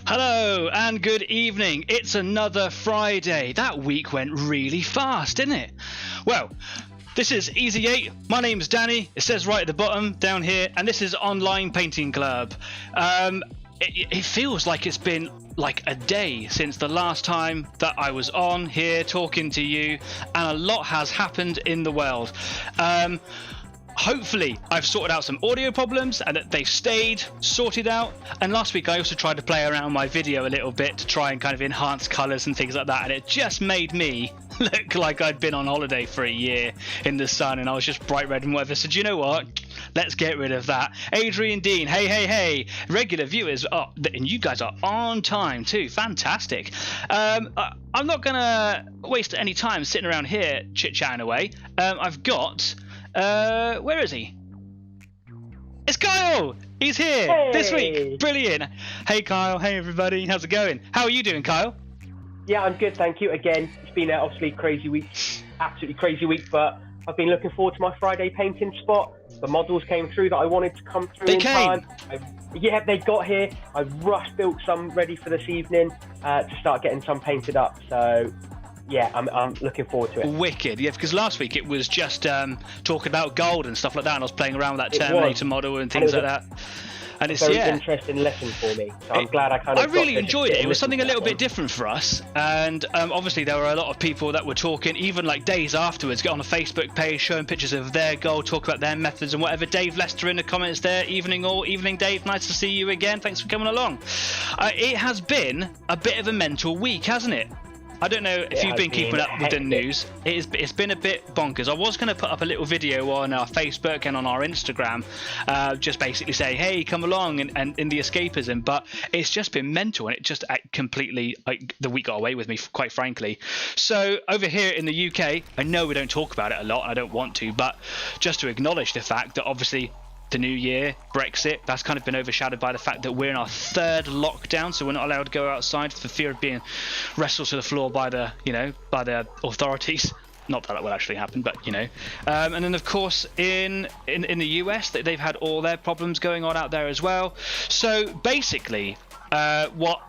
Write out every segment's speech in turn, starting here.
Hello and good evening. It's another Friday. That week went really fast, didn't it? Well, this is Easy 8. My name's Danny. It says right at the bottom down here, and this is Online Painting Club. It feels like it's been like a day since the last time that I was on here talking to you, and a lot has happened in the world. Hopefully I've sorted out some audio problems and that they've stayed sorted out. And last week I also tried to play around my video a little bit to try and kind of enhance colours and things like that, and it just made me look like I'd been on holiday for a year in the sun and I was just bright red and whatever. So do you know what? Let's get rid of that. Adrian Dean, hey, regular viewers, and you guys are on time too. Fantastic. I'm not gonna waste any time sitting around here chit-chatting away. I've got where is he? It's Kyle! He's here this week. Brilliant. Hey Kyle, hey everybody, how's it going? How are you doing, Kyle? Yeah, I'm good, thank you. Again, it's been obviously crazy week, absolutely crazy week, but I've been looking forward to my Friday painting spot. The models came through that I wanted to come through time. Yeah, they got here. I rushed built some ready for this evening to start getting some painted up. So yeah, I'm looking forward to it. Wicked, yeah, because last week it was just talking about gold and stuff like that, and I was playing around with that Terminator model and things like that. And it's very interesting lesson for me. So I'm glad I really enjoyed it. It was something a little bit different for us, and obviously there were a lot of people that were talking, even like days afterwards, get on a Facebook page showing pictures of their gold, talk about their methods and whatever. Dave Lester in the comments there. Evening Dave. Nice to see you again. Thanks for coming along. It has been a bit of a mental week, hasn't it? I don't know if you've been keeping up with the news. It's been a bit bonkers. I was going to put up a little video on our Facebook and on our Instagram, just basically saying, hey, come along and in the escapism, but it's just been mental, and it just completely, like, the week got away with me, quite frankly. So over here in the UK, I know we don't talk about it a lot, and I don't want to, but just to acknowledge the fact that obviously the new year, Brexit, that's kind of been overshadowed by the fact that we're in our third lockdown, so we're not allowed to go outside for fear of being wrestled to the floor by the authorities. Not that will actually happen, but and then of course in the US they've had all their problems going on out there as well. So basically what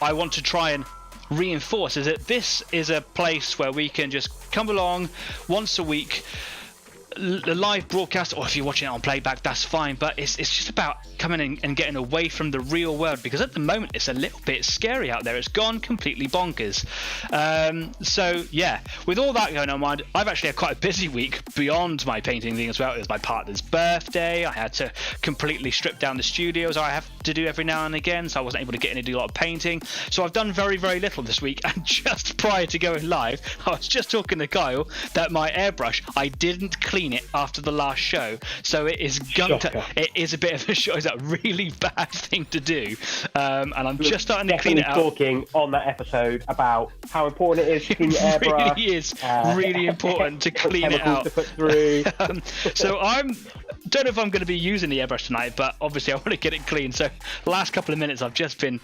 I want to try and reinforce is that this is a place where we can just come along once a week, the live broadcast, or if you're watching it on playback, that's fine, but it's just about coming in and getting away from the real world, because at the moment it's a little bit scary out there. It's gone completely bonkers. So yeah, with all that going on, I've actually had quite a busy week beyond my painting thing as well. It was my partner's birthday. I had to completely strip down the studio, as I have to do every now and again, so I wasn't able to get in and do a lot of painting. So I've done very, very little this week, and just prior to going live, I was just talking to Kyle that my airbrush, I didn't clean it after the last show, so it is gunked. It is a bit of a show. It's a really bad thing to do, and I'm just starting to clean it out. Talking on that episode about how important it is to clean your airbrush. It really is really important to clean it out. To put through. So don't know if I'm going to be using the airbrush tonight, but obviously I want to get it clean. So the last couple of minutes I've just been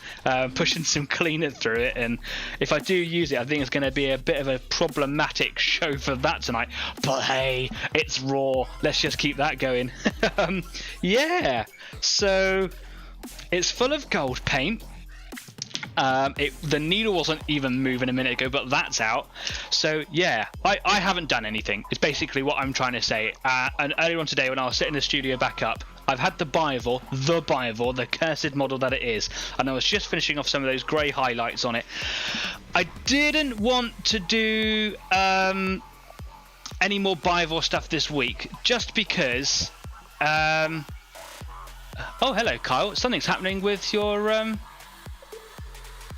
pushing some cleaner through it, and if I do use it, I think it's going to be a bit of a problematic show for that tonight. But hey, it's raw. Let's just keep that going. Yeah, so it's full of gold paint. The needle wasn't even moving a minute ago, but that's out. So yeah, I haven't done anything. It's basically what I'm trying to say. And earlier on today, when I was sitting in the studio back up, I've had the Bible, the cursed model that it is, and I was just finishing off some of those grey highlights on it. I didn't want to do any more Bible stuff this week, just because oh, hello Kyle, something's happening with your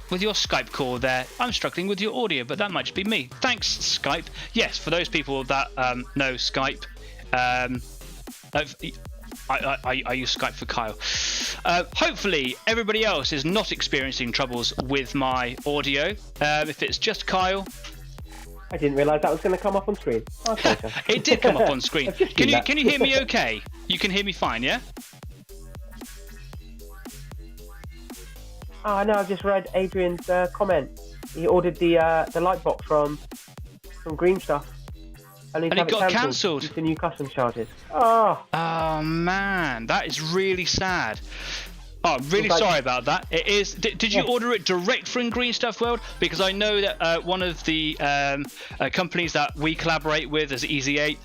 Skype call there. I'm struggling with your audio, but that might just be me. Thanks, Skype. Yes, for those people that know Skype, I use Skype for Kyle. Hopefully everybody else is not experiencing troubles with my audio. If it's just Kyle, I didn't realise that was going to come up on screen. Okay, it did come up on screen. Can you hear me okay? You can hear me fine, yeah? Oh no, I've just read Adrian's comment. He ordered the light box from Green Stuff, and it got cancelled. The new customs charges. Oh man, that is really sad. Oh, I'm really sorry about that. It is. Did you order it direct from Green Stuff World? Because I know that one of the companies that we collaborate with is Easy 8,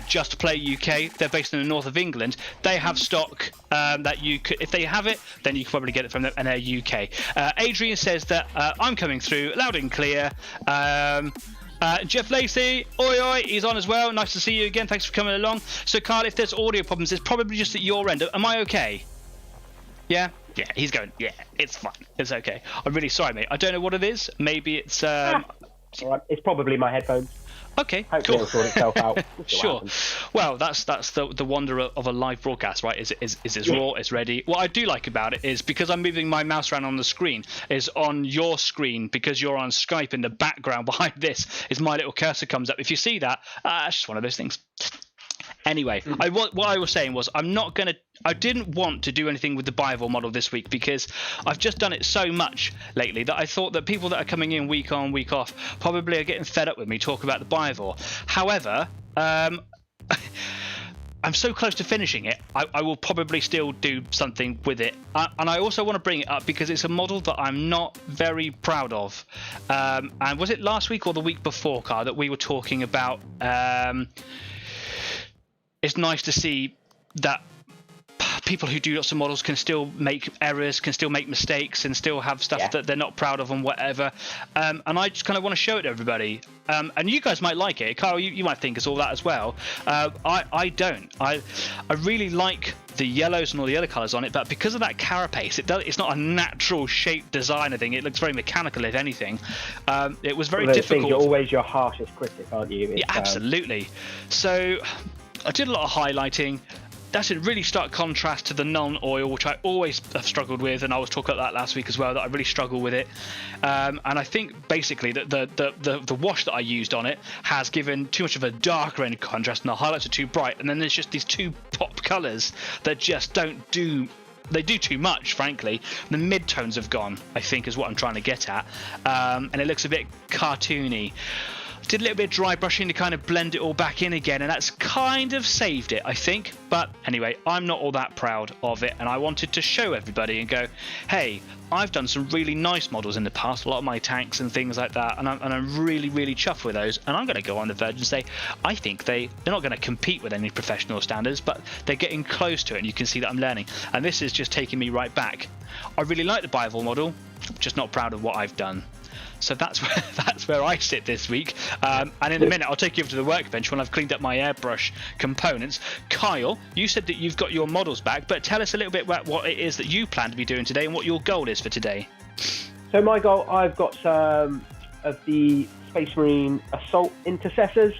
Just Play UK. They're based in the north of England. They have stock that you could, if they have it, then you can probably get it from them, and they're UK. Adrian says that I'm coming through loud and clear. Jeff Lacey, oi, he's on as well. Nice to see you again. Thanks for coming along. So, Carl, if there's audio problems, it's probably just at your end. Am I okay? Yeah, he's going. Yeah, it's fine. It's okay. I'm really sorry, mate. I don't know what it is. Maybe it's. All right. It's probably my headphones. Okay, Hopefully cool. It'll sort itself out. Sure. Well, that's the wonder of a live broadcast, right? Is it's raw, it's ready. What I do like about it is because I'm moving my mouse around on the screen, is on your screen, because you're on Skype, in the background behind this is my little cursor comes up. If you see that, it's just one of those things. Anyway, what I was saying was I didn't want to do anything with the Bivol model this week because I've just done it so much lately that I thought that people that are coming in week on, week off probably are getting fed up with me talking about the Bivol. However, I'm so close to finishing it, I will probably still do something with it. And I also want to bring it up because it's a model that I'm not very proud of. And was it last week or the week before, Carl, that we were talking about... it's nice to see that people who do lots of models can still make errors, can still make mistakes, and still have stuff that they're not proud of and whatever. And I just kind of want to show it to everybody. And you guys might like it. Carl, you might think it's all that as well. I don't. I really like the yellows and all the other colours on it, but because of that carapace, it's not a natural shape design. I think it looks very mechanical, if anything. It was very difficult. You're always your harshest critic, aren't you? Yeah, absolutely. So I did a lot of highlighting. That's a really stark contrast to the non-oil, which I always have struggled with, and I was talking about that last week as well, that I really struggle with it. And I think basically that the wash that I used on it has given too much of a darker end contrast, and the highlights are too bright, and then there's just these two pop colours that just don't do... They do too much, frankly. The mid-tones have gone, I think, is what I'm trying to get at. And it looks a bit cartoony. Did a little bit of dry brushing to kind of blend it all back in again, and that's kind of saved it, I think. But anyway, I'm not all that proud of it, and I wanted to show everybody and go, hey, I've done some really nice models in the past, a lot of my tanks and things like that, and I'm really, really chuffed with those. And I'm going to go on the verge and say, I think they're not going to compete with any professional standards, but they're getting close to it, and you can see that I'm learning. And this is just taking me right back. I really like the Bivol model, just not proud of what I've done. So that's where I sit this week. And in a minute, I'll take you over to the workbench when I've cleaned up my airbrush components. Kyle, you said that you've got your models back, but tell us a little bit about what it is that you plan to be doing today and what your goal is for today. So my goal, I've got some of the Space Marine Assault Intercessors.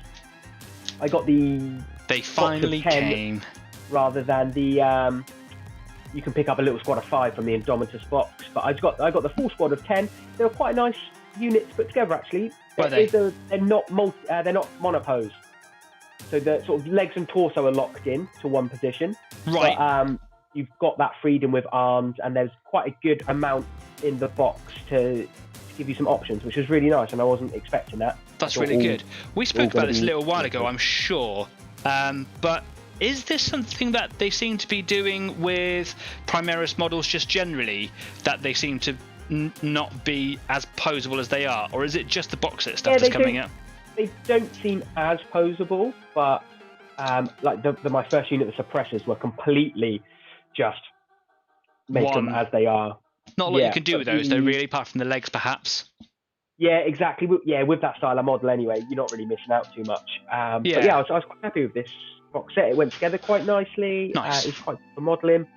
I got the... They finally came. Rather than the... you can pick up a little squad of 5 from the Indomitus box, but I got the full squad of 10. They were quite nice units put together, actually. They're not monopose, so the sort of legs and torso are locked in to one position. Right. But, you've got that freedom with arms, and there's quite a good amount in the box to give you some options, which was really nice, and I wasn't expecting that. That's really good. We spoke about this a little while ago, I'm sure, but is this something that they seem to be doing with Primaris models just generally, that they seem to not be as posable as they are, or is it just the box set stuff that's coming out? They don't seem as posable, but like my first unit, the suppressors were completely just make them as they are. Not a lot you can do with those, though, really, apart from the legs, perhaps. Yeah, exactly. Yeah, with that style of model, anyway, you're not really missing out too much. But yeah, I was quite happy with this box set. It went together quite nicely. Nice. It's quite for modelling.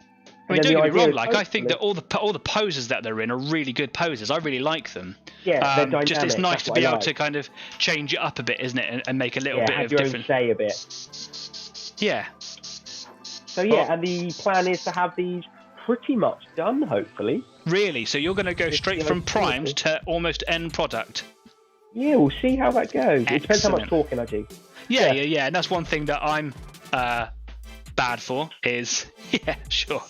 I mean, don't get me wrong. I think that all the poses that they're in are really good poses. I really like them. Yeah, they're dynamic. Just it's nice to be able to kind of change it up a bit, isn't it, and make a little bit of different. Say a bit. Yeah. So yeah, and the plan is to have these pretty much done, hopefully. Really? So you're going to go straight from primed to almost end product? Yeah, we'll see how that goes. Excellent. It depends how much talking I do. Yeah. And that's one thing that I'm bad for is sure.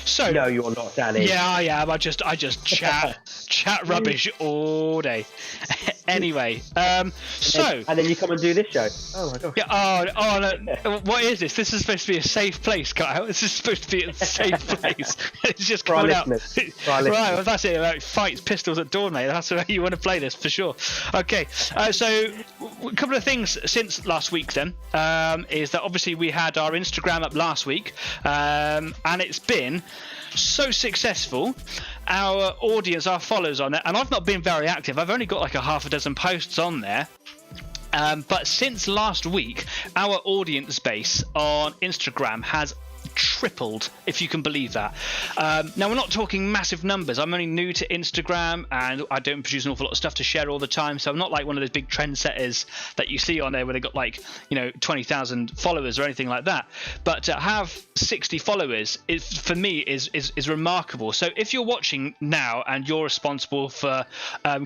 So no, you're not, Danny. Yeah, I am. I just chat rubbish all day. Anyway, so and then you come and do this show. Oh my god. Yeah. No, what is this? This is supposed to be a safe place, Kyle. This is supposed to be a safe place. It's just coming out. Right. Well, that's it. Like, fights, pistols at dawn, mate. That's the way you want to play this for sure. Okay. So a couple of things since last week. Then is that obviously we had our Instagram up last week, and it's been so successful. Our audience, our followers on it, and I've not been very active. I've only got like a half a dozen posts on there. But since last week, our audience base on Instagram has tripled, if you can believe that. Now, we're not talking massive numbers. I'm only new to Instagram and I don't produce an awful lot of stuff to share all the time, so I'm not like one of those big trendsetters that you see on there where they got like 20,000 followers or anything like that. But to have 60 followers for me is remarkable. So if you're watching now and you're responsible for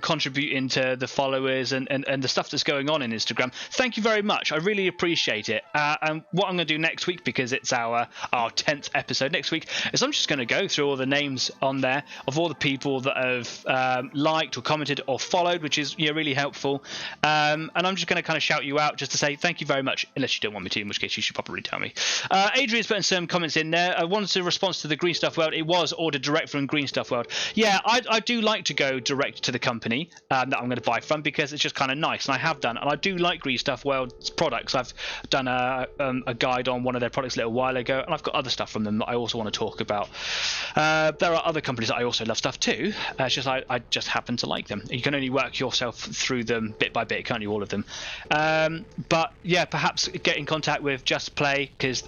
contributing to the followers and the stuff that's going on in Instagram, thank you very much. I really appreciate it. And what I'm going to do next week, because it's our 10th episode next week, is I'm just going to go through all the names on there of all the people that have liked or commented or followed, which is really helpful. And I'm just going to kind of shout you out just to say thank you very much, unless you don't want me to, in which case you should probably tell me. Adrian's putting some comments in there. I wanted to respond to the Green Stuff World. It was ordered direct from Green Stuff World. Yeah, I do like to go direct to the company that I'm going to buy from, because it's just kind of nice, and I have done, and I do like Green Stuff World's products. I've done a guide on one of their products a little while ago, and I've got other stuff from them that I also want to talk about. There are other companies that I also love stuff too. It's just I just happen to like them. You can only work yourself through them bit by bit, can't you? All of them. But yeah, perhaps get in contact with Just Play, because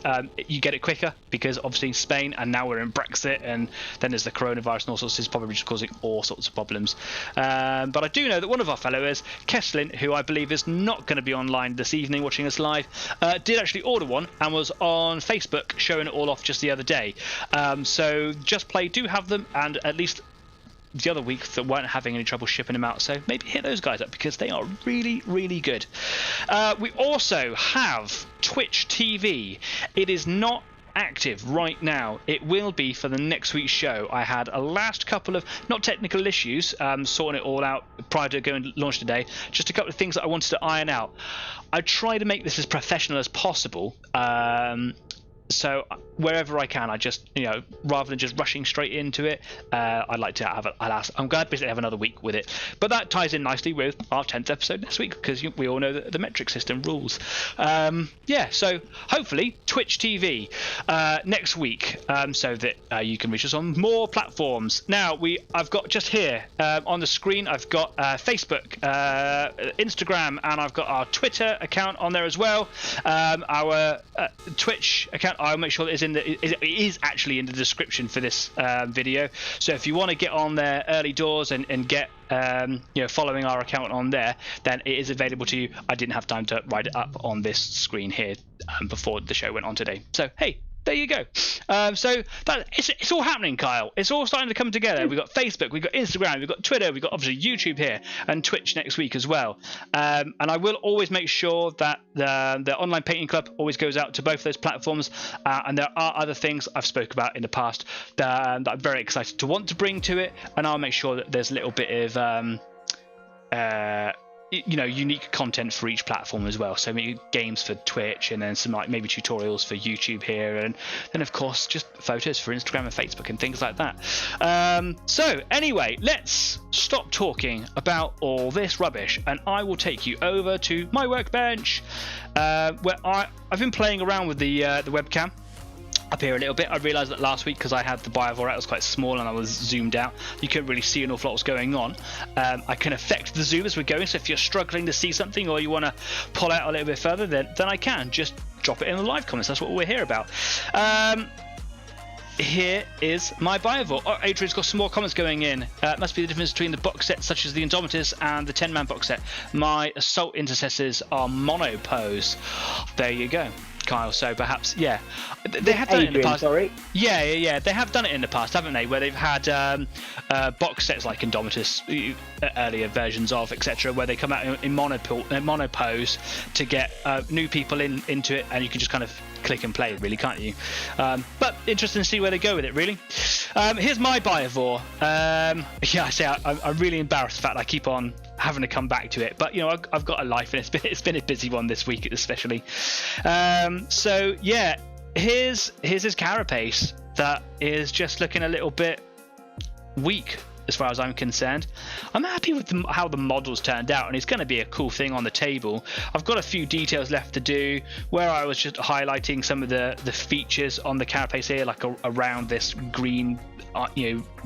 you get it quicker, because obviously Spain, and now we're in Brexit, and then there's the coronavirus and all sorts. Is probably just causing all sorts of problems. But I do know that one of our followers, Kesslin, who I believe is not going to be online this evening watching us live, did actually order one and was on Facebook showing it all off just the other day. So Just Play do have them, and at least the other week that weren't having any trouble shipping them out, so maybe hit those guys up, because they are really, really good. We also have Twitch TV. It is not active right now. It will be for the next week's show. I had a last couple of not technical issues, sorting it all out prior to going to launch today. Just a couple of things that I wanted to iron out. I try to make this as professional as possible. So wherever I can, I just, rather than just rushing straight into it, I'd like to have I'm glad basically have another week with it. But that ties in nicely with our 10th episode next week, because we all know that the metric system rules. Yeah, so hopefully Twitch TV next week, so that you can reach us on more platforms. Now, I've got just here on the screen, I've got Facebook, Instagram, and I've got our Twitter account on there as well. Our Twitch account, I'll make sure that it is actually in the description for this video. So if you want to get on there early doors and get following our account on there, then it is available to you. I didn't have time to write it up on this screen here before the show went on today. So hey, there you go. So it's all happening, Kyle. It's all starting to come together. We've got Facebook, we've got Instagram, we've got Twitter, we've got obviously YouTube here, and Twitch next week as well. And I will always make sure that the Online Painting Club always goes out to both those platforms. And there are other things I've spoke about in the past that I'm very excited to want to bring to it. And I'll make sure that there's a little bit of unique content for each platform as well. So maybe games for Twitch, and then some maybe tutorials for YouTube here, and then of course just photos for Instagram and Facebook and things like that. So anyway, let's stop talking about all this rubbish, and I will take you over to my workbench, where I've been playing around with the webcam up here a little bit. I realised that last week, because I had the Biovore out, it was quite small and I was zoomed out, you couldn't really see an awful lot was going on. I can affect the zoom as we're going, so if you're struggling to see something or you want to pull out a little bit further, then I can just drop it in the live comments. That's what we're here about. Here is my Biovore. Oh, Adrian's got some more comments going in. It must be the difference between the box sets such as the Indomitus and the 10-man box set. My Assault Intercessors are monopose. There you go, Kyle. So perhaps, yeah, they have done it in the past. Sorry. Yeah. They have done it in the past, haven't they? Where they've had box sets like Indomitus, earlier versions of, etc., where they come out in monopose to get new people into it, and you can just kind of click and play, really, can't you? But interesting to see where they go with it, really. Here's my Biovore. Yeah, I say I'm really embarrassed the fact that I keep on having to come back to it, but you know, I've got a life, and it's been a busy one this week especially. So yeah, here's his carapace that is just looking a little bit weak as far as I'm concerned. I'm happy with how the models turned out, and it's going to be a cool thing on the table. I've got a few details left to do where I was just highlighting some of the features on the carapace here, like around this green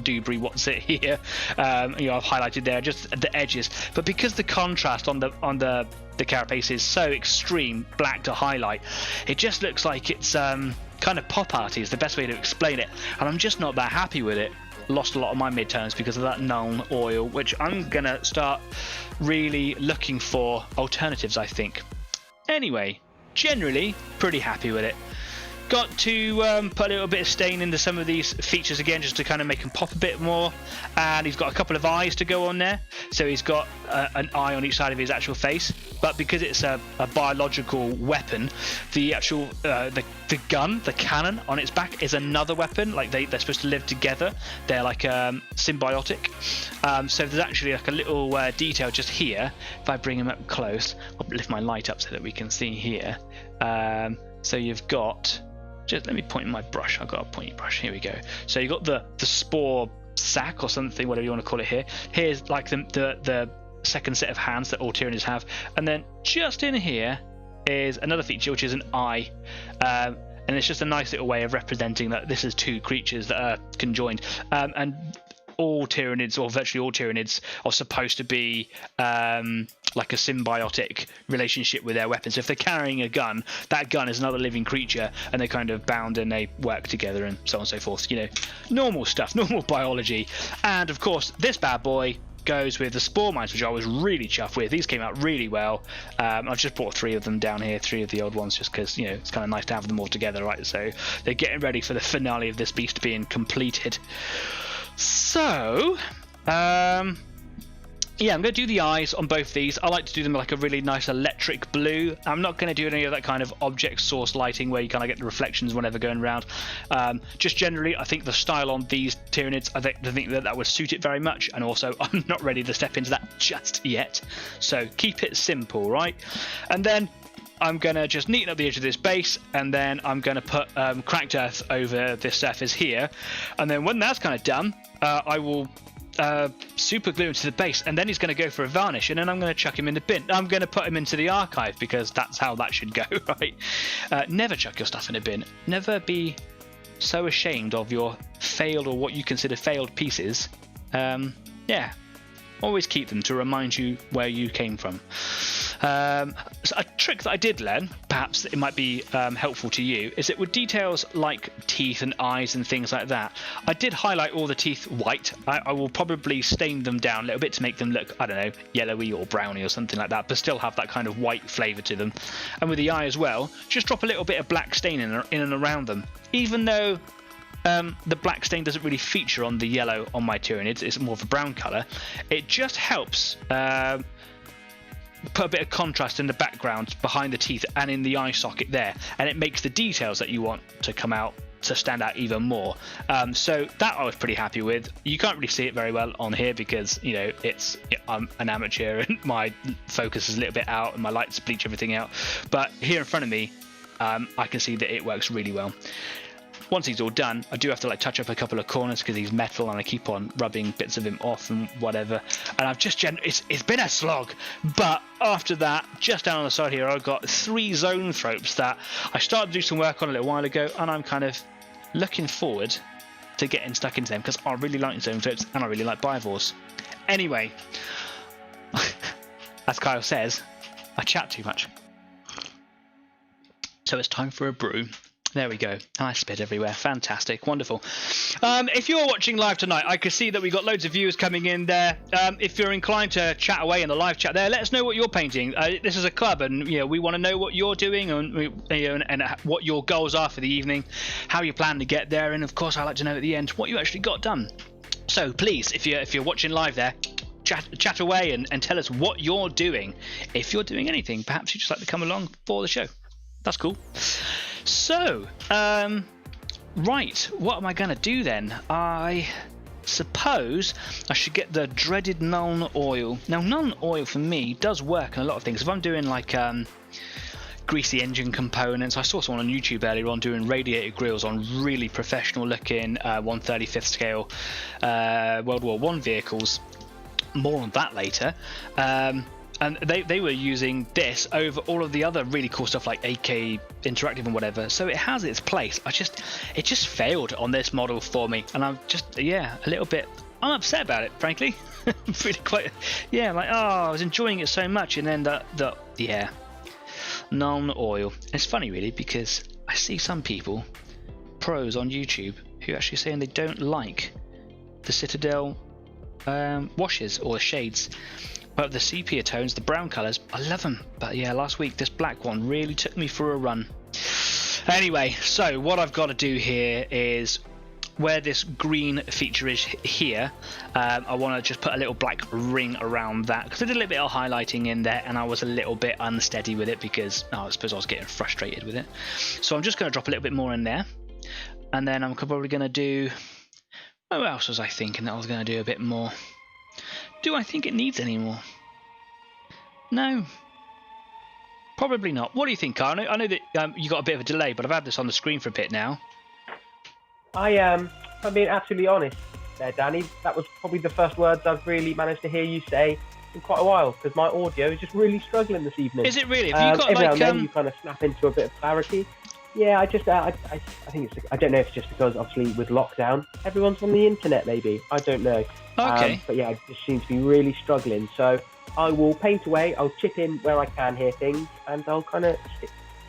debris, what's it here, I've highlighted there just the edges, but because the contrast on the carapace is so extreme black to highlight, it just looks like it's kind of pop arty is the best way to explain it, and I'm just not that happy with it. Lost a lot of my midterms because of that known oil, which I'm gonna start really looking for alternatives, I think. Anyway, generally pretty happy with it. Got to put a little bit of stain into some of these features again, just to kind of make them pop a bit more. And he's got a couple of eyes to go on there, so he's got an eye on each side of his actual face. But because it's a biological weapon, the actual the gun, the cannon on its back is another weapon. Like they're supposed to live together. They're like symbiotic. So there's actually like a little detail just here. If I bring him up close, I'll lift my light up so that we can see here. So you've got. Just let me point my brush. I've got a pointy brush. Here we go. So you got the spore sac or something, whatever you want to call it here. Here's like the second set of hands that all Tyranids have, and then just in here is another feature, which is an eye, and it's just a nice little way of representing that this is two creatures that are conjoined, and all Tyranids, or virtually all Tyranids, are supposed to be like a symbiotic relationship with their weapons. So if they're carrying a gun, that gun is another living creature, and they're kind of bound and they work together and so on and so forth. You know, normal stuff, normal biology. And of course, this bad boy goes with the spore mines, which I was really chuffed with. These came out really well. I've just brought 3 of them down here, 3 of the old ones, just because, you know, it's kind of nice to have them all together, right? So they're getting ready for the finale of this beast being completed. So, yeah, I'm going to do the eyes on both these. I like to do them like a really nice electric blue. I'm not going to do any of that kind of object source lighting where you kind of get the reflections whenever going around. Just generally, I think the style on these Tyranids, I think that would suit it very much. And also, I'm not ready to step into that just yet. So keep it simple, right? And then I'm going to just neaten up the edge of this base, and then I'm going to put cracked earth over this surface here. And then when that's kind of done, I will super glue into the base, and then he's going to go for a varnish, and then I'm going to chuck him in the bin. I'm going to put him into the archive, because that's how that should go, right? Never chuck your stuff in a bin. Never be so ashamed of your failed, or what you consider failed pieces. Yeah, always keep them to remind you where you came from. So a trick that I did learn, perhaps it might be helpful to you, is that with details like teeth and eyes and things like that, I did highlight all the teeth white. I will probably stain them down a little bit to make them look, I don't know, yellowy or browny or something like that, but still have that kind of white flavour to them. And with the eye as well, just drop a little bit of black stain in and around them. Even though the black stain doesn't really feature on the yellow on my Tyranids, it's more of a brown colour, it just helps put a bit of contrast in the background behind the teeth and in the eye socket there, and it makes the details that you want to come out to stand out even more. So that I was pretty happy with. You can't really see it very well on here because, you know, I'm an amateur and my focus is a little bit out and my lights bleach everything out, but here in front of me I can see that it works really well. Once he's all done, I do have to like touch up a couple of corners because he's metal, and I keep on rubbing bits of him off and whatever. And I've just it's been a slog, but after that, just down on the side here, I've got 3 zoanthropes that I started to do some work on a little while ago, and I'm kind of looking forward to getting stuck into them because I really like zoanthropes and I really like Biovores. Anyway, as Kyle says, I chat too much, so it's time for a brew. There we go. And I spit everywhere. Fantastic. Wonderful. If you're watching live tonight, I can see that we've got loads of viewers coming in there. If you're inclined to chat away in the live chat there, let us know what you're painting. This is a club, and you know, we want to know what you're doing and what your goals are for the evening, how you plan to get there, and of course I like to know at the end what you actually got done. So please, if you're watching live there, chat away and tell us what you're doing. If you're doing anything, perhaps you'd just like to come along for the show. That's cool. So, right, what am I going to do then? I suppose I should get the dreaded Nuln oil. Now, Nuln oil for me does work on a lot of things. If I'm doing like greasy engine components, I saw someone on YouTube earlier on doing radiator grills on really professional looking 1/35th scale World War I vehicles. More on that later. And they were using this over all of the other really cool stuff like AK Interactive and whatever. So it has its place. It just failed on this model for me, and I'm just a little bit. I'm upset about it, frankly. Really quite. Yeah, like I was enjoying it so much, and then Nuln oil. It's funny really because I see some people, pros on YouTube, who are actually saying they don't like the Citadel washes or shades. But the sepia tones, the brown colours, I love them. But yeah, last week this black one really took me for a run. Anyway, so what I've got to do here is where this green feature is here, I want to just put a little black ring around that because I did a little bit of highlighting in there and I was a little bit unsteady with it because I suppose I was getting frustrated with it. So I'm just going to drop a little bit more in there, and then I'm probably going to do. What else was I thinking that I was going to do a bit more? Do I think it needs any more? No. Probably not. What do you think, Carl? I know that you got a bit of a delay, but I've had this on the screen for a bit now. I'm being absolutely honest there, Danny. That was probably the first words I've really managed to hear you say in quite a while, because my audio is just really struggling this evening. Is it really? Have you got every now and then you kind of snap into a bit of clarity. Yeah, I think I don't know if it's just because obviously with lockdown, everyone's on the internet maybe. I don't know. Okay. But yeah, I just seem to be really struggling. So I will paint away, I'll chip in where I can hear things, and I'll kind of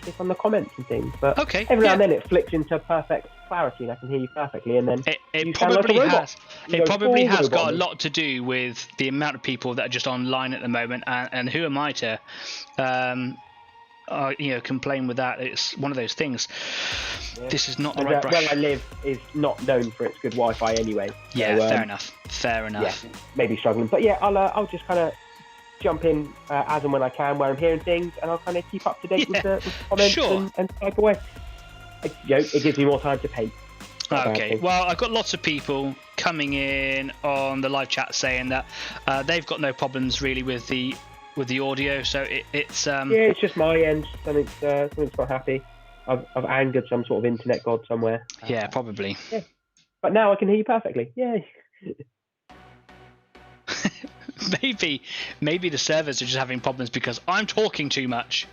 stick on the comments and things. But every now and then it flicks into perfect clarity and I can hear you perfectly, and then it probably has. It probably has got a lot to do with the amount of people that are just online at the moment, and who am I to complain with that? It's one of those things. Yeah. This is not the right brush. Where I live is not known for its good Wi-Fi anyway. Yeah, so, fair enough. Yeah, maybe struggling, but yeah, I'll just kind of jump in as and when I can, where I'm hearing things, and I'll kind of keep up to date with the comments and type away. It gives me more time to paint. Okay, well, I've got lots of people coming in on the live chat saying that they've got no problems really with the audio, so it's it's just my end. Something's not happy. I've angered some sort of internet god somewhere. Yeah, probably. Yeah. But now I can hear you perfectly. Yay. maybe the servers are just having problems because I'm talking too much.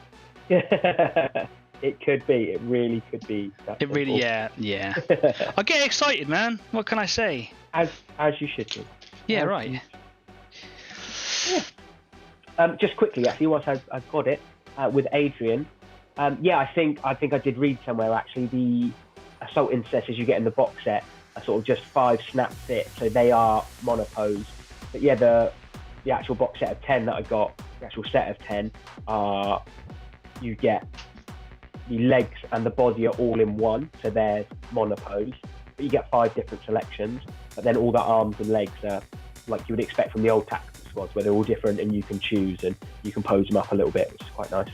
It could be. It really could be. It really, yeah. I get excited, man. What can I say? As you should do. Yeah, right. Yeah. Just quickly, actually, once I've got it with Adrian. I think I did read somewhere actually the assault intercessors you get in the box set are sort of just 5 snap fit, so they are monopose. But yeah, the actual box set of 10 that I got, the actual set of 10, you get the legs and the body are all in one, so they're monopose. But you get 5 different selections, but then all the arms and legs are like you would expect from the old tactical squads, where they're all different and you can choose and you can pose them up a little bit, which is quite nice.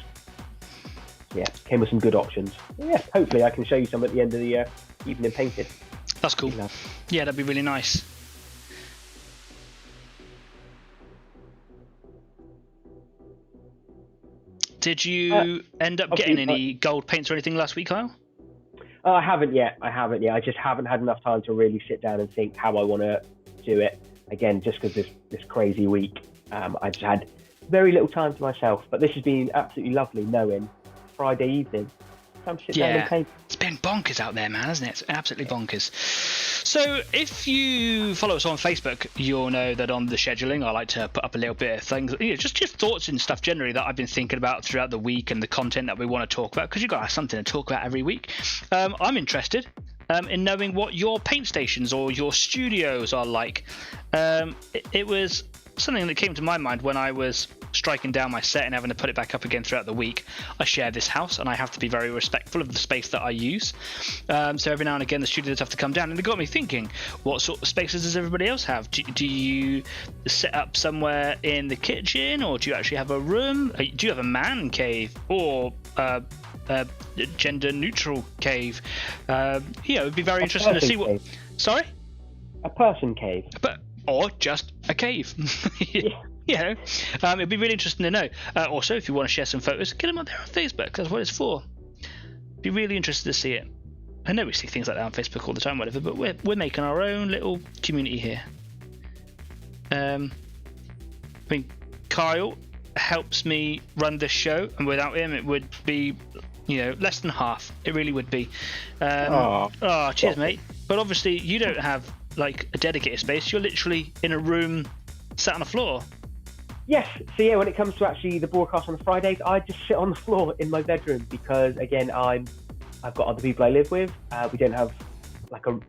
Yeah, came with some good options. Yeah, hopefully I can show you some at the end of the evening painted. That's cool. Yeah, that'd be really nice. Did you end up getting any gold paints or anything last week, Kyle? I haven't yet. I just haven't had enough time to really sit down and think how I want to do it. Again, just because this crazy week, I just had very little time to myself. But this has been absolutely lovely knowing Friday evening. Time to sit down and paint. It's been bonkers out there, man, hasn't it? It's absolutely bonkers. So if you follow us on Facebook, you'll know that on the scheduling, I like to put up a little bit of things, just thoughts and stuff generally that I've been thinking about throughout the week and the content that we want to talk about, because you've got to have something to talk about every week. I'm interested in knowing what your paint stations or your studios are like. It was something that came to my mind when I was striking down my set and having to put it back up again throughout the week. I share this house and I have to be very respectful of the space that I use. So every now and again the studios have to come down, and it got me thinking, what sort of spaces does everybody else have? Do you set up somewhere in the kitchen, or do you actually have a room? Do you have a man cave, or gender neutral cave. It would be very interesting to see what. Cave. Sorry. A person cave. Or just a cave. It'd be really interesting to know. Also, if you want to share some photos, get them up there on Facebook. That's what it's for. Be really interested to see it. I know we see things like that on Facebook all the time, whatever, but we're making our own little community here. I mean, Kyle helps me run this show, and without him, it would be, less than half. It really would be. Cheers, mate. But obviously, you don't have like a dedicated space. You're literally in a room, sat on the floor. Yes. So yeah, when it comes to actually the broadcast on the Fridays, I just sit on the floor in my bedroom because, again, I've got other people I live with. We don't have like a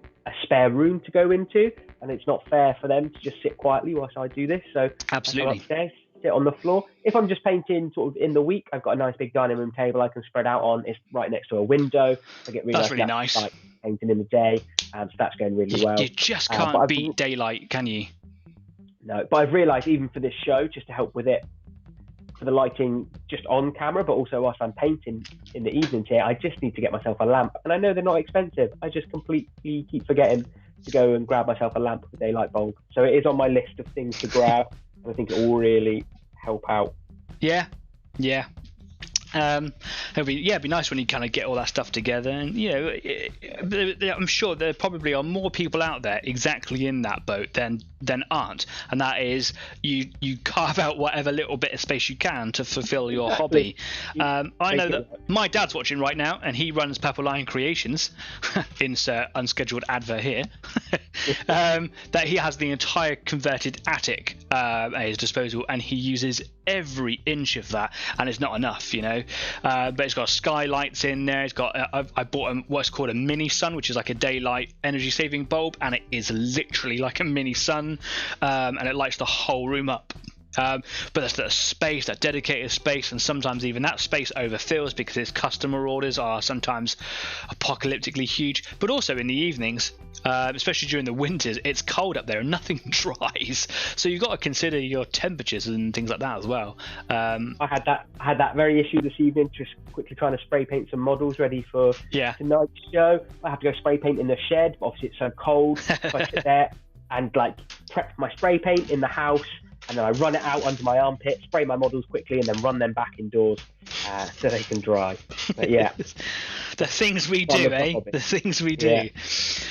spare room to go into, and it's not fair for them to just sit quietly whilst I do this. So absolutely, I come upstairs, sit on the floor. If I'm just painting sort of in the week, I've got a nice big dining room table I can spread out on. It's right next to a window. I get that's really nice. Like painting in the day, so that's going really well. You just can't beat daylight, can you? No, but I've realised even for this show, just to help with it, for the lighting just on camera, but also whilst I'm painting in the evenings here, I just need to get myself a lamp. And I know they're not expensive. I just completely keep forgetting to go and grab myself a lamp with a daylight bulb. So it is on my list of things to grab. And I think it will really help out. Yeah. It'd be nice when you kind of get all that stuff together, and I'm sure there probably are more people out there exactly in that boat than aren't, and that is you carve out whatever little bit of space you can to fulfill your hobby. I know that my dad's watching right now, and he runs Purple Lion Creations. Insert unscheduled advert here. That he has the entire converted attic at his disposal, and he uses every inch of that, and it's not enough, but it's got skylights in there. It's got I bought what's called a mini sun, which is like a daylight energy saving bulb, and it is literally like a mini sun, and it lights the whole room up. But there's that space, that dedicated space, and sometimes even that space overfills because his customer orders are sometimes apocalyptically huge. But also in the evenings, especially during the winters, it's cold up there and nothing dries. So you've got to consider your temperatures and things like that as well. I had that very issue this evening, just quickly trying to spray paint some models ready for tonight's show. I have to go spray paint in the shed, but obviously it's so cold. So I sit there and prep my spray paint in the house. And then I run it out under my armpit, spray my models quickly, and then run them back indoors so they can dry. But yeah. The things we do, eh? The things we do. Yeah.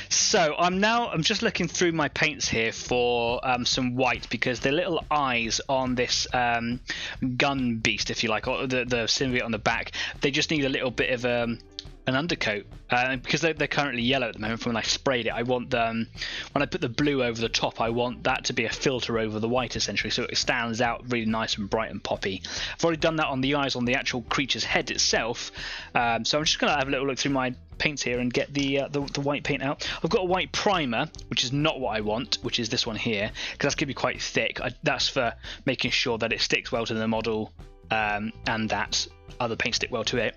So I'm just looking through my paints here for some white, because the little eyes on this gun beast, if you like, or the symbiote on the back, they just need a little bit of an undercoat, because they're currently yellow at the moment from when I sprayed it. I want them, when I put the blue over the top, I want that to be a filter over the white, essentially, so it stands out really nice and bright and poppy. I've already done that on the eyes on the actual creature's head itself, so I'm just going to have a little look through my paints here and get the white paint out. I've got a white primer, which is not what I want, which is this one here, because that's going to be quite thick. That's for making sure that it sticks well to the model, and that other paints stick well to it.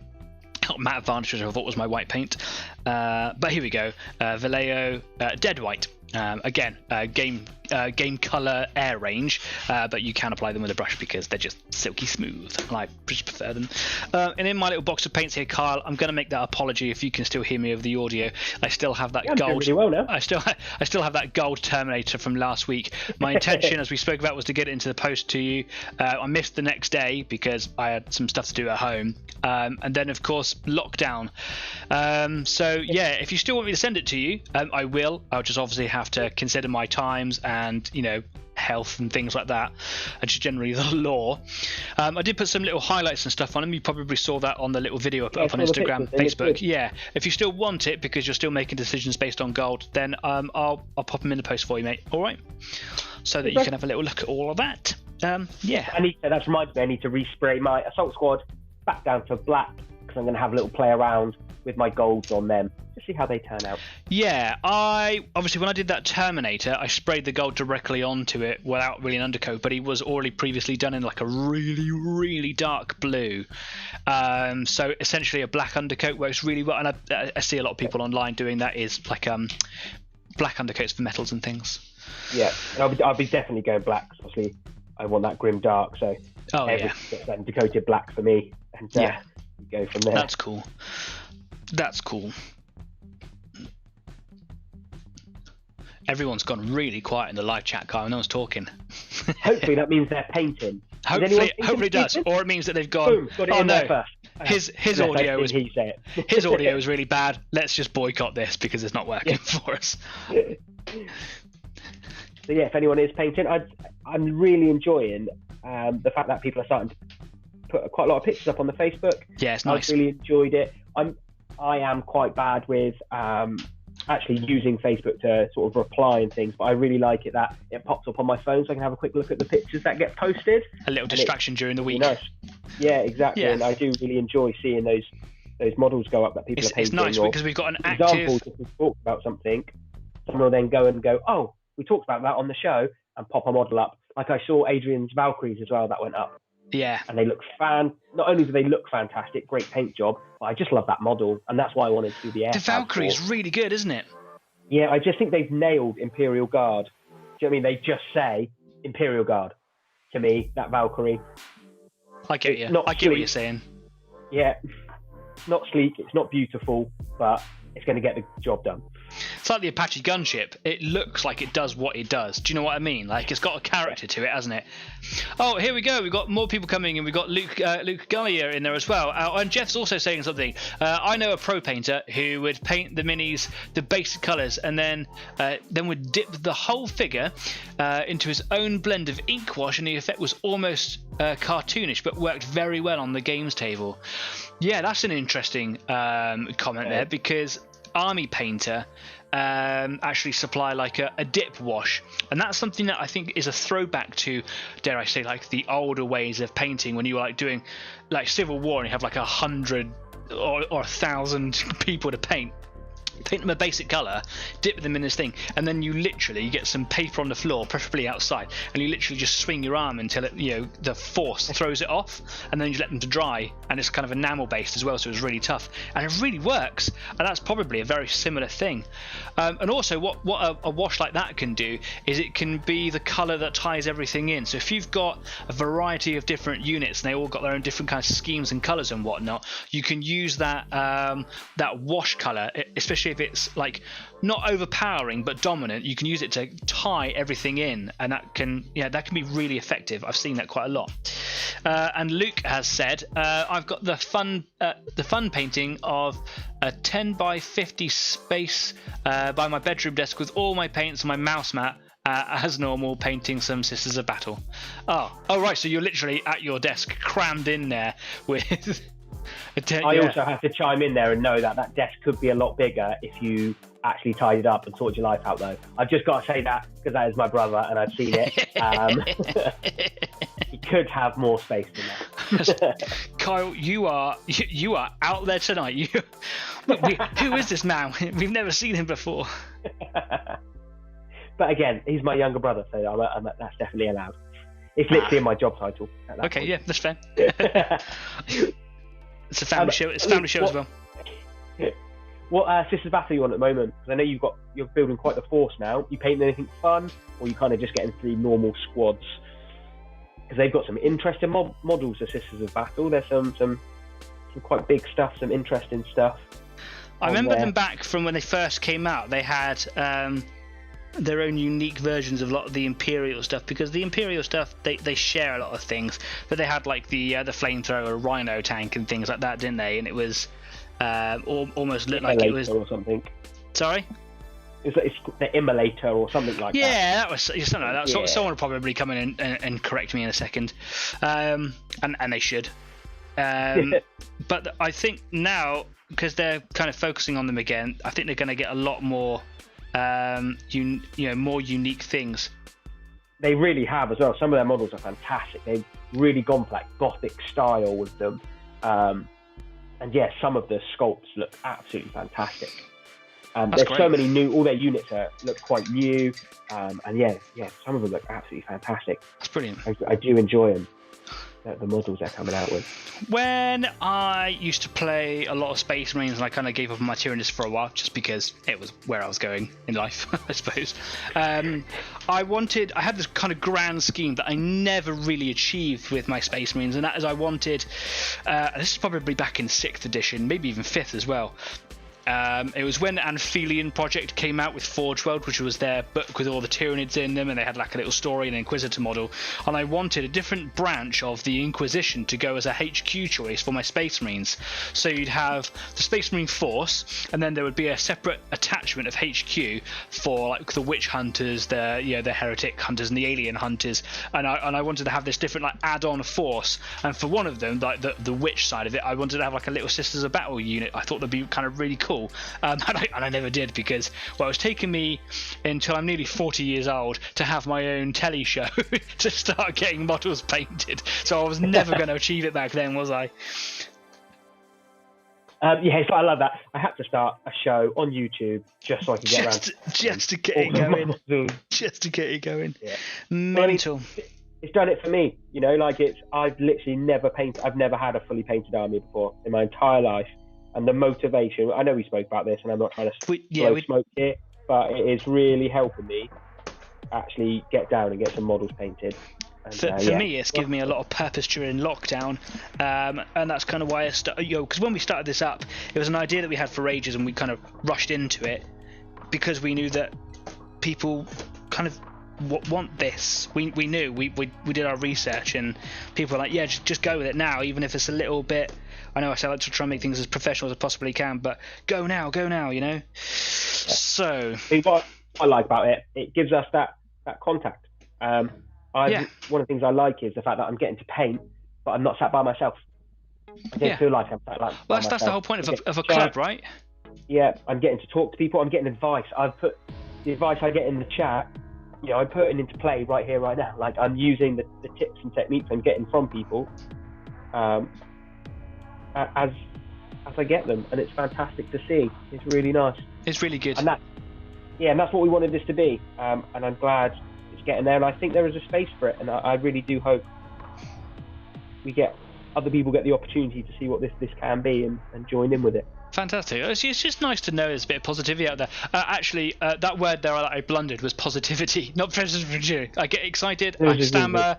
Matte Advantage, which I thought was my white paint, but here we go. Vallejo Dead White, again, game color air range, but you can apply them with a brush because they're just silky smooth, and I just prefer them. And in my little box of paints here, Kyle, I'm going to make that apology if you can still hear me over the audio. I still have that gold. Really well now. I still have that gold Terminator from last week. My intention, as we spoke about, was to get it into the post to you. I missed the next day because I had some stuff to do at home, and then of course lockdown. So yeah, if you still want me to send it to you, I will. I'll just obviously have to consider my times and health and things like that, and just generally the law. I did put some little highlights and stuff on them. You probably saw that on the little video I put up on Instagram, Facebook. Yeah, if you still want it because you're still making decisions based on gold, then I'll pop them in the post for you, mate. All right, so that you can have a little look at all of that. Yeah, that reminds me, I need to respray my Assault Squad back down to black, because I'm going to have a little play around with my golds on them to see how they turn out. Yeah, obviously when I did that Terminator, I sprayed the gold directly onto it without really an undercoat, but he was already previously done in like a really, really dark blue. So essentially a black undercoat works really well, and I see a lot of people online doing that, is like black undercoats for metals and things. Yeah, and I'll be definitely going black, because obviously I want that grim dark, so that decoded black for me. And go from there. That's cool. That's cool. Everyone's gone really quiet in the live chat, Kyle. No one's talking. Hopefully that means they're painting. Hopefully it does, or it means that they've gone. Boom, got it in there first. His audio is his audio is really bad. Let's just boycott this because it's not working for us. So yeah, if anyone is painting, I'm really enjoying the fact that people are starting to put quite a lot of pictures up on the Facebook. Yeah, it's nice. I've really enjoyed it. I am quite bad with actually using Facebook to sort of reply and things, but I really like it that it pops up on my phone so I can have a quick look at the pictures that get posted. A little distraction during the week. Nice. Yeah, exactly. Yeah. And I do really enjoy seeing those models go up that people are painting. It's nice because we've got an active... example, if we talk about something, someone will then go, oh, we talked about that on the show, and pop a model up. Like I saw Adrian's Valkyries as well that went up. Yeah. And they look not only do they look fantastic, great paint job, but I just love that model, and that's why I wanted to do the air. The Valkyrie is really good, isn't it? Yeah, I just think they've nailed Imperial Guard. Do you know what I mean? They just say Imperial Guard to me, that Valkyrie. I get you. I get what you're saying. Yeah. It's not sleek, it's not beautiful, but it's going to get the job done. It's like the Apache gunship. It looks like it does what it does. Do you know what I mean? Like, it's got a character to it, hasn't it? Oh, here we go. We've got more people coming, and we've got Luke Gullier in there as well. And Jeff's also saying something. I know a pro painter who would paint the minis the basic colours, and then would dip the whole figure into his own blend of ink wash, and the effect was almost cartoonish, but worked very well on the games table. Yeah, that's an interesting comment there, because Army Painter actually supply like a dip wash, and that's something that I think is a throwback to, dare I say, like the older ways of painting when you were like doing like Civil War and you have like 100 or 1,000 people to paint them a basic colour, dip them in this thing, and then you get some paper on the floor, preferably outside, and you literally just swing your arm until it, the force throws it off, and then you let them to dry, and it's kind of enamel based as well, so it's really tough, and it really works. And that's probably a very similar thing. And also what a wash like that can do is it can be the colour that ties everything in. So if you've got a variety of different units and they all got their own different kinds of schemes and colours and whatnot, you can use that wash colour, especially if it's like not overpowering but dominant. You can use it to tie everything in, and that can be really effective. I've seen that quite a lot. And Luke has said, I've got the fun painting of a 10 by 50 space by my bedroom desk with all my paints and my mouse mat as normal, painting some Sisters of Battle. Oh right, so you're literally at your desk crammed in there with I also have to chime in there and know that desk could be a lot bigger if you actually tied it up and sorted your life out, though. I've just got to say that because that is my brother and I've seen it. He could have more space than that. Kyle, you are out there tonight. Who is this man? We've never seen him before. But again, he's my younger brother, so that's definitely allowed. It's literally in my job title. Okay, yeah, that's fair. It's a family show. It's a family show as well. What Sisters Battle are you on at the moment? Because I know you're building quite the force now. You painting anything fun, or you kind of just getting through normal squads? Because they've got some interesting models of Sisters of Battle. There's some quite big stuff, some interesting stuff. I remember them back from when they first came out. They had their own unique versions of a lot of the Imperial stuff, because the Imperial stuff they share a lot of things, but they had like the flamethrower Rhino tank and things like that, didn't they? And it was almost looked like it was or something. Sorry, it's the Immolator or something like that. Yeah, that was something like that. Yeah. Someone will probably come in and correct me in a second, and they should. But I think now, because they're kind of focusing on them again, I think they're going to get a lot more more unique things. They really have as well. Some of their models are fantastic. They've really gone for that gothic style with them, and yeah, some of the sculpts look absolutely fantastic. There's great. So many all their units look quite new, and yeah, some of them look absolutely fantastic. That's brilliant. I do enjoy them. the models they're coming out with. When I used to play a lot of Space Marines, and I kind of gave up on my Tyrannus for a while, just because it was where I was going in life, I suppose. I had this kind of grand scheme that I never really achieved with my Space Marines, and that is I wanted, this is probably back in 6th edition, maybe even 5th as well. It was when Amphilean Project came out with Forge World, which was their book with all the Tyranids in them, and they had like a little story and Inquisitor model. And I wanted a different branch of the Inquisition to go as a HQ choice for my Space Marines. So you'd have the Space Marine Force, and then there would be a separate attachment of HQ for like the Witch Hunters, the Heretic Hunters, and the Alien Hunters. And I wanted to have this different like add-on force. And for one of them, like the Witch side of it, I wanted to have like a little Sisters of Battle unit. I thought that'd be kind of really cool. And I never did, because it was taking me until I'm nearly 40 years old to have my own telly show to start getting models painted. So I was never going to achieve it back then, was I? Yeah, so I love that. I had to start a show on YouTube just so I could get around. Just to get it going. Just to get it going. Yeah. Mental. Well, I mean, it's done it for me, you know. Like I've literally never painted. I've never had a fully painted army before in my entire life. And the motivation, I know we spoke about this, and I'm not trying to blow smoke here, but it is really helping me actually get down and get some models painted. And, for me, it's given me a lot of purpose during lockdown, and that's kind of why I started. Because when we started this up, it was an idea that we had for ages, and we kind of rushed into it because we knew that people kind of want this. We knew we did our research, and people were like, yeah, just go with it now, even if it's a little bit. I know I like to try and make things as professional as I possibly can, but go now, you know. Yeah. So what I like about it, it gives us that contact. One of the things I like is the fact that I'm getting to paint, but I'm not sat by myself. I don't feel like I'm sat by myself. That's the whole point of a club, right? Yeah, I'm getting to talk to people. I'm getting advice. I've put the advice I get in the chat. You know, I'm putting into play right here, right now. Like I'm using the tips and techniques I'm getting from people. As I get them, and it's fantastic to see. It's really nice. It's really good. And that's what we wanted this to be. And I'm glad it's getting there. And I think there is a space for it. And I really do hope other people get the opportunity to see what this can be and join in with it. Fantastic. It's just nice to know there's a bit of positivity out there. Actually, that word there that I blundered was positivity, not prejudice. I get excited, I stammer,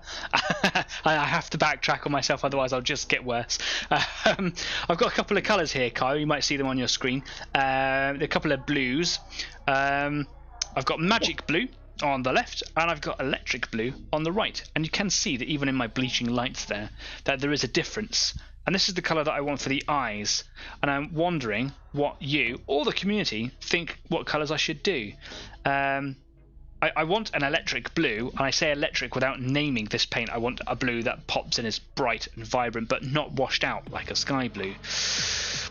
I have to backtrack on myself, otherwise I'll just get worse. I've got a couple of colours here, Kyle. You might see them on your screen. A couple of blues. I've got magic blue on the left, and I've got electric blue on the right. And you can see that even in my bleaching lights there, that there is a difference. And this is the colour that I want for the eyes. And I'm wondering what you, or the community, think what colours I should do. I want an electric blue, and I say electric without naming this paint. I want a blue that pops and is bright and vibrant, but not washed out like a sky blue.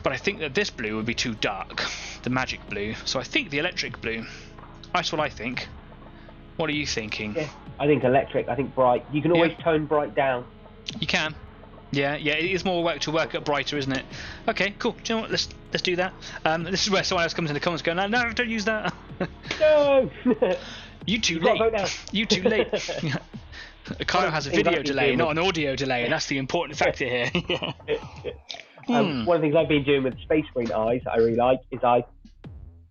But I think that this blue would be too dark, the magic blue. So I think the electric blue. That's what I think. What are you thinking? Yeah, I think electric. I think bright. You can always tone bright down. You can. Yeah, it is more work to work at brighter, isn't it? Okay, cool. Do you know what? Let's do that. This is where someone else comes in the comments going, no, don't use that. No. You too late. You too late. Kyle has a video delay, not an audio delay, and that's the important factor here. One of the things I've been doing with Space Marine eyes that I really like is I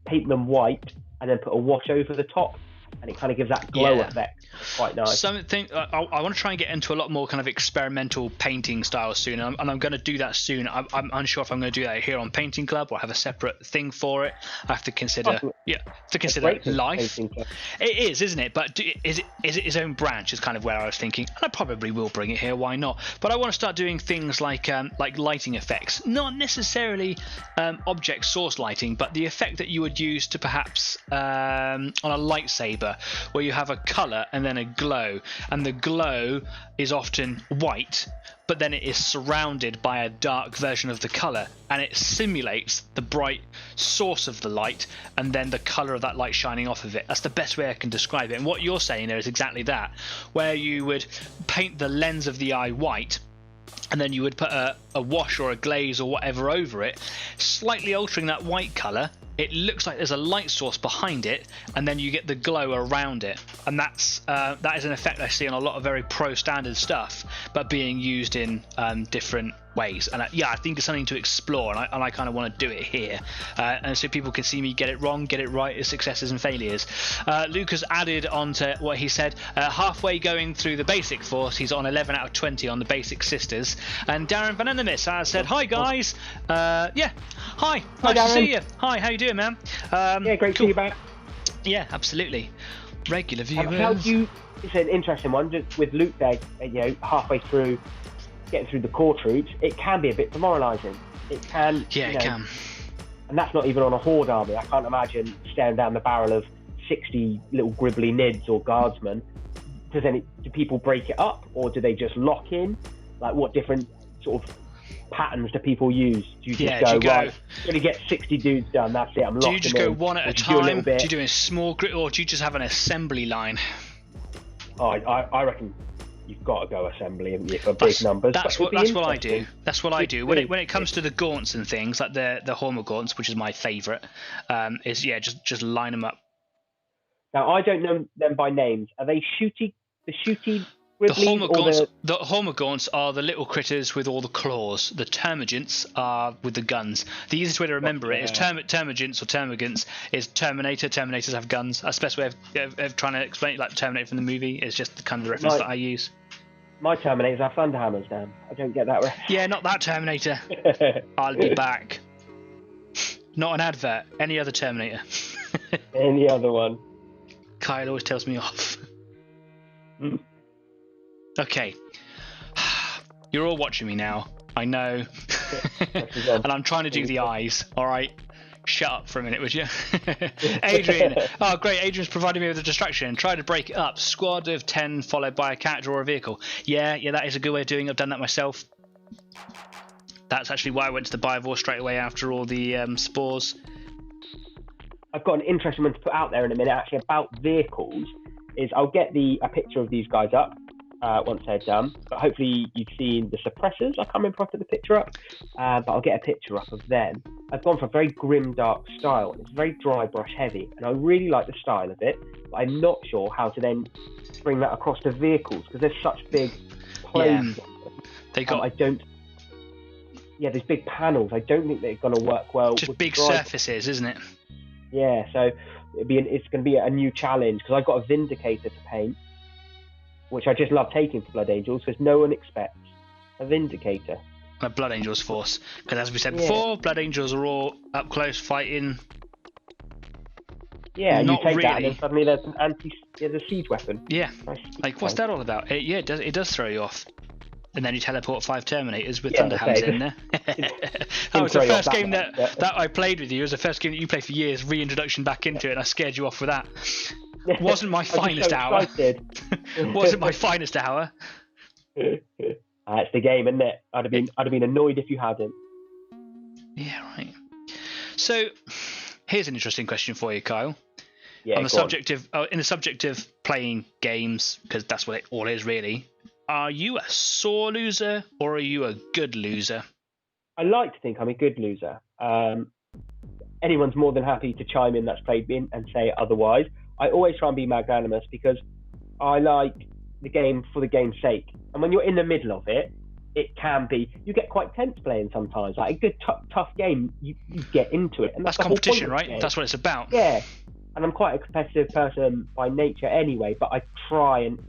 paint them white and then put a wash over the top, and it kind of gives that glow effect. Quite nice. Something I want to try and get into a lot more kind of experimental painting styles soon, and I'm going to do that soon. I'm unsure if I'm going to do that here on Painting Club or have a separate thing for it. I have to consider. Life. It is, isn't it? But is it its own branch? Is kind of where I was thinking. And I probably will bring it here. Why not? But I want to start doing things like lighting effects, not necessarily object source lighting, but the effect that you would use to perhaps on a lightsaber, where you have a color and then a glow, and the glow is often white, but then it is surrounded by a dark version of the color, and it simulates the bright source of the light and then the color of that light shining off of it. That's the best way I can describe it. And what you're saying there is exactly that, where you would paint the lens of the eye white, and then you would put a wash or a glaze or whatever over it, slightly altering that white color, it looks like there's a light source behind it, and then you get the glow around it, and that is an effect I see on a lot of very pro standard stuff, but being used in different ways. And I think it's something to explore, and I kind of want to do it here, and so people can see me get it wrong, get it right, as successes and failures. Luke has added on to what he said, halfway going through the basic force, he's on 11 out of 20 on the basic sisters. And Darren Van Enemis said, hi guys. Hi, nice to see you. Hi, how you doing, man? Yeah, great to see you back. Yeah, absolutely. Regular viewers. How do you? It's an interesting one. Just with Luke there, halfway through, getting through the core troops, it can be a bit demoralising. It can. Yeah, it can. And that's not even on a horde army. I can't imagine staring down the barrel of 60 little gribbly nids or guardsmen. Do people break it up, or do they just lock in? Like, what different sort of patterns do people use? Do you just go, right, I'm going to get 60 dudes done, that's it, I'm locked in? Do you just go one at a time? Do you do a small group, or do you just have an assembly line? Oh, I reckon you've got to go assembly, haven't you, for big numbers. That's what I do. That's what I do. When it comes to the gaunts and things, like the Horma gaunts, which is my favourite, is just line them up. Now, I don't know them by names. Are they the shooty The Hormagaunts are the little critters with all the claws. The Termagants are with the guns. The easiest way to remember it is Termagants or Termagants is Terminator. Terminators have guns. That's the best way of trying to explain it, like Terminator from the movie. It's just the kind of reference that I use. My Terminators have Thunderhammers, Dan. I don't get that reference. Yeah, not that Terminator. I'll be back. Not an advert. Any other Terminator. Any other one. Kyle always tells me off. Okay. You're all watching me now. I know. And I'm trying to do the eyes. All right. Shut up for a minute, would you? Adrian. Oh, great. Adrian's provided me with a distraction. Try to break it up. Squad of 10 followed by a character or a vehicle. Yeah, that is a good way of doing it. I've done that myself. That's actually why I went to the Bivore straight away after all the spores. I've got an interesting one to put out there in a minute, actually, about vehicles. I'll get a picture of these guys up once they're done. But hopefully you've seen the suppressors. I can't remember if I put the picture up, but I'll get a picture up of them. I've gone for a very grim, dark style. It's very dry brush heavy, and I really like the style of it. But I'm not sure how to then bring that across to vehicles because there's such big planes. Yeah. There's big panels. I don't think they're going to work well. Just big surfaces, isn't it? Yeah, so it's going to be a new challenge because I've got a Vindicator to paint, which I just love taking for Blood Angels because no one expects a Vindicator. A Blood Angels force, because as we said before, Blood Angels are all up close fighting. Yeah, and you take that and then suddenly there's a siege weapon. Yeah, like what's that all about? It does throw you off. And then you teleport 5 Terminators with Thunderhammers in there. That was the first game that I played with you. It was the first game that you played for years, reintroduction back into it, and I scared you off with that. Wasn't my finest hour. Wasn't my finest hour. It's the game, isn't it? I'd have been annoyed if you hadn't. Yeah, right. So, here's an interesting question for you, Kyle. Yeah, in the subject of playing games, because that's what it all is really. Are you a sore loser or are you a good loser? I like to think I'm a good loser. Anyone's more than happy to chime in that's played me and say otherwise. I always try and be magnanimous because I like the game for the game's sake. And when you're in the middle of it, it can be, you get quite tense playing sometimes. Like a good tough game, you get into it. And that's competition, right? That's what it's about. Yeah. And I'm quite a competitive person by nature anyway, but I try and,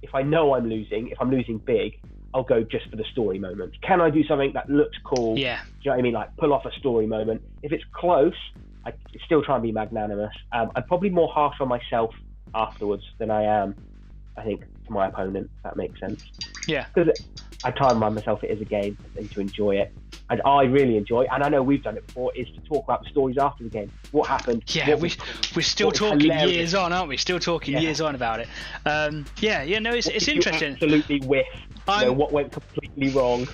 if I know I'm losing, if I'm losing big, I'll go just for the story moment. Can I do something that looks cool? Yeah. Do you know what I mean? Like pull off a story moment. If it's close, I still try and be magnanimous. I'm probably more harsh on myself afterwards than I am, I think, to my opponent, if that makes sense. Yeah. Because I try and remind myself it is a game and to enjoy it. And I really enjoy, and I know we've done it before, is to talk about the stories after the game. What happened? Yeah, we're still talking years on, aren't we? Still talking years on about it. It's interesting. Absolutely whiff. What went completely wrong?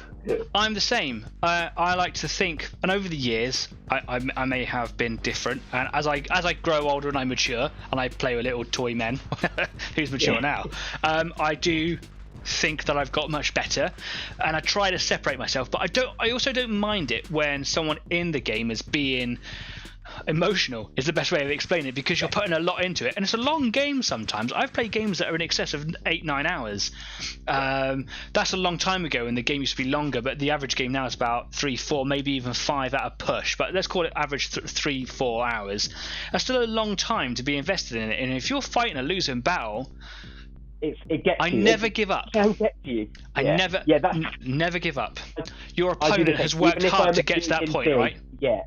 I'm the same. I like to think, and over the years, I may have been different. And as I grow older and I mature, and I play with little toy men, who's mature now, I do think that I've got much better, and I try to separate myself. But I also don't mind it when someone in the game is being, emotional is the best way of explaining it, because you're putting a lot into it, and it's a long game sometimes. I've played games that are in excess of 8-9 hours. That's a long time ago, and the game used to be longer, but the average game now is about 3-4, maybe even 5 at a push, but let's call it average 3-4 hours. That's still a long time to be invested in it, and if you're fighting a losing battle, it gets I you. never give up. It get you. I never give up. Your I do the opponent same. has worked Even if hard I'm to get to that losing point, big, right? Yeah,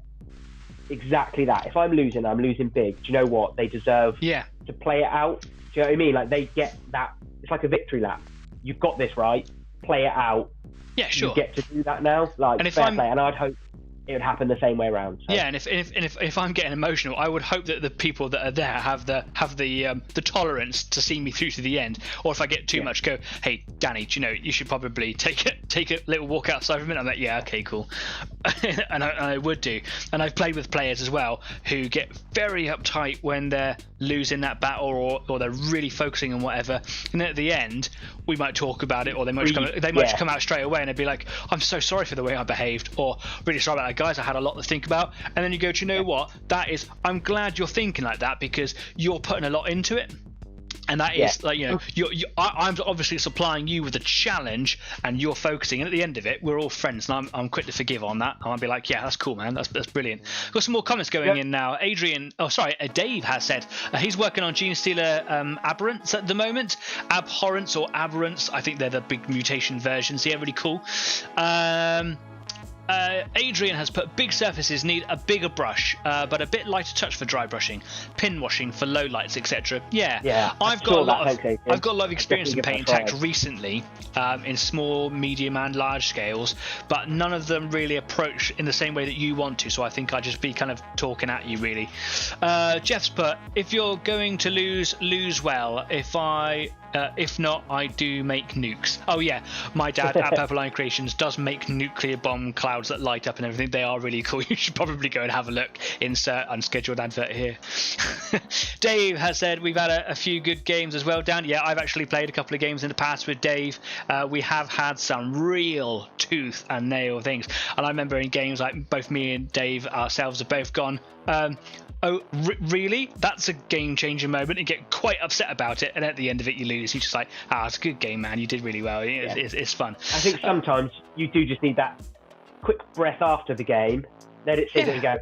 exactly that. If I'm losing big. Do you know what? They deserve to play it out. Do you know what I mean? Like, they get that. It's like a victory lap. You've got this, right? Play it out. Yeah, sure. You get to do that now. Like, and if fair play. And I'd hope it would happen the same way around. So. Yeah, and if I'm getting emotional, I would hope that the people that are there have the tolerance to see me through to the end. Or if I get too much, go, hey Danny, do you know, you should probably take a little walk outside for a minute. I'm like, yeah, okay, cool. and I would do. And I've played with players as well who get very uptight when they're losing that battle, or they're really focusing on whatever. And then at the end, we might talk about it, or they might just come out straight away and they'd be like, I'm so sorry for the way I behaved, or really sorry about that, guys, I had a lot to think about. And then you go, do you know what? I'm glad you're thinking like that, because you're putting a lot into it. And that is like, you know, I'm obviously supplying you with a challenge, and you're focusing. And at the end of it, we're all friends, and I'm quick to forgive on that. I'll be like, yeah, that's cool, man. That's brilliant. Got some more comments going in now. Dave has said he's working on Gene Stealer Aberrants at the moment. Abhorrence or Aberrants, I think they're the big mutation versions. Yeah, really cool. Adrian has put big surfaces need a bigger brush, but a bit lighter touch for dry brushing, pin washing for low lights, etc. I've got a lot of experience in paint and tact recently, in small, medium and large scales, but none of them really approach in the same way that you want to, so I think I'd just be kind of talking at you, really. Jeff's put, if you're going to lose well. If not, I do make nukes. Oh yeah, my dad at Purple Line Creations does make nuclear bomb clouds that light up and everything. They are really cool. You should probably go and have a look. Insert unscheduled advert here. Dave has said we've had a few good games as well, Dan. Yeah, I've actually played a couple of games in the past with Dave. We have had some real tooth and nail things. And I remember in games like both me and Dave ourselves have both gone, oh, really? That's a game-changing moment, and get quite upset about it, and at the end of it you lose. You're just like, it's a good game, man, you did really well. It's fun. I think sometimes you do just need that quick breath after the game, let it sit and go,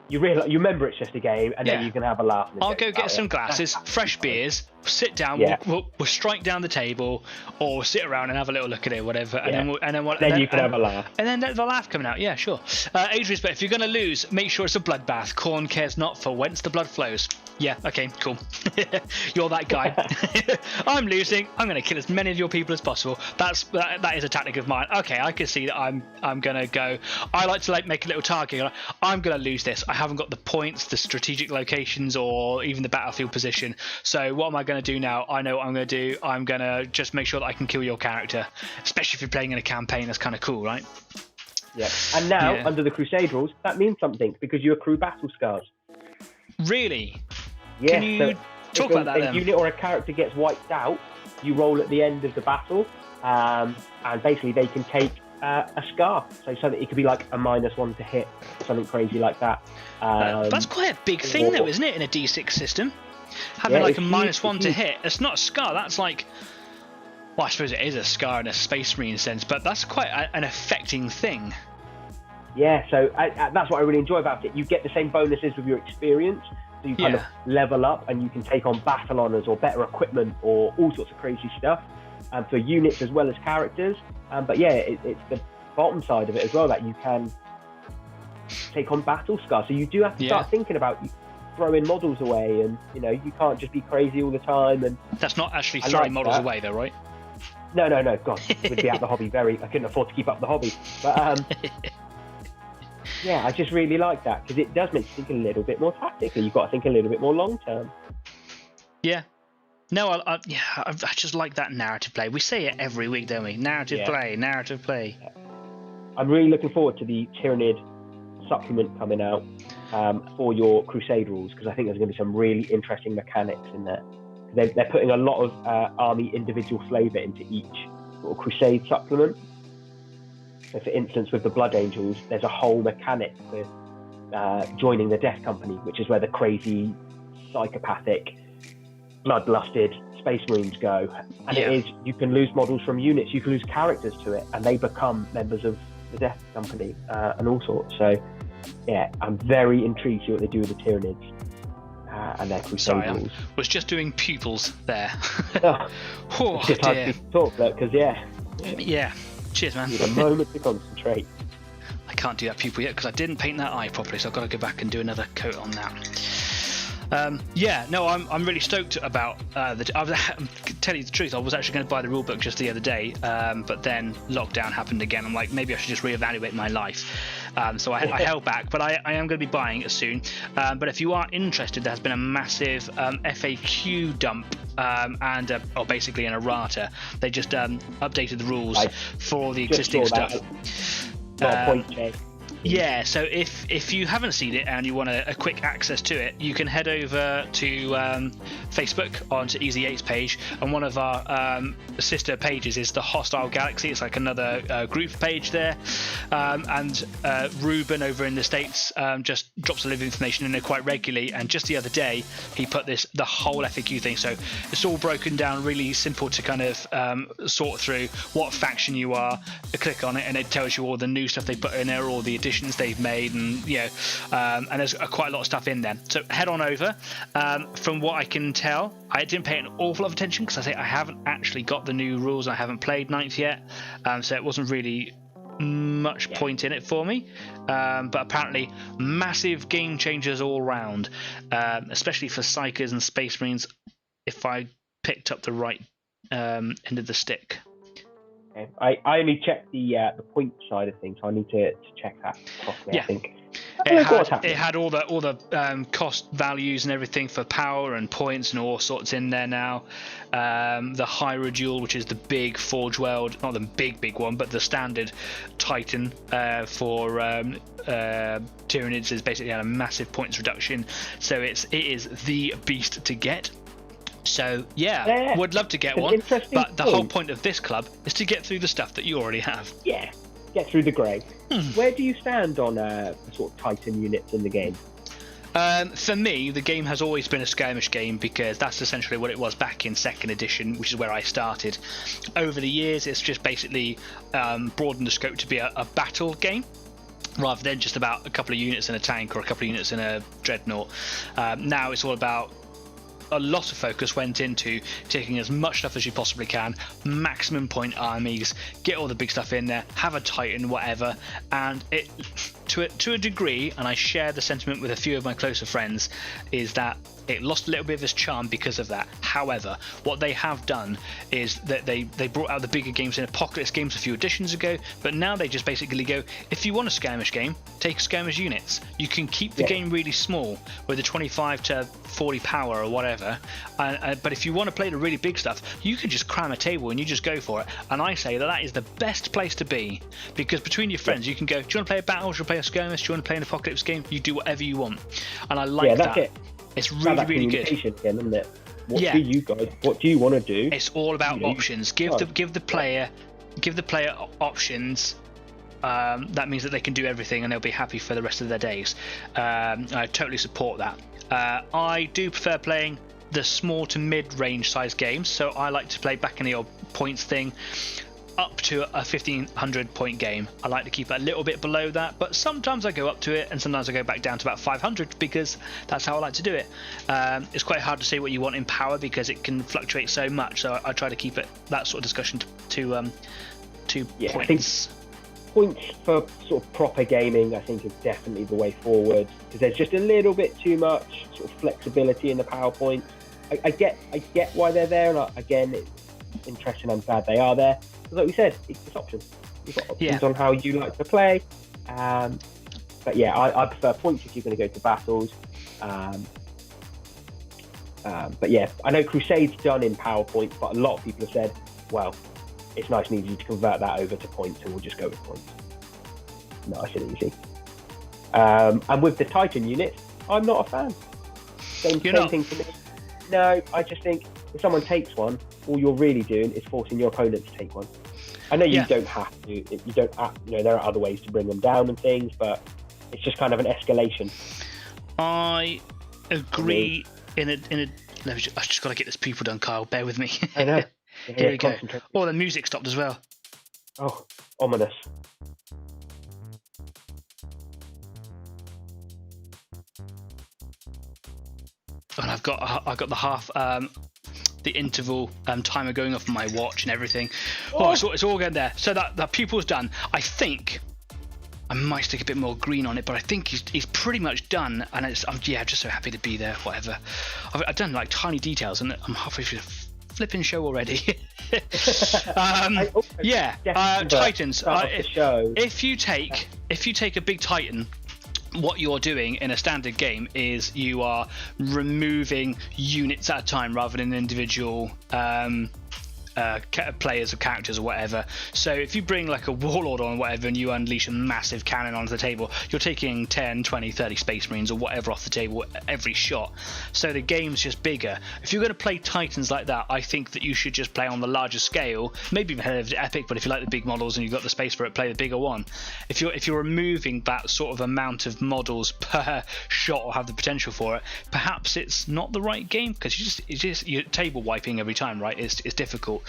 you remember it's just a game, and then you can have a laugh. I'll go get some glasses, fresh beers, sit down, we'll strike down the table, or sit around and have a little look at it, whatever, and then you can have a laugh. And then the laugh coming out, yeah, sure. Adrian's, but if you're going to lose, make sure it's a bloodbath. Corn cares not for whence the blood flows. Yeah, okay, cool. You're that guy. I'm losing. I'm going to kill as many of your people as possible. That is a tactic of mine. Okay, I can see that I'm going to go. I like to make a little target. I'm going to lose this. I haven't got the points, the strategic locations, or even the battlefield position. So what am I going to do now? I know what I'm going to do. I'm going to just make sure that I can kill your character, especially if you're playing in a campaign. That's kind of cool, right? Yeah. And now, under the Crusade rules, that means something, because you accrue battle scars. Really? Yeah. Can you talk about that then? If a unit or a character gets wiped out, you roll at the end of the battle, and basically they can take a scar. So something, it could be like a -1 to hit, something crazy like that. That's quite a big thing, though, isn't it, in a D6 system? Having like a -1 to hit. It's not a scar. That's like, well, I suppose it is a scar in a Space Marine sense, but that's quite an affecting thing. Yeah, so that's what I really enjoy about it. You get the same bonuses with your experience, so you kind of level up, and you can take on battle honors or better equipment or all sorts of crazy stuff for units as well as characters. But yeah, it's the bottom side of it as well, that you can take on battle scars. So you do have to start thinking about throwing models away, and you can't just be crazy all the time. And that's not actually throwing models away, though, right? No. God, it would be out the hobby. I couldn't afford to keep up the hobby. But yeah, I just really like that, because it does make you think a little bit more tactically. You've got to think a little bit more long term. Yeah. No, I just like that narrative play. We say it every week, don't we? Narrative play. Yeah. I'm really looking forward to the Tyrannid supplement coming out for your Crusade rules, because I think there's going to be some really interesting mechanics in there. They're putting a lot of army individual flavour into each sort of Crusade supplement. So for instance, with the Blood Angels, there's a whole mechanic with joining the Death Company, which is where the crazy, psychopathic, bloodlusted Space Marines go. And it is, you can lose models from units, you can lose characters to it, and they become members of the Death Company and all sorts. So, yeah, I'm very intrigued to see what they do with the Tyranids and their Crusade rules. I was just doing pupils there. Oh, it's just hard to talk about because, Yeah, cheers, man. You need a moment to concentrate. I can't do that pupil yet because I didn't paint that eye properly, so I've got to go back and do another coat on that. I'm really stoked about I'm tell you the truth, I was actually going to buy the rulebook just the other day, but then lockdown happened again. I'm like, maybe I should just reevaluate my life. So I held back, but I am going to be buying it soon. But if you are interested, there's been a massive FAQ dump or basically an errata. They just updated the rules for all the existing stuff. Yeah, so if you haven't seen it and you want a quick access to it, you can head over to Facebook onto Easy 8's page, and one of our sister pages is the Hostile Galaxy. It's like another group page there, and Ruben over in the States just drops a lot of information in there quite regularly, and just the other day he put the whole FAQ thing, so it's all broken down, really simple to kind of sort through what faction you are. Click on it and it tells you all the new stuff they put in there, all the additions they've made, and and there's quite a lot of stuff in there, so head on over. From what I can tell, I didn't pay an awful lot of attention because I haven't actually got the new rules, I haven't played 9th yet, so it wasn't really much point in it for me, but apparently massive game changers all round, especially for Psychers and Space Marines, if I picked up the right end of the stick. I only checked the point side of things, so I need to check that properly. I think it had all the cost values and everything for power and points and all sorts in there now. The Hierodule, which is the big Forge World, not the big one, but the standard Titan for Tyranids, is basically had a massive points reduction, so it is the beast to get. So would love to get one, but the whole point of this club is to get through the stuff that you already have. Yeah, get through the grey. Where do you stand on the sort of Titan units in the game? For me, the game has always been a skirmish game because that's essentially what it was back in 2nd edition, which is where I started. Over the years, it's just basically broadened the scope to be a battle game, rather than just about a couple of units in a tank or a couple of units in a dreadnought. Now it's all about, a lot of focus went into taking as much stuff as you possibly can, maximum point armies, get all the big stuff in there, have a Titan, whatever, and it to a degree, and I share the sentiment with a few of my closer friends, is that it lost a little bit of its charm because of that. However, what they have done is that they brought out the bigger games in Apocalypse games a few editions ago, but now they just basically go, if you want a skirmish game, take skirmish units. You can keep the game really small with a 25 to 40 power or whatever, but if you want to play the really big stuff, you can just cram a table and you just go for it. And I say that is the best place to be, because between your friends you can go, do you want to play a battle, do you want to play a skirmish, do you want to play an Apocalypse game? You do whatever you want, and I like that. It. It's really, really good. Again, isn't it? What do you guys? What do you want to do? It's all about options. Give the player options. That means that they can do everything and they'll be happy for the rest of their days. I totally support that. I do prefer playing the small to mid-range size games, so I like to play back in the old points thing, up to a 1500 point game. I like to keep it a little bit below that, but sometimes I go up to it and sometimes I go back down to about 500 because that's how I like to do it. It's quite hard to say what you want in power because it can fluctuate so much, so I try to keep it that sort of discussion to points. I think points for sort of proper gaming, I think, is definitely the way forward, because there's just a little bit too much sort of flexibility in the PowerPoint. I get why they're there, and again, it's interesting. I'm glad they are there. Like we said, it's options. You've got options on how you like to play. But yeah, I prefer points if you're going to go to battles. But yeah, I know Crusade's done in PowerPoint, but a lot of people have said, well, it's nice and easy to convert that over to points, and we'll just go with points. Nice and easy. And with the Titan units, I'm not a fan. Same thing for me. No, I just think if someone takes one, all you're really doing is forcing your opponent to take one. I know you don't have to. You don't. There are other ways to bring them down and things, but it's just kind of an escalation. I agree. I just got to get this people done, Kyle. Bear with me. I know. Here we go. Oh, the music stopped as well. Oh, ominous. And I've got the half the interval timer going off on my watch and everything. Oh, so it's all going there. So that pupil's done. I think I might stick a bit more green on it, but I think he's pretty much done. And I'm just so happy to be there. Whatever. I've done like tiny details, and I'm halfway through the flipping show already. Titans. If you take a big Titan, what you're doing in a standard game is you are removing units at a time rather than individual players or characters or whatever. So if you bring like a warlord on or whatever and you unleash a massive cannon onto the table, you're taking 10, 20, 30 space marines or whatever off the table every shot. So the game's just bigger. If you're going to play Titans like that, I think that you should just play on the larger scale, maybe even head over to Epic, but if you like the big models and you've got the space for it, play the bigger one. If you're removing that sort of amount of models per shot or have the potential for it, perhaps it's not the right game, because you're table wiping every time, right? It's difficult.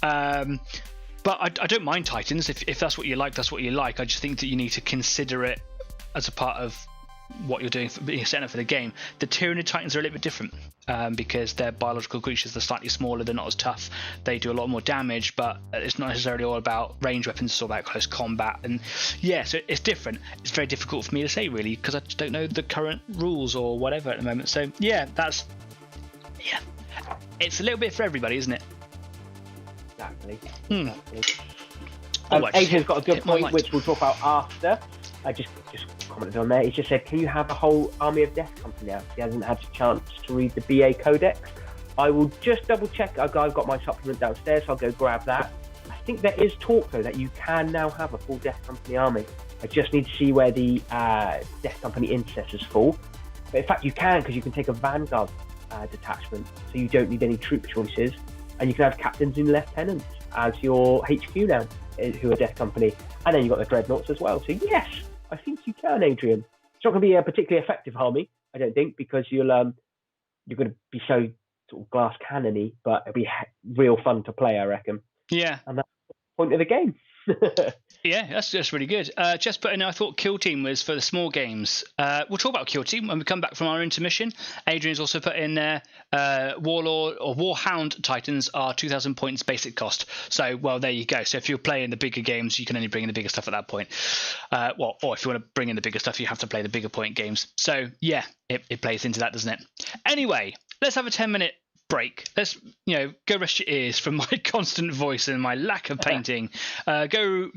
But I don't mind Titans. If that's what you like, that's what you like. I just think that you need to consider it as a part of what you're doing for being set up for the game. The Tyranid Titans are a little bit different because they're biological creatures. They're slightly smaller. They're not as tough. They do a lot more damage, but it's not necessarily all about range weapons. It's all about close combat. And yeah, so it's different. It's very difficult for me to say really because I just don't know the current rules or whatever at the moment. So yeah, it's a little bit for everybody, isn't it? Exactly. Adrian's got a good point, which we'll talk about after. I just commented on there. He just said, can you have a whole Army of Death company out? He hasn't had a chance to read the BA Codex. I will just double check. I've got my supplement downstairs, so I'll go grab that. I think there is talk, though, that you can now have a full Death Company army. I just need to see where the Death Company intercessors fall. But in fact, you can, because you can take a Vanguard detachment, so you don't need any troop choices. And you can have captains and lieutenants as your HQ now, who are Death Company. And then you've got the Dreadnoughts as well. So yes, I think you can, Adrian. It's not going to be a particularly effective army, I don't think, because you're going to be so sort of glass cannony, but it'll be real fun to play, I reckon. Yeah. And that's the point of the game. Yeah, that's really good. Just putting, I thought Kill Team was for the small games. We'll talk about Kill Team when we come back from our intermission. Adrian's also put in there Warlord or Warhound Titans are 2,000 points basic cost. So, well, there you go. So if you're playing the bigger games, you can only bring in the bigger stuff at that point. Or if you want to bring in the bigger stuff, you have to play the bigger point games. So yeah, it plays into that, doesn't it? Anyway, let's have a 10-minute break. Let's go rest your ears from my constant voice and my lack of painting. Go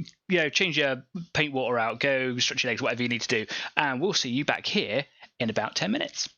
change your paint water out, go stretch your legs, whatever you need to do, and we'll see you back here in about 10 minutes.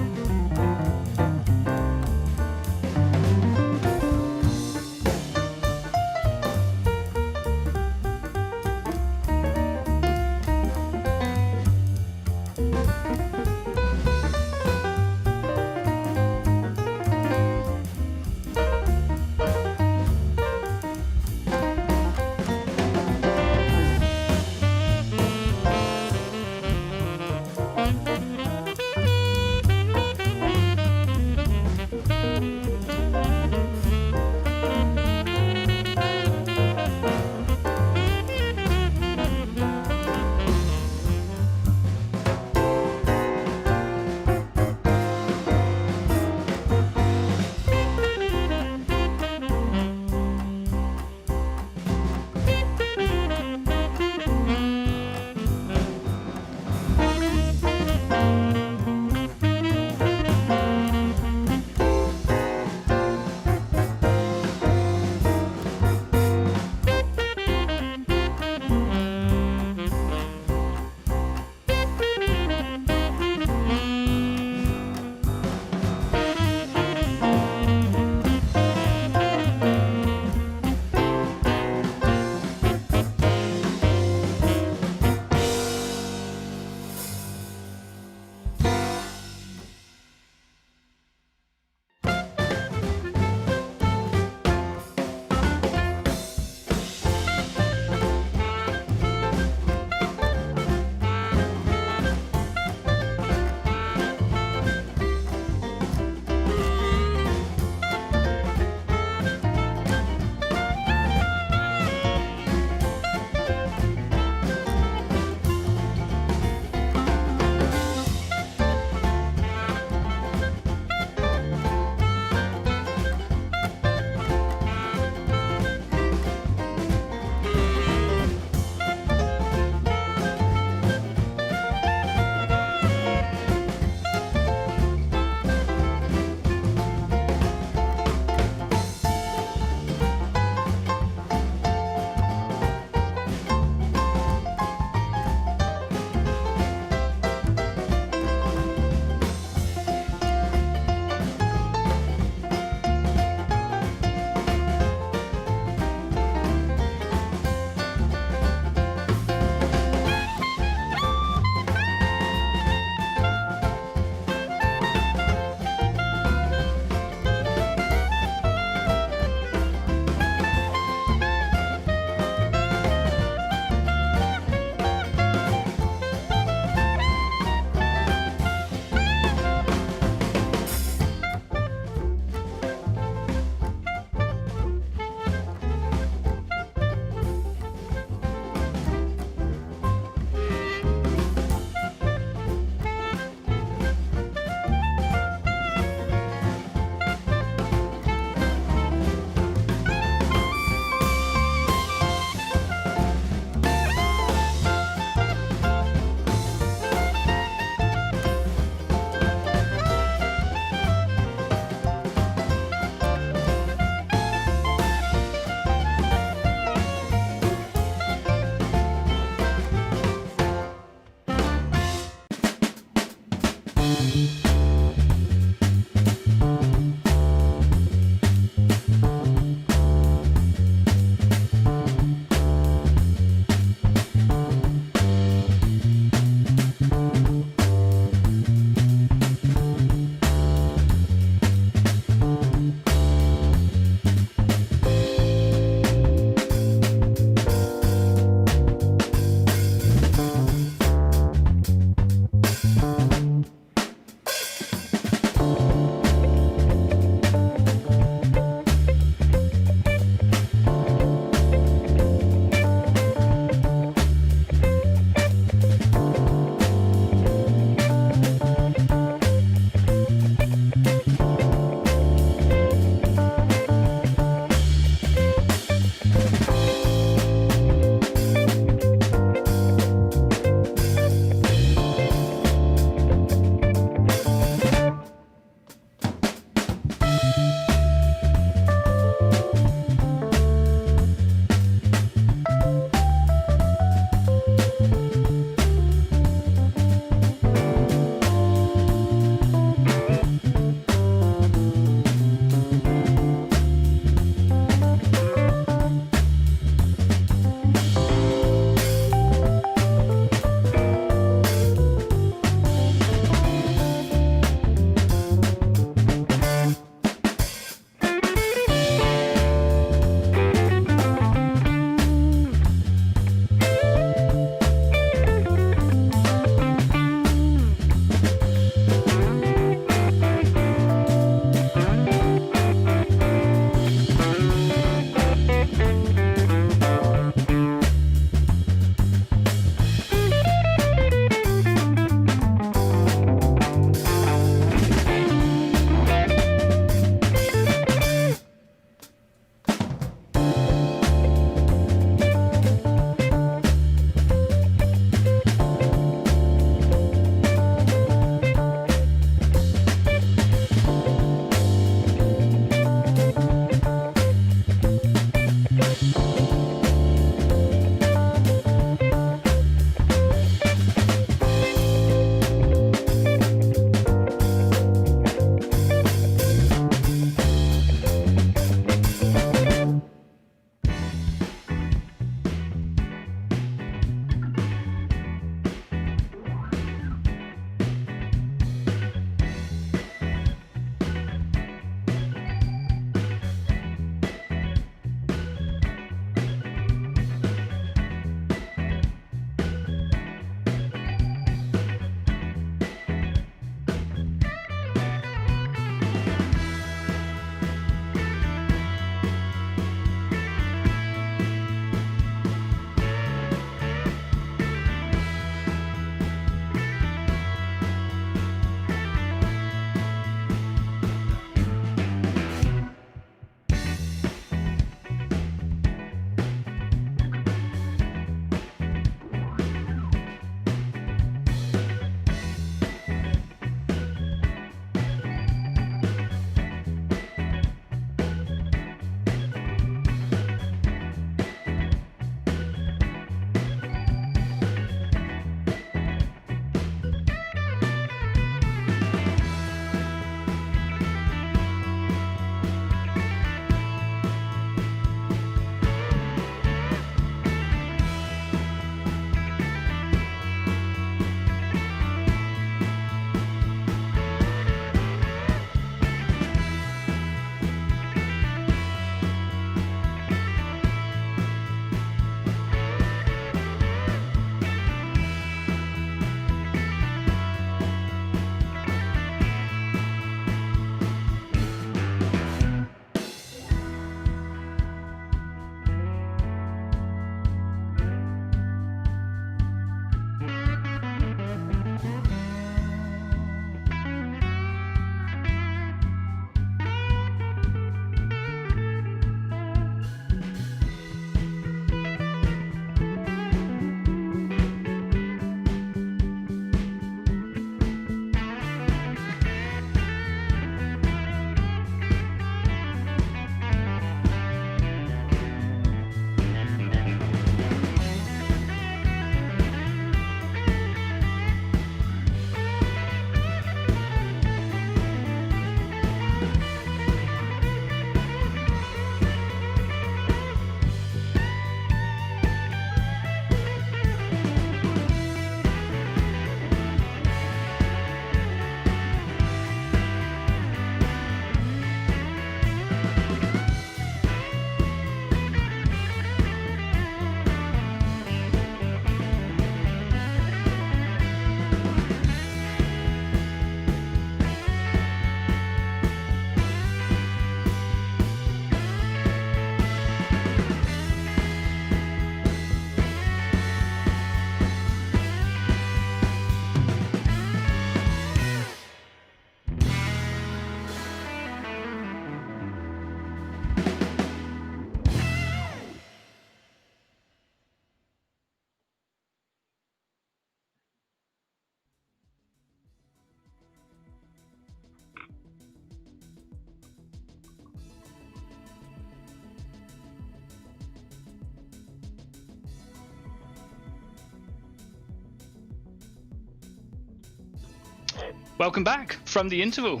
Welcome back from the interval.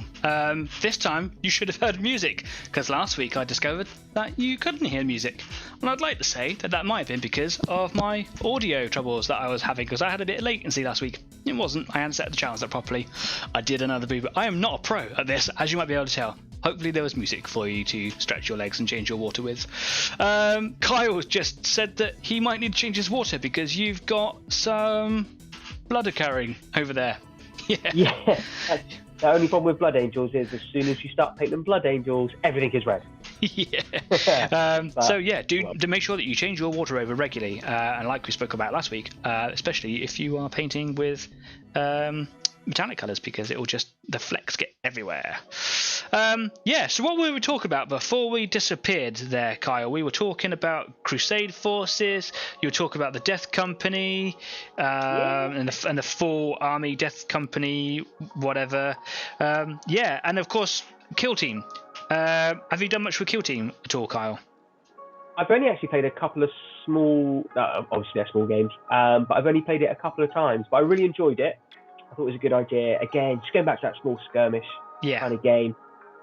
This time you should have heard music, because last week I discovered that you couldn't hear music. And I'd like to say that that might have been because of my audio troubles that I was having, because I had a bit of latency last week. It wasn't. I hadn't set the channels up properly. I did another boot. I am not a pro at this, as you might be able to tell. Hopefully there was music for you to stretch your legs and change your water with. Kyle just said that he might need to change his water because you've got some blood occurring over there. Yeah. The only problem with Blood Angels is as soon as you start painting Blood Angels, everything is red. Yeah. So yeah, do make sure that you change your water over regularly, and like we spoke about last week, especially if you are painting with metallic colours, because it will just, the flecks get everywhere. So what we were talking about before we disappeared there, Kyle, we were talking about Crusade Forces, you were talking about the Death Company, and the full army Death Company, whatever. And of course, Kill Team. Have you done much with Kill Team at all, Kyle? I've only actually played a couple of small, obviously they're small games, but I've only played it a couple of times, but I really enjoyed it. I thought it was a good idea. Again, just going back to that small skirmish kind of game.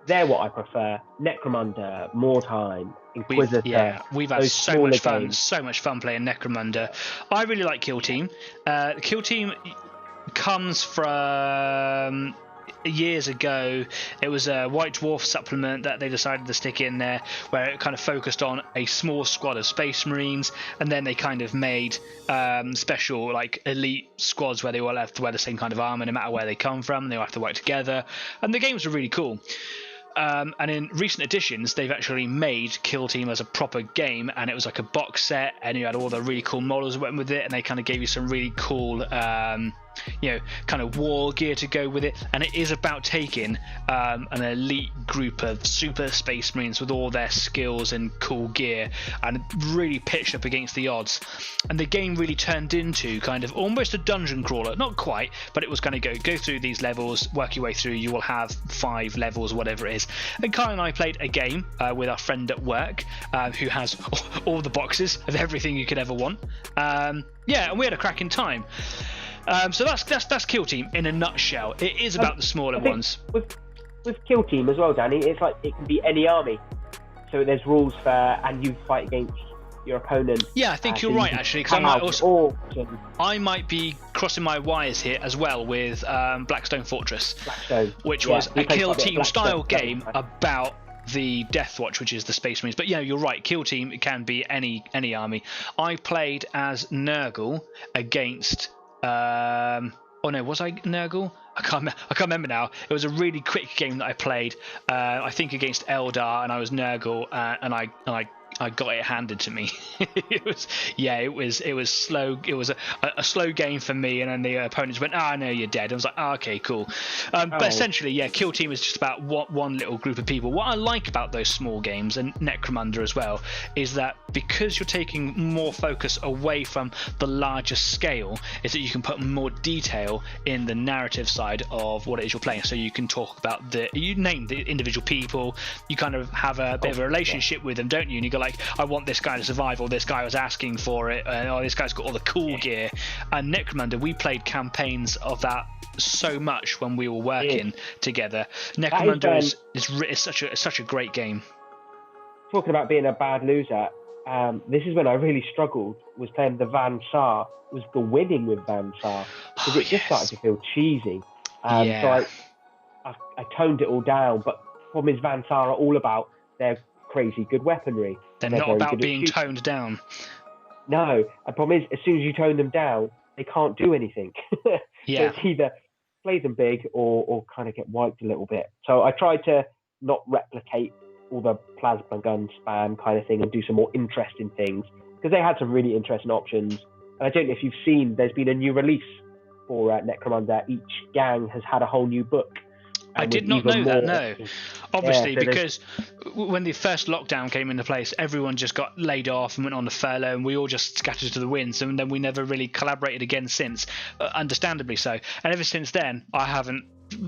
They're what I prefer. Necromunda, Mordheim, Inquisitor. We've had so much fun playing Necromunda. I really like Kill Team. Kill Team comes from years ago. It was a White Dwarf supplement that they decided to stick in there, where it kind of focused on a small squad of Space Marines, and then they kind of made special like elite squads where they all have to wear the same kind of armor no matter where they come from. They all have to work together, and the games were really cool. And in recent editions, they've actually made Kill Team as a proper game, and it was like a box set, and you had all the really cool models that went with it, and they kind of gave you some really cool kind of war gear to go with it. And it is about taking an elite group of super Space Marines with all their skills and cool gear, and really pitched up against the odds. And the game really turned into kind of almost a dungeon crawler, not quite, but it was going to go through these levels, work your way through. You will have 5 levels, whatever it is. And Kyle and I played a game with our friend at work, who has all the boxes of everything you could ever want. And we had a cracking time. So that's Kill Team in a nutshell. It is about the smaller ones. With Kill Team as well, Danny, it's like it can be any army. So there's rules for, and you fight against your opponent. Yeah, I think you're right, actually. Because I might be crossing my wires here as well with Blackstone Fortress, which was a Kill Team style game about the Death Watch, which is the Space Marines. But yeah, you're right. Kill Team, it can be any army. I played as Nurgle against. Was I Nurgle? I can't remember now. It was a really quick game that I played. I think against Eldar, and I was Nurgle, and I got it handed to me. it was slow. It was a slow game for me, and then the opponents went, no, you're dead. I was like, okay, cool. But essentially, Kill Team is just about one little group of people. What I like about those small games, and Necromunda as well, is that because you're taking more focus away from the larger scale, is that you can put more detail in the narrative side of what it is you're playing. So you can talk about you name the individual people, you kind of have a bit of a relationship with them, don't you? And you go like, I want this guy to survive, or this guy was asking for it, and this guy's got all the cool gear. And Necromunda, we played campaigns of that so much when we were working together. Necromunda is such a great game. Talking about being a bad loser, this is when I really struggled, was playing the Van Saar, was the winning with Van Saar, because it just started to feel cheesy. So I toned it all down, but the problem is Van Saar are all about their crazy good weaponry. They're not about being toned down. No, the problem is as soon as you tone them down, they can't do anything. So it's either play them big or kind of get wiped a little bit. So I tried to not replicate all the plasma gun spam kind of thing and do some more interesting things, because they had some really interesting options. And I don't know if you've seen, there's been a new release for Necromunda. Each gang has had a whole new book. I did not know that, no. Obviously, because when the first lockdown came into place, everyone just got laid off and went on a furlough, and we all just scattered to the winds, and then we never really collaborated again since, understandably so. And ever since then, I haven't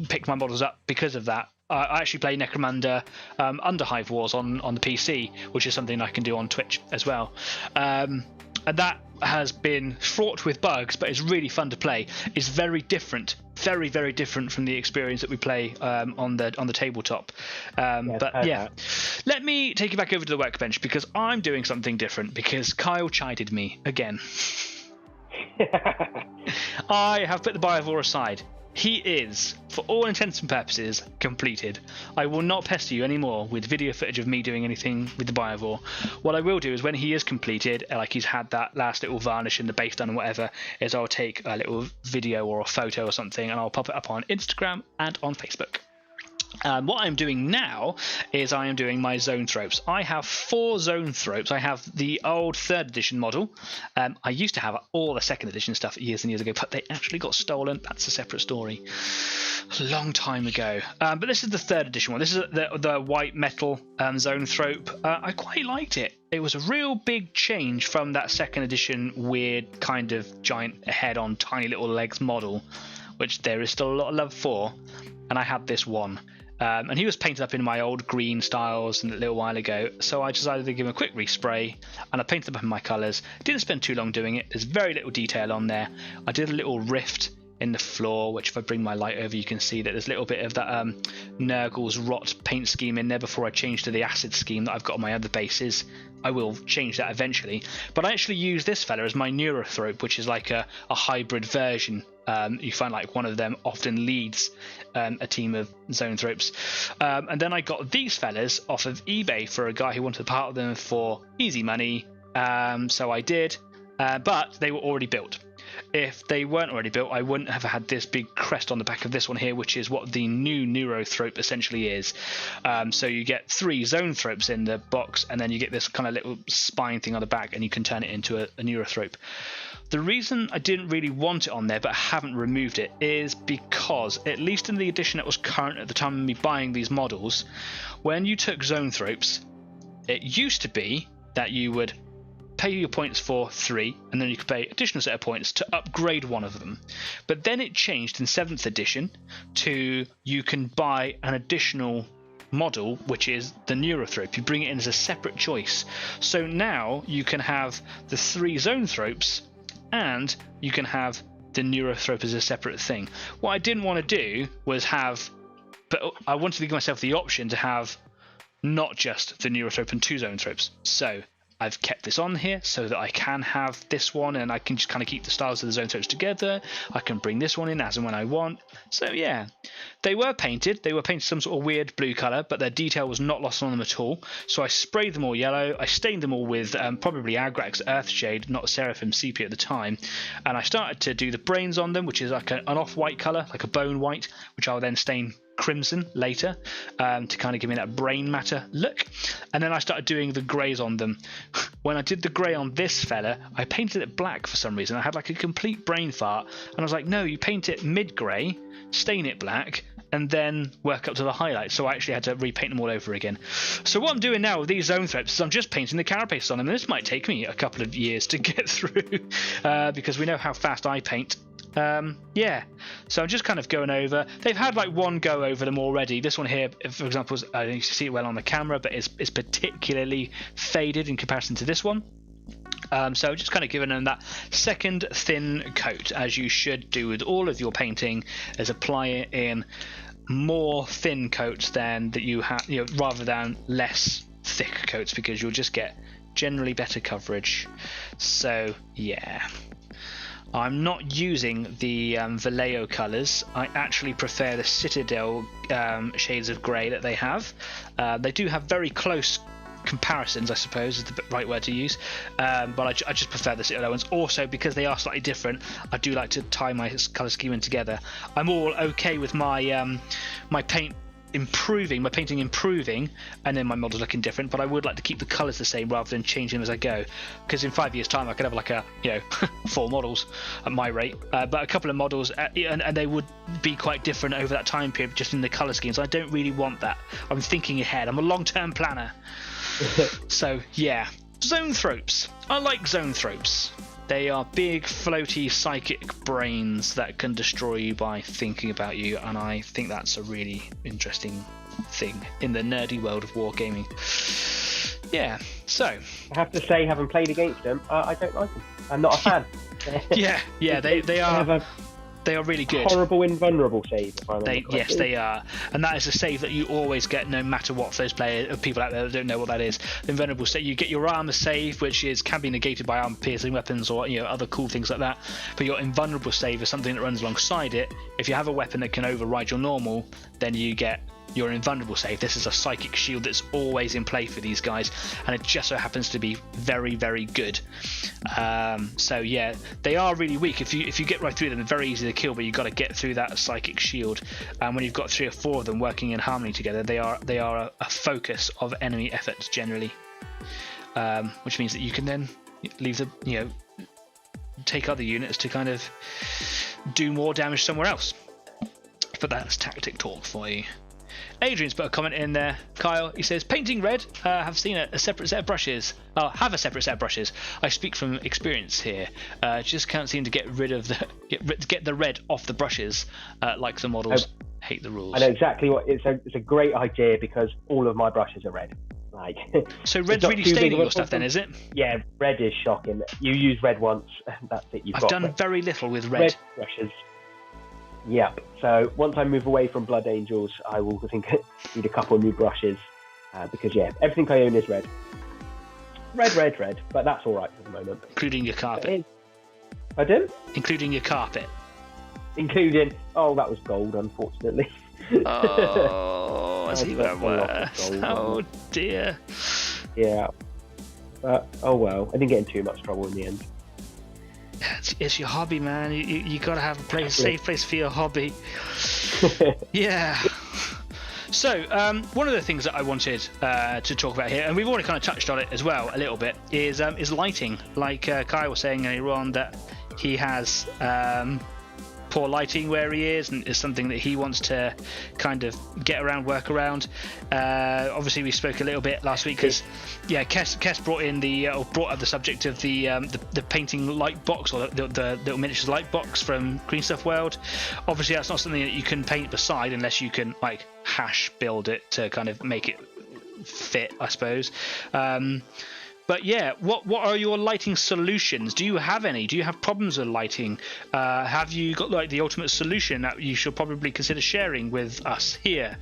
picked my models up because of that. I actually play Necromunda under Hive Wars on the PC, which is something I can do on Twitch as well. And that has been fraught with bugs, but it's really fun to play. It's very different very, very different from the experience that we play on the tabletop. Let me take you back over to the workbench because I'm doing something different because Kyle chided me again. I have put the Biovore aside. He is, for all intents and purposes, completed. I will not pester you anymore with video footage of me doing anything with the Biovore. What I will do is when he is completed, like he's had that last little varnish and the base done and whatever, is I'll take a little video or a photo or something and I'll pop it up on Instagram and on Facebook. What I'm doing now is I am doing my Zoanthropes. I have 4 Zoanthropes. I have the old 3rd edition model. I used to have all the 2nd edition stuff years and years ago, but they actually got stolen. That's a separate story. A long time ago. But this is the 3rd edition one. This is the white metal Zoanthrope. I quite liked it. It was a real big change from that 2nd edition weird kind of giant head on tiny little legs model, which there is still a lot of love for. And I had this one. And he was painted up in my old green styles a little while ago, so I decided to give him a quick respray, and I painted them up in my colours. Didn't spend too long doing it. There's very little detail on there. I did a little rift in the floor, which if I bring my light over you can see that there's a little bit of that Nurgle's Rot paint scheme in there before I change to the acid scheme that I've got on my other bases. I will change that eventually, but I actually use this fella as my Neurothrope, which is like a hybrid version. You find like one of them often leads a team of Zoanthropes. And then I got these fellas off of eBay for a guy who wanted part of them for easy money. So I did, but they were already built. If they weren't already built, I wouldn't have had this big crest on the back of this one here, which is what the new Neurothrope essentially is. So you get 3 Zoanthropes in the box, and then you get this kind of little spine thing on the back, and you can turn it into a Neurothrope. The reason I didn't really want it on there, but I haven't removed it, is because, at least in the edition that was current at the time of me buying these models, when you took Zoanthropes, it used to be that you would pay your points for 3, and then you could pay additional set of points to upgrade one of them. But then it changed in 7th edition to you can buy an additional model, which is the Neurothrope. You bring it in as a separate choice. So now you can have the 3 Zoanthropes, and you can have the Neurothrope as a separate thing. What I didn't want to do was but I wanted to give myself the option to have not just the Neurothrope and 2 Zoanthropes. So I've kept this on here so that I can have this one, and I can just kind of keep the styles of the Zoanthropes together. I can bring this one in as and when I want. So yeah, they were painted. They were painted some sort of weird blue colour, but their detail was not lost on them at all. So I sprayed them all yellow. I stained them all with probably Agrax Earthshade, not Seraphim Sepia at the time. And I started to do the brains on them, which is like an off-white colour, like a bone white, which I'll then stain crimson later to kind of give me that brain matter look. And then I started doing the greys on them. When I did the grey on this fella, I painted it black for some reason. I had like a complete brain fart, and I was like, no, you paint it mid-grey, stain it black, and then work up to the highlights. So I actually had to repaint them all over again. So what I'm doing now with these Zoanthropes is I'm just painting the carapace on them, and this might take me a couple of years to get through because we know how fast I paint. Yeah, so I'm just kind of going over. They've had like one go over them already. This one here, for example, I don't see it well on the camera, but it's particularly faded in comparison to this one. So just kind of giving them that second thin coat, as you should do with all of your painting, is apply it in more thin coats than that you have, rather than less thick coats, because you'll just get generally better coverage. So yeah. I'm not using the Vallejo colours. I actually prefer the Citadel shades of grey that they have. They do have very close comparisons, I suppose is the right word to use, but I just prefer the Citadel ones. Also, because they are slightly different, I do like to tie my colour scheme in together. I'm all okay with my my painting improving, and then my models looking different, but I would like to keep the colours the same rather than changing them as I go, because in 5 years time I could have like 4 models at my rate, but a couple of models and they would be quite different over that time period just in the colour schemes. I don't really want that. I'm thinking ahead. I'm a long-term planner. So yeah, Zoanthropes. I like Zoanthropes. They are big, floaty, psychic brains that can destroy you by thinking about you, and I think that's a really interesting thing in the nerdy world of wargaming. Yeah, so I have to say, having played against them, I don't like them. I'm not a fan. yeah, they are. They are really good. Horrible invulnerable save, if I remember correctly. Yes, they are, and that is a save that you always get, no matter what. For those players, people out there that don't know what that is, the invulnerable save. You get your armor save, which can be negated by armor-piercing weapons or other cool things like that. But your invulnerable save is something that runs alongside it. If you have a weapon that can override your normal, then you get your invulnerable save. This is a psychic shield that's always in play for these guys, and it just so happens to be very, very good. So yeah, they are really weak. If you get right through them, they're very easy to kill, but you've got to get through that psychic shield. And when you've got 3 or 4 of them working in harmony together, they are a focus of enemy efforts generally, which means that you can then leave the take other units to kind of do more damage somewhere else. But that's tactic talk for you. Adrian's put a comment in there. Kyle, he says, painting red, have seen a separate set of brushes. Oh, have a separate set of brushes. I speak from experience here. Just can't seem to get rid of get the red off the brushes like the models. Hate the rules. I know exactly what it's a great idea, because all of my brushes are red. Like, so red's really staining your stuff then, is it? Yeah, red is shocking. You use red once, that's it. I've done very little with red brushes. Yep. So once I move away from Blood Angels, I will, I think, need a couple of new brushes, because everything I own is red. Red. But that's all right for the moment. Including your carpet. Pardon? Including your carpet. Oh, that was gold, unfortunately. Oh, that's even worse. Oh dear. Yeah. But oh well, I didn't get in too much trouble in the end. It's your hobby, man. You got to have a safe place for your hobby. Yeah. So, one of the things that I wanted to talk about here, and we've already kind of touched on it as well a little bit, is lighting. Like Kai was saying earlier on, that he has poor lighting where he is, and it's something that he wants to kind of work around. Obviously, we spoke a little bit last week because, Kes brought up the subject of the painting light box, or the little miniatures light box from Green Stuff World. Obviously, that's not something that you can paint beside unless you can hash build it to kind of make it fit, I suppose. But yeah, what are your lighting solutions? Do you have any? Do you have problems with lighting? Have you got the ultimate solution that you should probably consider sharing with us here?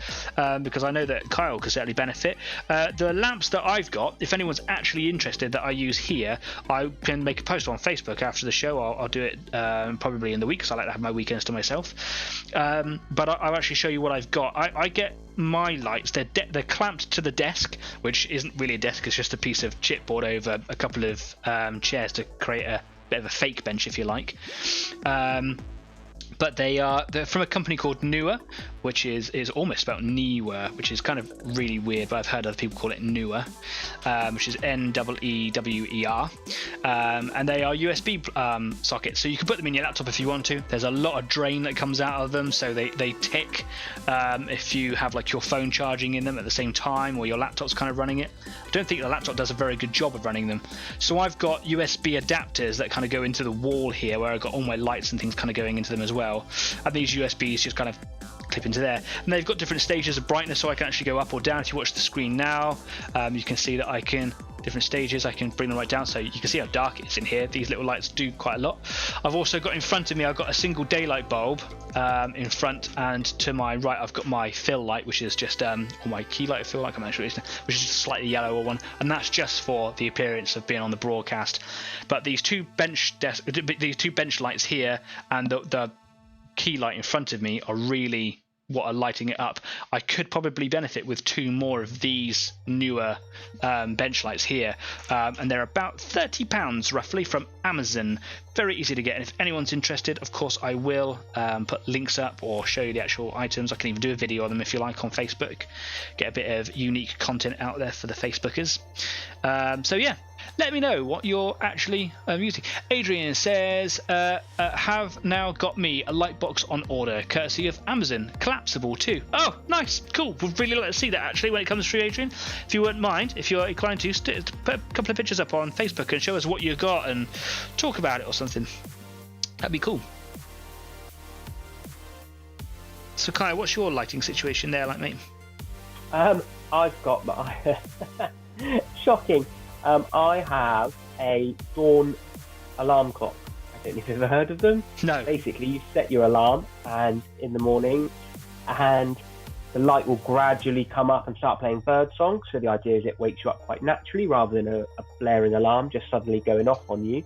Because I know that Kyle could certainly benefit. The lamps that I've got, if anyone's actually interested, that I use here, I can make a post on Facebook after the show. I'll do it probably in the week, because I like to have my weekends to myself. But I'll actually show you what I've got. I get my lights, they're clamped to the desk, which isn't really a desk, it's just a piece of chipboard over a couple of chairs to create a bit of a fake bench, if you like. But they're from a company called Newer, which is almost spelled Newer, which is kind of really weird, but I've heard other people call it Newer, which is Newewer. And they are USB sockets, so you can put them in your laptop if you want to. There's a lot of drain that comes out of them, so they tick if you have your phone charging in them at the same time, or your laptop's kind of running it. I don't think the laptop does a very good job of running them. So I've got USB adapters that kind of go into the wall here, where I've got all my lights and things kind of going into them as well. And these USBs just kind of clip into there, and they've got different stages of brightness, so I can actually go up or down. If you watch the screen now, you can see that I can different stages, I can bring them right down, so you can see how dark it is in here. These little lights do quite a lot. I've also got in front of me, I've got a single daylight bulb in front, and to my right I've got my fill light, which is just or my key light fill light, I'm not sure, which is just a slightly yellower one, and that's just for the appearance of being on the broadcast. But these two bench lights here and the key light in front of me are really what are lighting it up. I could probably benefit with 2 more of these Newer bench lights here, and they're about £30 roughly from Amazon. Very easy to get, and if anyone's interested, of course I will put links up or show you the actual items. I can even do a video of them if you like on Facebook, get a bit of unique content out there for the Facebookers. So yeah, let me know what you're actually using. Adrian says, have now got me a light box on order, courtesy of Amazon, collapsible too. Oh, nice, cool. We'd really like to see that actually when it comes through, Adrian. If you wouldn't mind, if you're inclined to, put a couple of pictures up on Facebook and show us what you got and talk about it or something. That'd be cool. So Kai, what's your lighting situation there like, mate? I've got my shocking. I have a Dawn alarm clock. don't know if you've ever heard of them. No. Basically, you set your alarm and in the morning, and the light will gradually come up and start playing bird songs. So the idea is it wakes you up quite naturally rather than a blaring alarm just suddenly going off on you.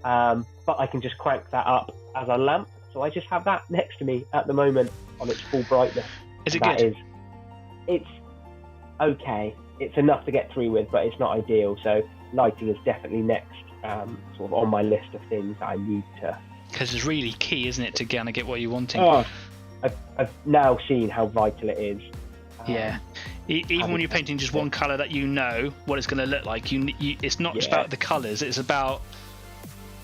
But I can just crank that up as a lamp. So I just have that next to me at the moment on its full brightness. Is it good? It's okay. It's enough to get through with, but it's not ideal. So lighting is definitely next, sort of on my list of things that I need to. Because it's really key, isn't it, to kind of get what you're wanting? Oh, I've now seen how vital it is. Yeah. Even when you're painting just one colour that you know what it's going to look like, it's not just about the colours, it's about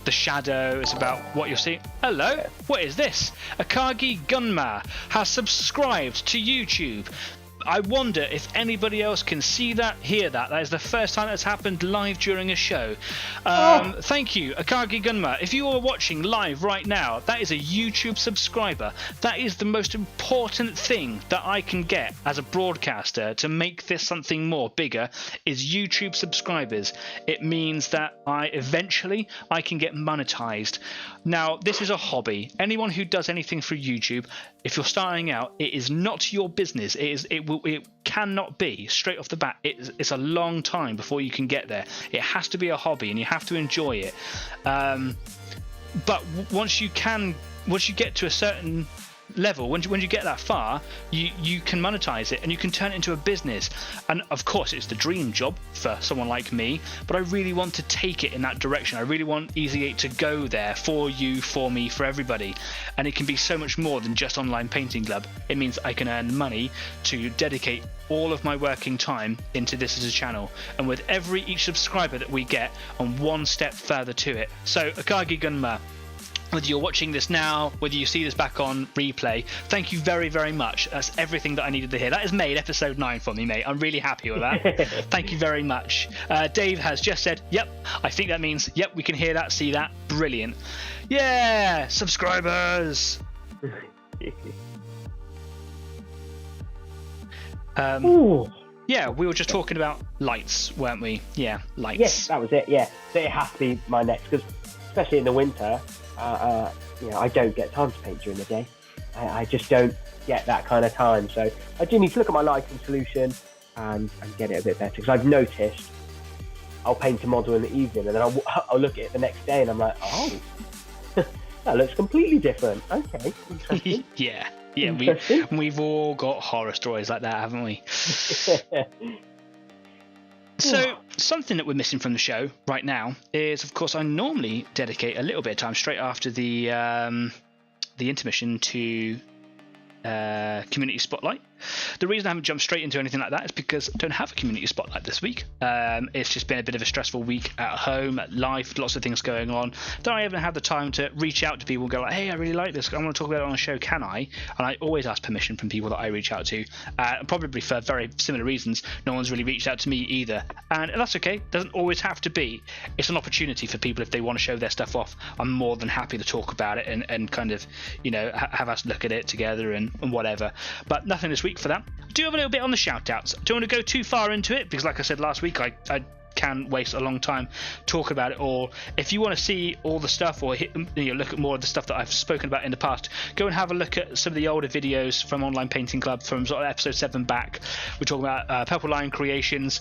the shadow, it's about what you're seeing. Hello, what is this? Akagi Gunma has subscribed to YouTube. I wonder if anybody else can see that, hear that. That is the first time that's happened live during a show. Thank you, Akagi Gunma. If you are watching live right now, that is a YouTube subscriber. That is the most important thing that I can get as a broadcaster to make this something more bigger, is YouTube subscribers. It means that eventually I can get monetized. Now, this is a hobby. Anyone who does anything for YouTube, if you're starting out, it is not your business. It cannot be straight off the bat. It's a long time before you can get there. It has to be a hobby, and you have to enjoy it. But once you get to a certain level, when you get that far, you can monetize it and you can turn it into a business. And of course, it's the dream job for someone like me, but I really want to take it in that direction. I really want Easy8 to go there for you, for me, for everybody. And it can be so much more than just Online Painting Club. It means I can earn money to dedicate all of my working time into this as a channel, and with each subscriber that we get, on one step further to it. So Akagi Gunma, whether you're watching this now, whether you see this back on replay, thank you very, very much. That's everything that I needed to hear. That has made episode 9 for me, mate. I'm really happy with that. Thank you very much. Dave has just said, yep, I think that means, yep, we can hear that, see that. Brilliant. Yeah, subscribers. Yeah, we were just talking about lights, weren't we? Yeah, lights. Yes, that was it. Yeah, so it has to be my next, because especially in the winter, I don't get time to paint during the day. I just don't get that kind of time. So I do need to look at my lighting solution and get it a bit better, because I've noticed I'll paint a model in the evening and then I'll look at it the next day and I'm like, oh, that looks completely different. Okay, interesting. Yeah, we've all got horror stories like that, haven't we? So something that we're missing from the show right now is, of course, I normally dedicate a little bit of time straight after the intermission to community spotlight. The reason I haven't jumped straight into anything like that is because I don't have a community spotlight this week. It's just been a bit of a stressful week at home, at life, lots of things going on, that I haven't had the time to reach out to people and go like, hey, I really like this, I want to talk about it on a show, can I? And I always ask permission from people that I reach out to, probably for very similar reasons. No one's really reached out to me either, and that's okay. Doesn't always have to be. It's an opportunity for people if they want to show their stuff off. I'm more than happy to talk about it and kind of, have us look at it together and whatever, but nothing this week for that. I do have a little bit on the shout outs. I don't want to go too far into it because, like I said last week, I can waste a long time talking about it all. If you want to see all the stuff or look at more of the stuff that I've spoken about in the past, go and have a look at some of the older videos from Online Painting Club from sort of episode 7 back. We're talking about Purple Line Creations,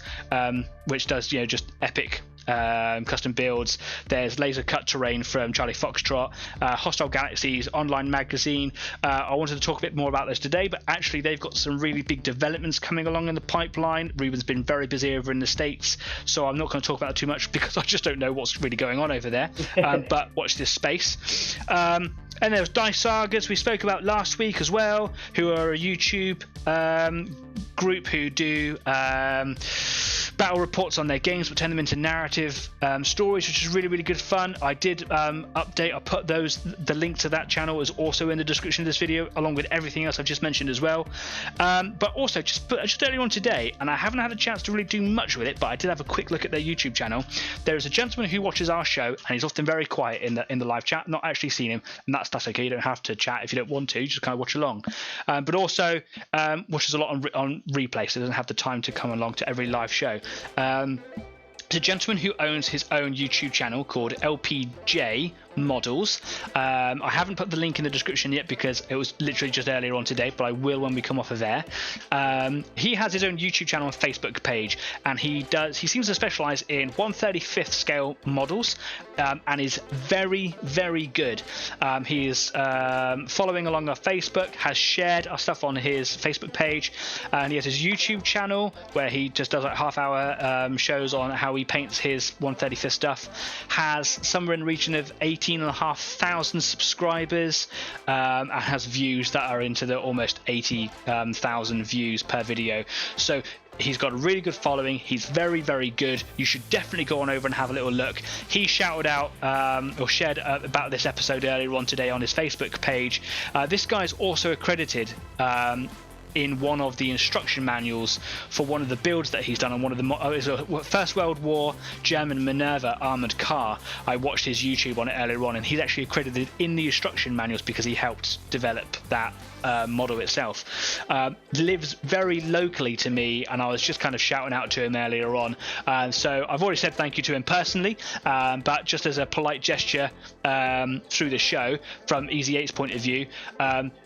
which does just epic custom builds. There's Laser Cut Terrain from Charlie Foxtrot, Hostile Galaxies online magazine. I wanted to talk a bit more about this today, but actually they've got some really big developments coming along in the pipeline. Ruben's been very busy over in the States, so I'm not going to talk about it too much because I just don't know what's really going on over there. But watch this space. And there was Dice Sagas we spoke about last week as well, who are a YouTube group who do battle reports on their games but turn them into narrative stories, which is really, really good fun. I did update. I put the link to that channel is also in the description of this video, along with everything else I've just mentioned as well. But also just earlier on today, and I haven't had a chance to really do much with it, but I did have a quick look at their YouTube channel. There is a gentleman who watches our show, and he's often very quiet in the live chat. Not actually seen him, and that's okay. You don't have to chat if you don't want to. You just kind of watch along. But also watches a lot on replay, so doesn't have the time to come along to every live show. It's a gentleman who owns his own YouTube channel called LPJ Models. I haven't put the link in the description yet because it was literally just earlier on today, but I will when we come off of there. He has his own YouTube channel and Facebook page, and he seems to specialize in 1/35th scale models, and is very, very good. He is following along our Facebook, has shared our stuff on his Facebook page, and he has his YouTube channel where he just does like half-hour shows on how he paints his 1/35th stuff. Has somewhere in the region of 18,500 subscribers, and has views that are into the almost 80,000 views per video. So he's got a really good following. He's very, very good. You should definitely go on over and have a little look. He shouted out or shared about this episode earlier on today on his Facebook page. This guy's also accredited in one of the instruction manuals for one of the builds that he's done on one of the is a First World War German Minerva armored car. I watched his YouTube on it earlier on, and he's actually accredited in the instruction manuals because he helped develop that model itself. Lives very locally to me, and I was just kind of shouting out to him earlier on. So I've already said thank you to him personally, but just as a polite gesture through the show from Easy 8's point of view,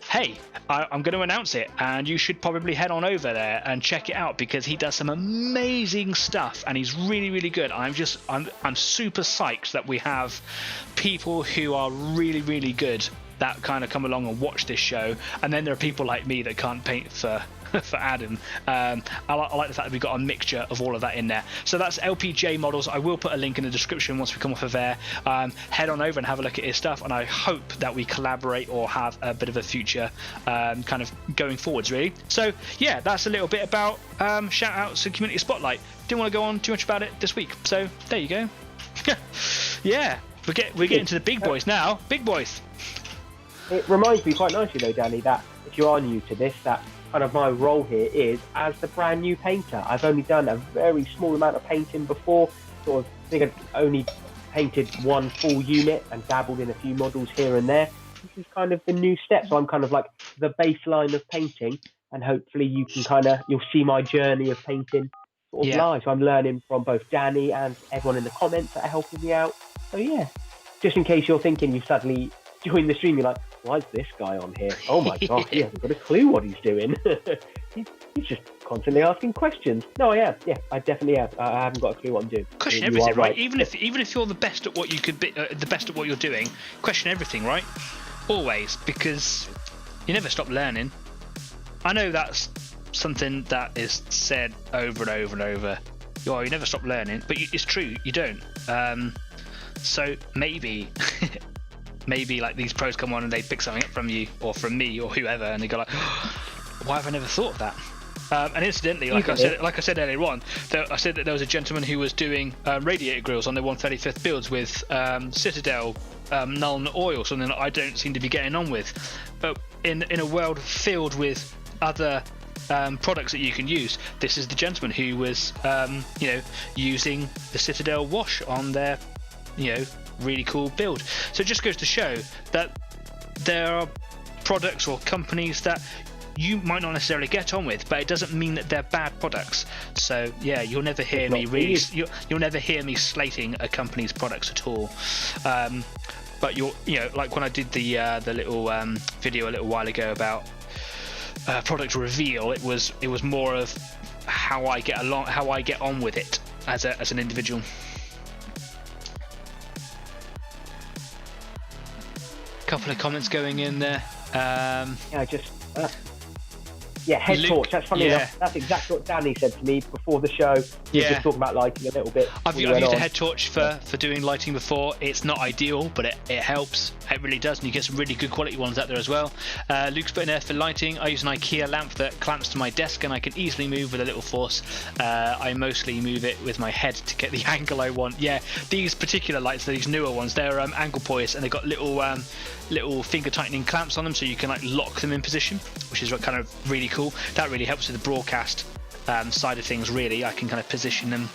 hey, I'm going to announce it, and you should probably head on over there and check it out because he does some amazing stuff, and he's really, really good. I'm super psyched that we have people who are really, really good that kind of come along and watch this show, and then there are people like me that can't paint for Adam. I like the fact that we've got a mixture of all of that in there. So that's LPJ Models. I will put a link in the description once we come off of there. Head on over and have a look at his stuff, and I hope that we collaborate or have a bit of a future kind of going forwards, really. So yeah, that's a little bit about shout outs and community spotlight. Didn't want to go on too much about it this week, so there you go. Yeah, we're getting to the big boys now. Big boys. It reminds me quite nicely though, Danny, that if you are new to this, that kind of my role here is as the brand new painter. I've only done a very small amount of painting before. Sort of, I think I've only painted one full unit and dabbled in a few models here and there. This is kind of the new step. So I'm kind of like the baseline of painting, and hopefully you'll see my journey of painting sort of live. So I'm learning from both Danny and everyone in the comments that are helping me out. So yeah, just in case you're thinking you suddenly join the stream, you're like, why is this guy on here? Oh my god, he hasn't got a clue what he's doing. he's just constantly asking questions. No, I am. Yeah, I definitely am. I haven't got a clue what I'm doing. Question everything, right? Even if you're the best at what you could be, the best at what you're doing, question everything, right? Always, because you never stop learning. I know that's something that is said over and over and over. Oh, you never stop learning, but it's true, you don't. So maybe. Maybe like these pros come on and they pick something up from you or from me or whoever, and they go like, oh, why have I never thought of that? And incidentally, like I said earlier on, I said that there was a gentleman who was doing radiator grills on their 1/35th builds with Citadel Nuln oil, something that I don't seem to be getting on with. But in a world filled with other products that you can use, this is the gentleman who was using the Citadel wash on their really cool build. So it just goes to show that there are products or companies that you might not necessarily get on with, but it doesn't mean that they're bad products. So yeah, you'll never hear me you'll never hear me slating a company's products at all. But like when I did the little video a little while ago about product reveal, it was more of how I get on with it as an individual. Couple of comments going in there. Head torch. That's funny enough. That's exactly what Danny said to me before the show. We were just talking about lighting a little bit. I've used a head torch for doing lighting before. It's not ideal, but it helps. It really does, and you get some really good quality ones out there as well. Luke's putting there for lighting. I use an IKEA lamp that clamps to my desk, and I can easily move with a little force. I mostly move it with my head to get the angle I want. Yeah, these particular lights, these newer ones, they're angle poised, and they've got little finger tightening clamps on them, so you can like lock them in position, which is kind of really cool. That really helps with the broadcast side of things. Really, I can kind of position them.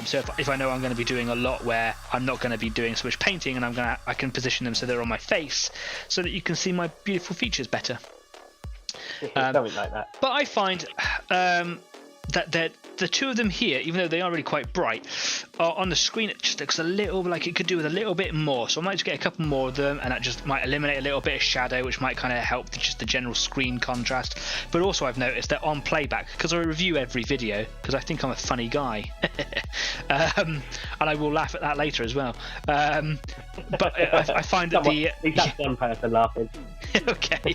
So if I know I'm going to be doing a lot where I'm not going to be doing so much painting, and I can position them so they're on my face, so that you can see my beautiful features better. Something like that. But I find that that the two of them here, even though they are really quite bright, on the screen it just looks a little like it could do with a little bit more. So I might just get a couple more of them, and that just might eliminate a little bit of shadow, which might kind of help just the general screen contrast. But also I've noticed that on playback, because I review every video, because I think I'm a funny guy, and I will laugh at that later as well. But I find that at least that's one person laughing. Okay,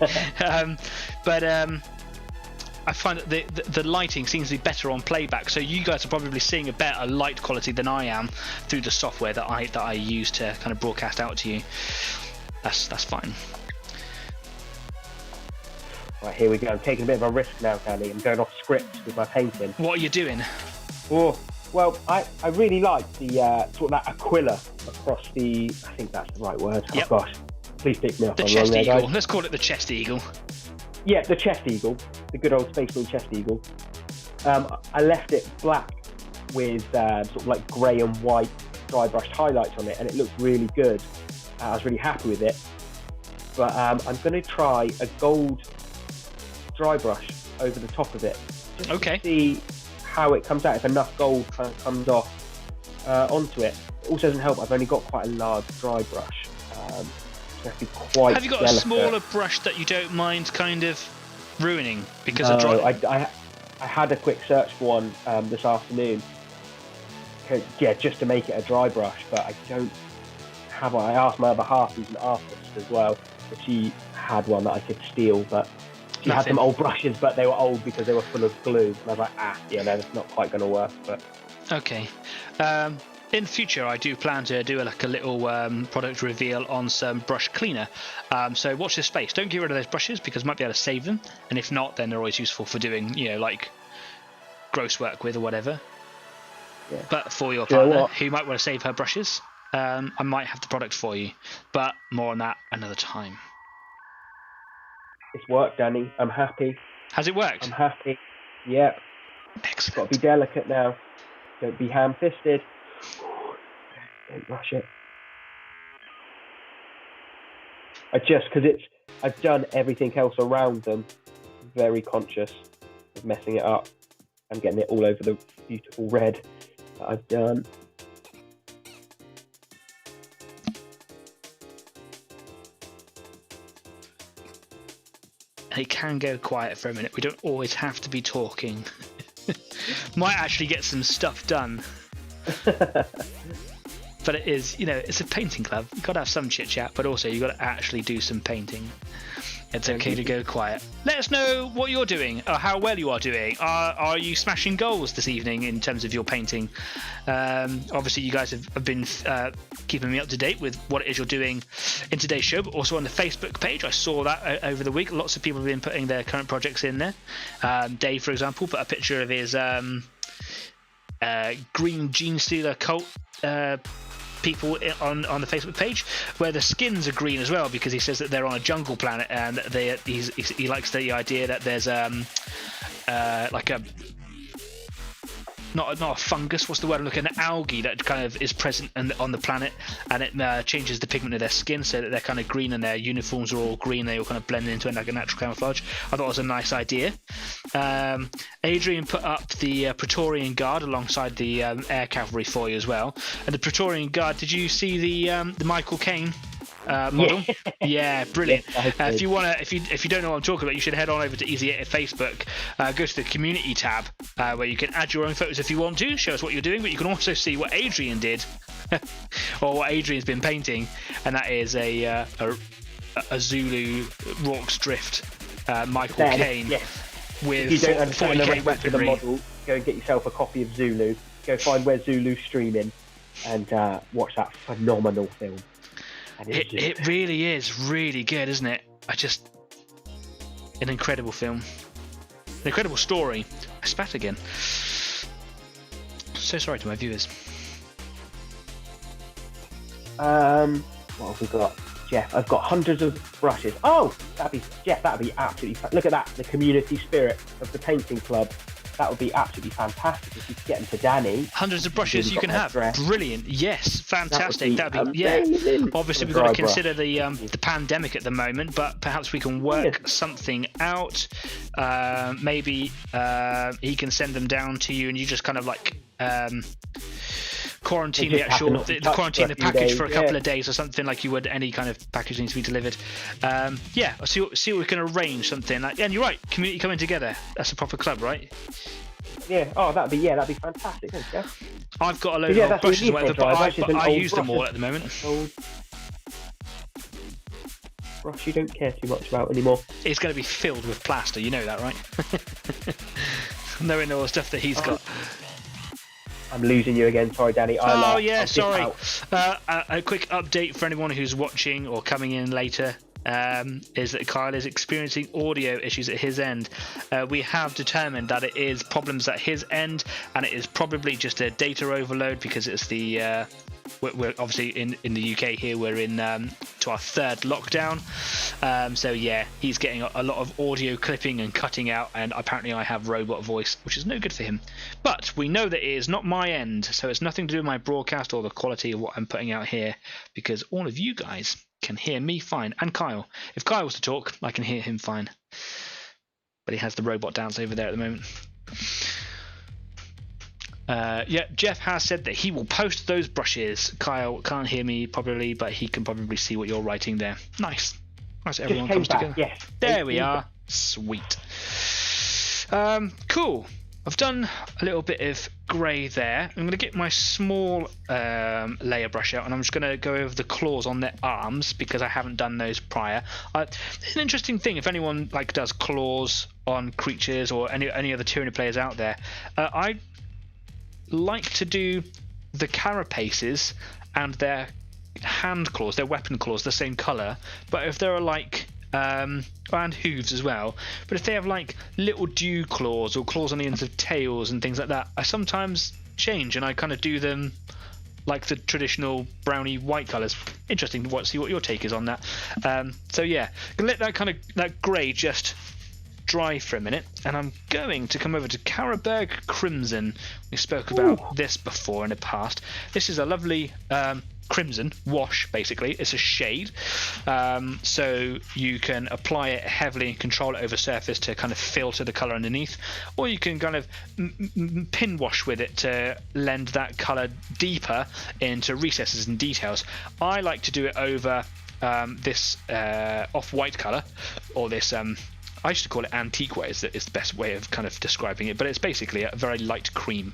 I find that the lighting seems to be better on playback, so you guys are probably seeing a better light quality than I am through the software that I use to kind of broadcast out to you. That's fine. Right, here we go. I'm taking a bit of a risk now, Danny. I'm going off script with my painting. What are you doing? Oh, well, I really like the sort of that aquila across the. I think that's the right word. Yep. Oh gosh, please pick me up. The I'm chest wrong eagle. there, guys. Let's call it the chest eagle. Yeah, the chest eagle, the good old Space Marine chest eagle. I left it black with sort of like grey and white dry brushed highlights on it, and it looked really good. I was really happy with it. But I'm going to try a gold dry brush over the top of it, just to see how it comes out. If enough gold kind of comes off onto it. It also doesn't help. I've only got quite a large dry brush. Have you got a smaller brush that you don't mind kind of ruining because of dry? I had a quick search for one this afternoon. Yeah, just to make it a dry brush, but I don't have one. I asked my other half, who's an artist as well, if she had one that I could steal, but she had some old brushes, but they were old because they were full of glue. And I was like, no, that's not quite going to work. But okay. In future, I do plan to do a little product reveal on some brush cleaner. So watch this space. Don't get rid of those brushes because I might be able to save them. And if not, then they're always useful for doing, like gross work with or whatever. Yeah. But for your partner who might want to save her brushes, I might have the product for you. But more on that another time. It's worked, Danny. I'm happy. Has it worked? I'm happy. Yep. Excellent. Got to be delicate now. Don't be ham-fisted. Don't rush it. Because I've done everything else around them. Very conscious of messing it up. I'm getting it all over the beautiful red that I've done. It can go quiet for a minute. We don't always have to be talking. Might actually get some stuff done. But it is, it's a painting club. You've got to have some chit chat, but also you've got to actually do some painting. It's okay to go quiet. Let us know what you're doing, or how well you are doing. Are you smashing goals this evening in terms of your painting? Obviously, you guys have been keeping me up to date with what it is you're doing in today's show, but also on the Facebook page. I saw that over the week. Lots of people have been putting their current projects in there. Dave, for example, put a picture of his green gene stealer cult people on the Facebook page, where the skins are green as well, because he says that they're on a jungle planet, and he likes the idea that there's like a not a fungus, what's the word I'm looking at, algae that kind of is present on the planet, and it changes the pigment of their skin so that they're kind of green, and their uniforms are all green. They all kind of blend into it like a natural camouflage. I thought it was a nice idea. Adrian put up the Praetorian Guard alongside the air cavalry for you as well. And the Praetorian Guard, did you see the Michael Caine model? Yeah, brilliant. If you don't know what I'm talking about, you should head on over to Easy Edit Facebook, go to the community tab, where you can add your own photos if you want to, show us what you're doing, but you can also see what Adrian did or what Adrian's been painting, and that is a Zulu Rorke's Drift Michael Caine with 40k weaponry. Model, go and get yourself a copy of Zulu, go find where Zulu's streaming, and watch that phenomenal film. It really is really good, isn't it? An incredible film, an incredible story. I spat again. So sorry to my viewers. What have we got, Jeff? I've got hundreds of brushes. Oh, that'd be absolutely fun. Look at that, the community spirit of the painting club. that would be absolutely fantastic if you could get them to Danny. Hundreds of brushes you can have. Brilliant. Yes, fantastic. That'd be amazing. Obviously, we've got to consider the pandemic at the moment, but perhaps we can work something out. Maybe he can send them down to you, and you just kind of like quarantine the package for a couple of days or something, like you would any kind of package needs to be delivered. I'll see what we can arrange something like. And you're right, community coming together. That's a proper club, right? Yeah. Oh, that'd be fantastic. Thanks, Jeff. I've got a load of brushes, whatever, but I use them all at the moment. Brush you don't care too much about anymore. It's going to be filled with plaster, you know that, right? Knowing all the stuff that he's got. I'm losing you again. Sorry, Danny. I'll sorry. A quick update for anyone who's watching or coming in later. Is that Kyle is experiencing audio issues at his end. We have determined that it is problems at his end, and it is probably just a data overload because it's the we're obviously in the UK here. We're in to our third lockdown, so yeah, he's getting a lot of audio clipping and cutting out, and apparently I have robot voice, which is no good for him. But we know that it is not my end, so it's nothing to do with my broadcast or the quality of what I'm putting out here, because all of you guys can hear me fine, and Kyle. If Kyle was to talk, I can hear him fine, but he has the robot dance over there at the moment. Jeff has said that he will post those brushes. Kyle can't hear me probably, but he can probably see what you're writing there. Nice. Everyone comes together. Yes. There we are. Sweet. Cool. I've done a little bit of grey there. I'm going to get my small layer brush out, and I'm just going to go over the claws on their arms because I haven't done those prior. It's an interesting thing if anyone does claws on creatures or any other Tyranny players out there. I like to do the carapaces and their hand claws, their weapon claws, the same colour, but if there are and hooves as well, but if they have little dew claws or claws on the ends of tails and things like that, I sometimes change and I kind of do them like the traditional browny white colours. Interesting to see what your take is on that. So yeah, gonna let that grey just dry for a minute, and I'm going to come over to Carroburg Crimson. We spoke about this before in the past. This is a lovely crimson wash, basically. It's a shade, so you can apply it heavily and control it over surface to kind of filter the colour underneath, or you can kind of pin wash with it to lend that colour deeper into recesses and details. I like to do it over this off-white colour, or this I used to call it antique way, is the best way of kind of describing it, but it's basically a very light cream.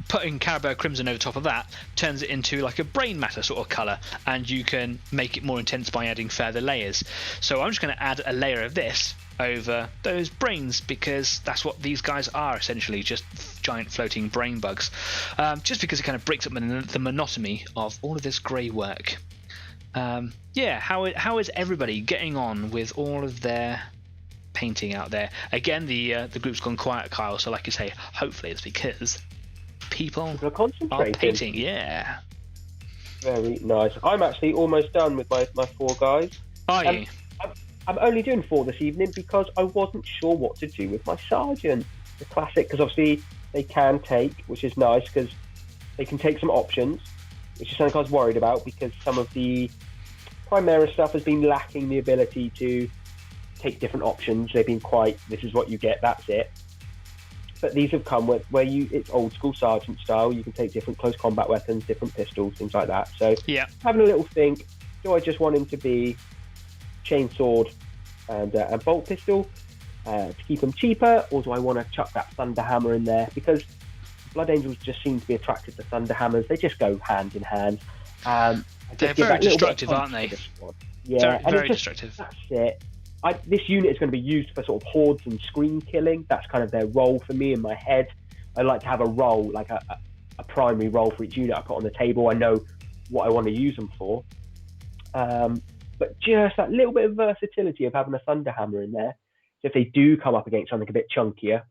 Putting Carroburg Crimson over top of that turns it into like a brain matter sort of colour, and you can make it more intense by adding further layers. So I'm just going to add a layer of this over those brains, because that's what these guys are, essentially, just giant floating brain bugs. Just because it kind of breaks up the monotony of all of this grey work. How is everybody getting on with all of their painting out there? Again, the group's gone quiet, Kyle, so like you say, hopefully it's because people are painting. Yeah. Very nice. I'm actually almost done with my 4 guys. Are you? I'm only doing 4 this evening because I wasn't sure what to do with my sergeant. The classic, because obviously they can take, which is nice because they can take some options, which is something I was worried about because some of the Primera stuff has been lacking the ability to take different options. They've been quite, this is what you get, that's it. But these have come where it's old school sergeant style. You can take different close combat weapons, different pistols, things like that. So yeah, having a little think, do I just want him to be chainsword and bolt pistol to keep them cheaper, or do I want to chuck that thunder hammer in there? Because Blood Angels just seem to be attracted to thunder hammers. They just go hand in hand. They're very destructive, aren't they? Yeah, very destructive. That's it. This unit is going to be used for sort of hordes and screen killing. That's kind of their role for me in my head. I like to have a role, like a primary role for each unit I put on the table. I know what I want to use them for. But just that little bit of versatility of having a thunder hammer in there. So if they do come up against something a bit chunkier,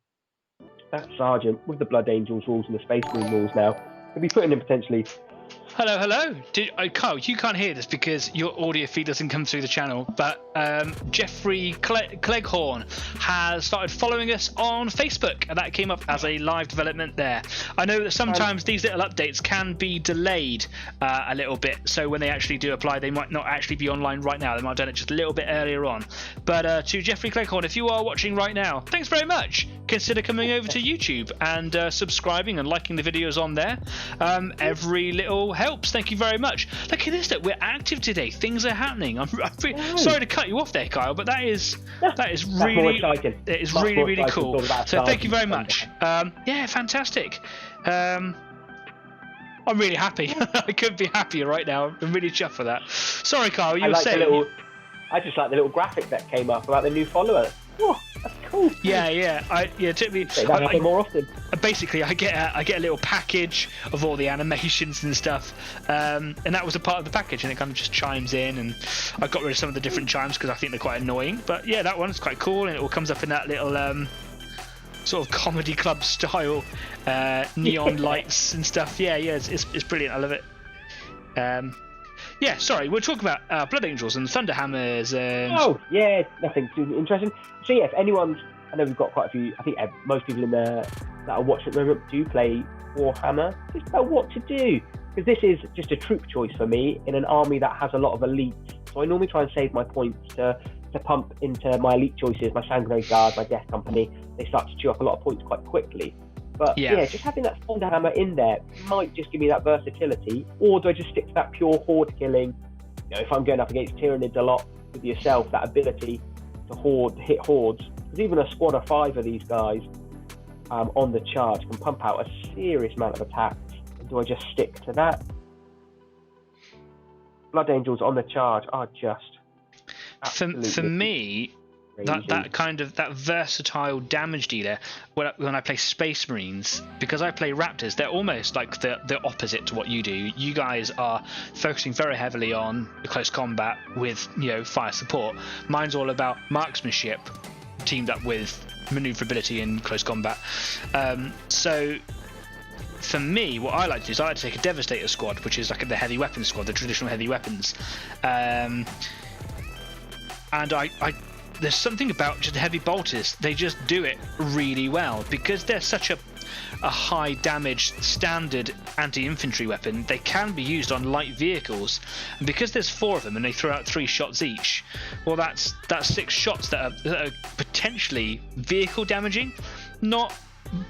that sergeant with the Blood Angels rules and the Space Marine rules now could be putting in potentially Hello, hello. Kyle, you can't hear this because your audio feed doesn't come through the channel, but Jeffrey Cleghorn has started following us on Facebook, and that came up as a live development there. I know that sometimes these little updates can be delayed a little bit, so when they actually do apply, they might not actually be online right now. They might have done it just a little bit earlier on. But to Jeffrey Cleghorn, if you are watching right now, thanks very much. Consider coming over to YouTube and subscribing and liking the videos on there. Every little helps. Thank you very much. Look at this, that we're active today. Things are happening. I'm sorry to cut you off there, Kyle, but that is really it is really cool. So thank you very much. Yeah, fantastic. I'm really happy. I couldn't be happier right now. I'm really chuffed for that. Sorry, Kyle, you were saying. I just like the little graphic that came up about the new follower. Oh, that's cool. Yeah. It took me. That happen more often. Basically, I get a little package of all the animations and stuff, and that was a part of the package, and it kind of just chimes in. And I got rid of some of the different chimes because I think they're quite annoying. But yeah, that one's quite cool, and it all comes up in that little sort of comedy club style neon lights and stuff. Yeah, it's brilliant. I love it. Yeah, sorry, we're talking about Blood Angels and Thunderhammers and... Oh, yeah, nothing too interesting. So yeah, if anyone's... I know we've got quite a few... I think most people in there that are watching at the moment do play Warhammer. Just know what to do. Because this is just a troop choice for me in an army that has a lot of elites. So I normally try and save my points to pump into my elite choices, my Sanguinary Guard, my Death Company. They start to chew up a lot of points quite quickly. But yeah, just having that Thunderhammer in there might just give me that versatility. Or do I just stick to that pure horde killing? You know, if I'm going up against Tyranids a lot with yourself, that ability to hit hordes. Because even a squad of 5 of these guys on the charge can pump out a serious amount of attacks. And do I just stick to that? Blood Angels on the charge are just for me. That versatile damage dealer when I play Space Marines, because I play Raptors, they're almost like the opposite to what you do. You guys are focusing very heavily on close combat with fire support. Mine's all about marksmanship teamed up with maneuverability in close combat. So for me, what I like to do is I like to take a Devastator squad, which is like the heavy weapons squad, the traditional heavy weapons, and there's something about just the heavy bolters. They just do it really well because they're such a high damage standard anti-infantry weapon. They can be used on light vehicles, and because there's 4 of them and they throw out 3 shots each, well, that's 6 shots that are potentially vehicle damaging, not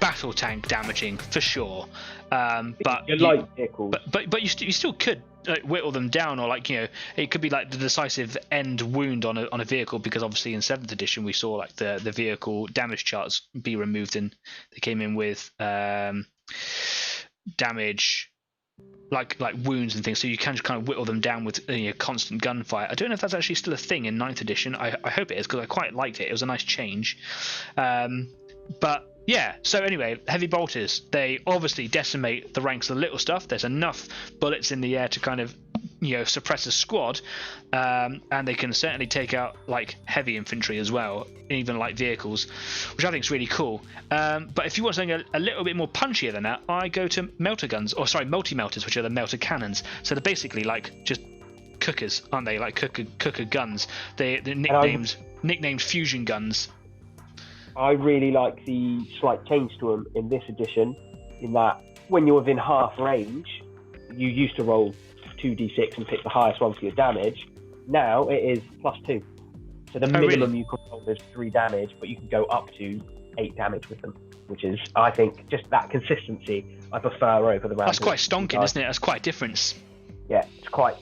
battle tank damaging for sure. But light vehicles. But you still could whittle them down, or it could be like the decisive end wound on a vehicle, because obviously in 7th edition we saw like the vehicle damage charts be removed, and they came in with damage like wounds and things, so you can just kind of whittle them down with constant gunfire. I don't know if that's actually still a thing in 9th edition. I hope it is, because I quite liked it. It was a nice change. But yeah, so anyway, heavy bolters, they obviously decimate the ranks of the little stuff. There's enough bullets in the air to kind of suppress a squad, and they can certainly take out like heavy infantry as well, even light vehicles, which I think is really cool. But if you want something a little bit more punchier than that, I go to multi-melters, which are the melter cannons. So they're basically like just cookers, aren't they? Like cooker guns. They're nicknamed fusion guns. I really like the slight change to them in this edition, in that when you're within half range, you used to roll 2d6 and pick the highest one for your damage. Now it is +2. So the minimum you can roll is 3 damage, but you can go up to 8 damage with them, which is, I think, just that consistency I prefer over the round. That's quite stonking, isn't it? That's quite a difference. Yeah, it's quite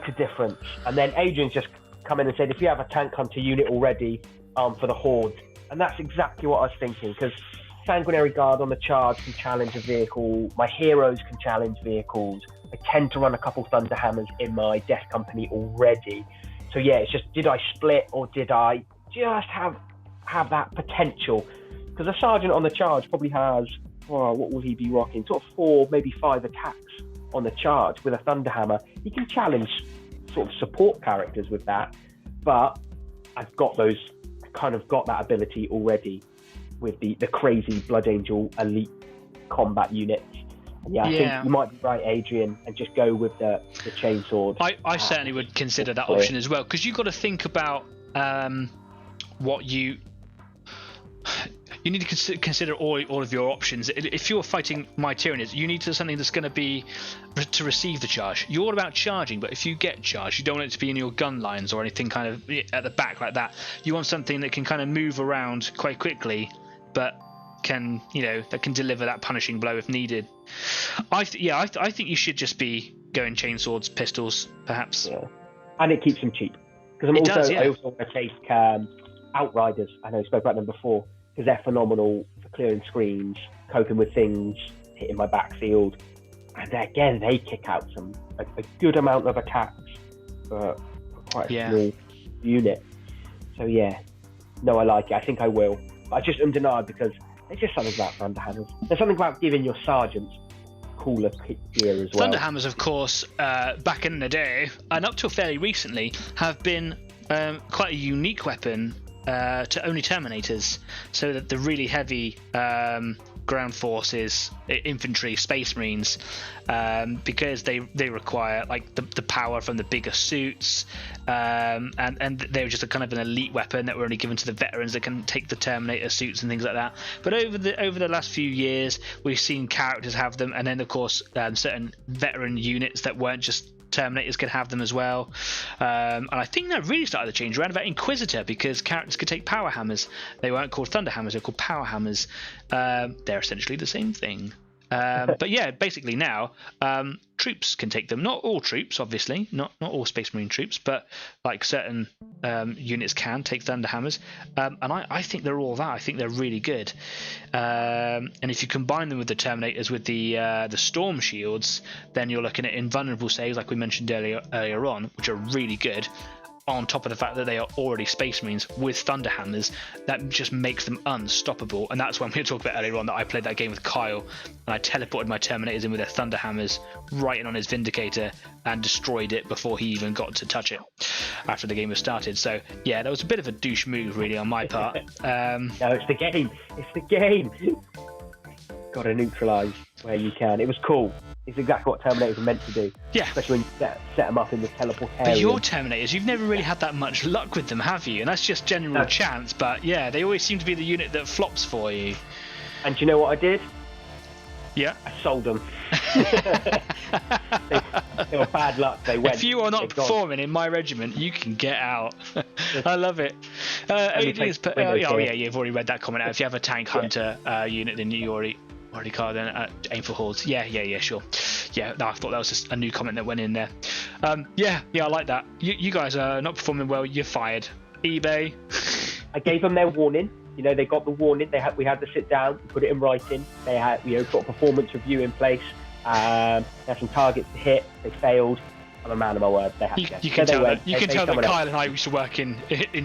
a difference. And then Adrian's just come in and said, if you have a tank hunter unit already for the horde, and that's exactly what I was thinking, because Sanguinary Guard on the charge can challenge a vehicle. My heroes can challenge vehicles. I tend to run a couple Thunderhammers in my Death Company already. So yeah, it's just, did I split, or did I just have that potential? Because a Sergeant on the charge probably has, what will he be rocking? Sort of 4, maybe 5 attacks on the charge with a Thunderhammer. He can challenge sort of support characters with that, but I've got that ability already with the crazy Blood Angel elite combat units. Yeah, I think you might be right, Adrian, and just go with the chainsword. I certainly would consider that option as well, because you've got to think about what you need to consider all of your options. If you're fighting my Tyranids, you need something that's going to be to receive the charge. You're all about charging, but if you get charged, you don't want it to be in your gun lines or anything kind of at the back like that. You want something that can kind of move around quite quickly, but can that can deliver that punishing blow if needed. I think you should just be going chainswords, pistols, perhaps. Yeah. And it keeps them cheap, because I also want to take Outriders. I know we spoke about them before, because they're phenomenal for clearing screens, coping with things, hitting my backfield, and again they kick out a good amount of attacks for quite a small unit. So I like it. I think I will. But I just undenied, because there's just something about Thunderhammers. There's something about giving your sergeants cooler gear as well. Thunderhammers, of course, back in the day and up till fairly recently, have been quite a unique weapon to only Terminators, so that the really heavy ground forces, infantry, Space Marines, because they require like the power from the bigger suits, and they were just a kind of an elite weapon that were only given to the veterans that can take the Terminator suits and things like that. But over the last few years, we've seen characters have them, and then of course certain veteran units that weren't just Terminators could have them as well, and I think that really started to change around about Inquisitor, because characters could take power hammers. They weren't called thunder hammers, they're called power hammers. They're essentially the same thing. But yeah, basically now troops can take them. Not all troops, obviously, not all Space Marine troops, but like certain units can take thunder hammers, and I think they're all that. I think they're really good, and if you combine them with the Terminators with the storm shields, then you're looking at invulnerable saves like we mentioned earlier on, which are really good, on top of the fact that they are already Space Marines with thunder hammers. That just makes them unstoppable. And that's when we talked about earlier on that I played that game with Kyle, and I teleported my Terminators in with their thunder hammers right in on his Vindicator and destroyed it before he even got to touch it after the game was started. So yeah, that was a bit of a douche move really on my part. No, it's the game. Got to neutralise where you can. It was cool. It's exactly what Terminators are meant to do. Yeah. Especially when you set them up in the teleportation. But your Terminators, you've never really had that much luck with them, have you? And that's just general chance. But yeah, they always seem to be the unit that flops for you. And do you know what I did? Yeah. I sold them. they were bad luck. They went. If you are not performing in my regiment, you can get out. I love it. You've already read that comment out. If you have a tank hunter unit, then you already called then aim for hordes. Yeah, sure. Yeah, no, I thought that was just a new comment that went in there. Yeah, I like that. You guys are not performing well. You're fired. eBay. I gave them their warning. They got the warning. We had to sit down, put it in writing. They had, got a performance review in place. They had some targets to hit. They failed. I'm a man of my word. They had to go. You can tell that Kyle and I used to work in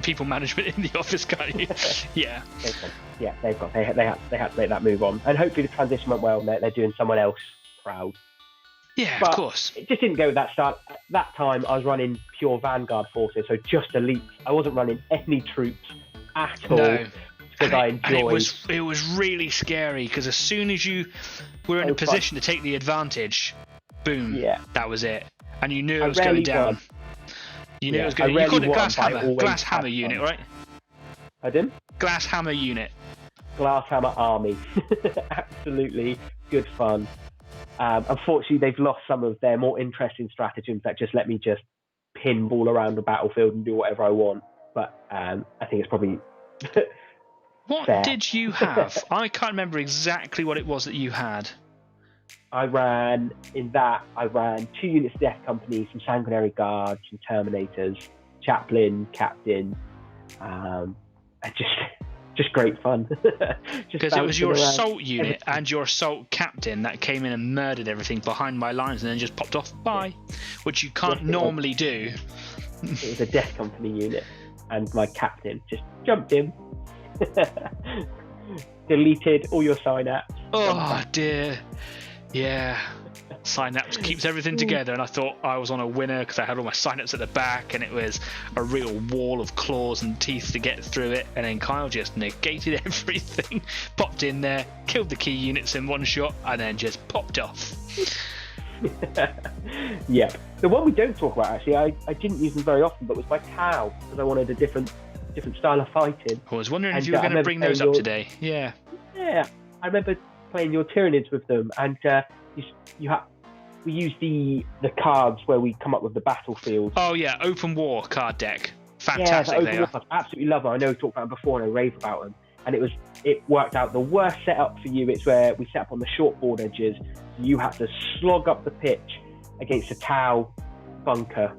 people management in the office, can't you? Yeah. Yeah, they had to make that move on, and hopefully the transition went well. And they're doing someone else proud. Yeah, but of course. It just didn't go with that start. At that time, I was running pure Vanguard forces, so just elites. I wasn't running any troops at all. No. Because I enjoyed. It was really scary, because as soon as you were in a position to take the advantage, boom, that was it, and you knew it was going down. You knew it was going. You called it glass hammer unit, right? Pardon? Glass hammer unit. Glass hammer army. Absolutely good fun. Unfortunately, they've lost some of their more interesting stratagems that just let me just pinball around the battlefield and do whatever I want. But I think it's probably. What did you have? I can't remember exactly what it was that you had. I ran 2 units of Death Company, some Sanguinary Guards, some Terminators, Chaplain, Captain, and just great fun. Because it was your assault unit and your assault captain that came in and murdered everything behind my lines and then just popped off. Bye, which you can't normally do. It was a Death Company unit, and my captain just jumped in. Deleted all your synapse. Oh dear. Yeah. Synapse keeps everything together, and I thought I was on a winner because I had all my Synapse at the back, and it was a real wall of claws and teeth to get through it. And then Kyle just negated everything, popped in there, killed the key units in one shot, and then just popped off. Yeah. The one we don't talk about, actually, I didn't use them very often, but was my Tau, because I wanted a different style of fighting. I was wondering if you were going to bring those up today. Yeah. Yeah. I remember playing your Tyranids with them, and we used the cards where we come up with the battlefield. Oh yeah, open war card deck. Fantastic. Yeah, the open war cards. Absolutely love them. I know we talked about them before and I rave about them. And it worked out the worst setup for you. It's where we set up on the short board edges. You had to slog up the pitch against a Tau bunker.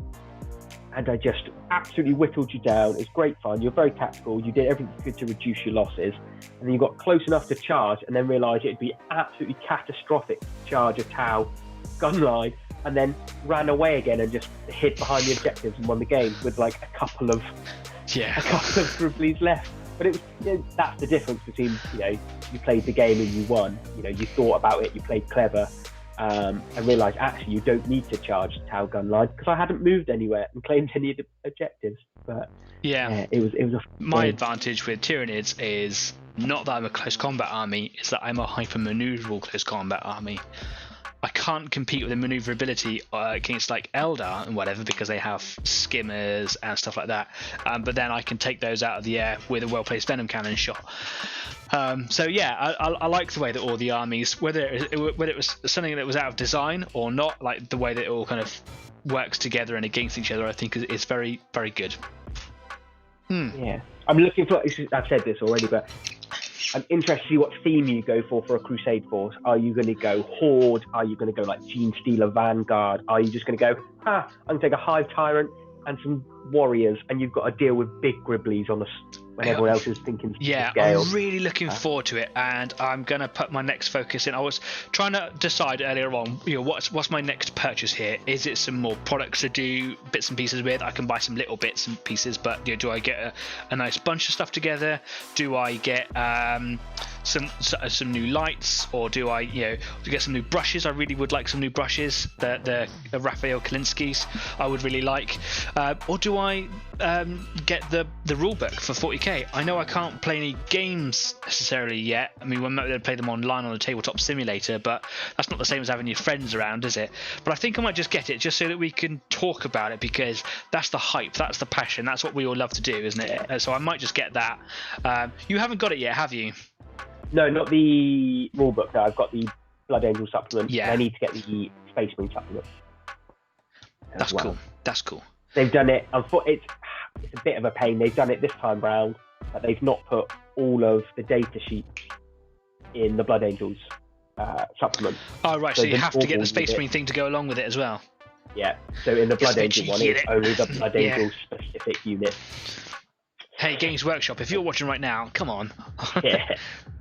And I just absolutely whittled you down. It's great fun. You're very tactical. You did everything you could to reduce your losses. And then you got close enough to charge and then realised it'd be absolutely catastrophic to charge a Tau gun line, and then ran away again and just hid behind the objectives and won the game with like a couple of dribblies left. But it was, that's the difference between, you played the game and you won. You thought about it, you played clever, and realised actually you don't need to charge the Tau gun line because I hadn't moved anywhere and claimed any of the objectives. But it was my advantage with Tyranids is not that I'm a close combat army, it's that I'm a hyper maneuverable close combat army. I can't compete with the maneuverability against like Eldar and whatever because they have skimmers and stuff like that. But then I can take those out of the air with a well-placed venom cannon shot. So yeah, I like the way that all the armies, whether it was something that was out of design or not, like the way that it all kind of works together and against each other, I think is very, very good. Yeah, I'm looking for. I've said this already, but I'm interested to see what theme you go for a Crusade force. Are you going to go Horde? Are you going to go like Gene Stealer Vanguard? Are you just going to go, I'm going to take a Hive Tyrant and some Warriors, and you've got to deal with big Gribblies on when everyone else is thinking scale. I'm really looking forward to it, and I'm going to put my next focus in. I was trying to decide earlier on, what's my next purchase here? Is it some more products to do bits and pieces with? I can buy some little bits and pieces, but do I get a nice bunch of stuff together? Do I get some new lights, or do I get some new brushes? I really would like some new brushes. The Raphael Kalinskis I would really like, or do I get the rulebook for 40k? I know I can't play any games necessarily yet. I mean, we might be able to play them online on a tabletop simulator, but that's not the same as having your friends around, is it? But I think I might just get it just so that we can talk about it, because that's the hype, that's the passion, that's what we all love to do, isn't it? So I might just get that. You haven't got it yet, have you? No, not the rulebook. No, I've got the Blood Angel supplement. Yeah. I need to get the Space Marine supplement. That's cool. That's cool. They've done it. It's a bit of a pain. They've done it this time round, but they've not put all of the data sheets in the Blood Angels supplement. Oh, right. So you have to get the Space Marine thing to go along with it as well. Yeah. So in the Blood Angel one, it's only the Blood Angel specific unit. Hey, Games Workshop, if you're watching right now, come on. Yeah.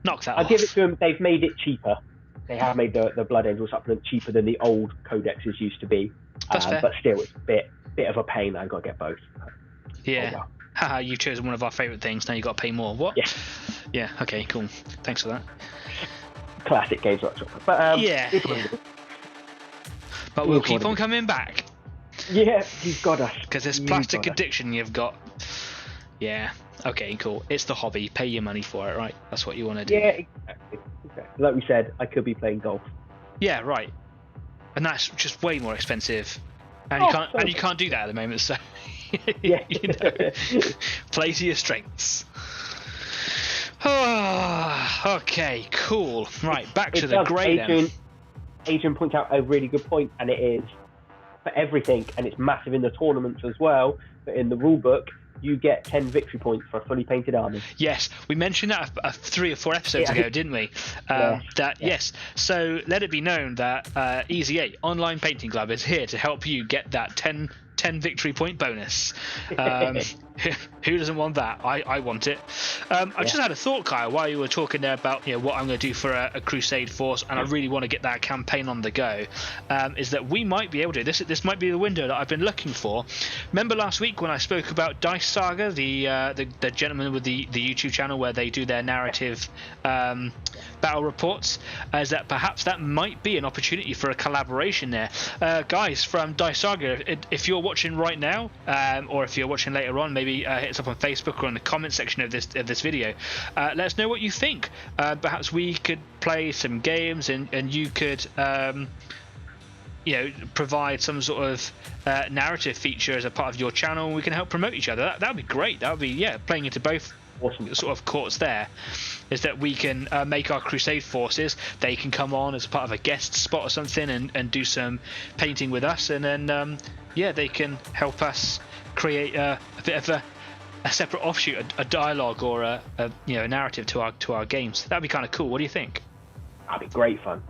Knock that off. I'll give it to them. They've made it cheaper. They have made the Blood Angel supplement cheaper than the old codexes used to be. That's fair. But still, it's a bit of a pain. I've got to get both. Yeah. Oh, well. Haha, you've chosen one of our favourite things. Now you've got to pay more. What? Yeah. Yeah, okay, cool. Thanks for that. Classic Games Workshop. But, But we'll keep on coming back. Yeah, you've got us. Because this plastic addiction you've got. Yeah. Okay, cool. It's the hobby. Pay your money for it, right? That's what you want to do. Yeah, exactly. Like we said, I could be playing golf. Yeah, right. And that's just way more expensive. And you can't do that at the moment, so yeah. Play to your strengths. Okay, cool. Right, back to the grey then. Adrian points out a really good point, and it is for everything, and it's massive in the tournaments as well, but in the rulebook, you get 10 victory points for a fully painted army. Yes, we mentioned that 3 or 4 episodes ago, didn't we? Yes. So let it be known that Easy 8 Online Painting Club is here to help you get that 10 victory point bonus. Who doesn't want that? I want it. I just had a thought, Kyle, while you were talking there about what I'm going to do for a Crusade force, and I really want to get that campaign on the go, is that we might be able to. This might be the window that I've been looking for. Remember last week when I spoke about Dice Saga, the gentleman with the YouTube channel where they do their narrative battle reports, as that perhaps that might be an opportunity for a collaboration there. Guys from Dice Saga, if you're watching right now, or if you're watching later on, maybe hit us up on Facebook or in the comment section of this video. Let us know what you think. Perhaps we could play some games, and you could provide some sort of narrative feature as a part of your channel, and we can help promote each other. That would be great. That would be playing into both sort of courts there, is that we can make our crusade forces, they can come on as part of a guest spot or something and do some painting with us, and then they can help us create a bit of a separate offshoot, a dialogue or a narrative to our games. That'd be kind of cool. What do you think? That'd be great fun.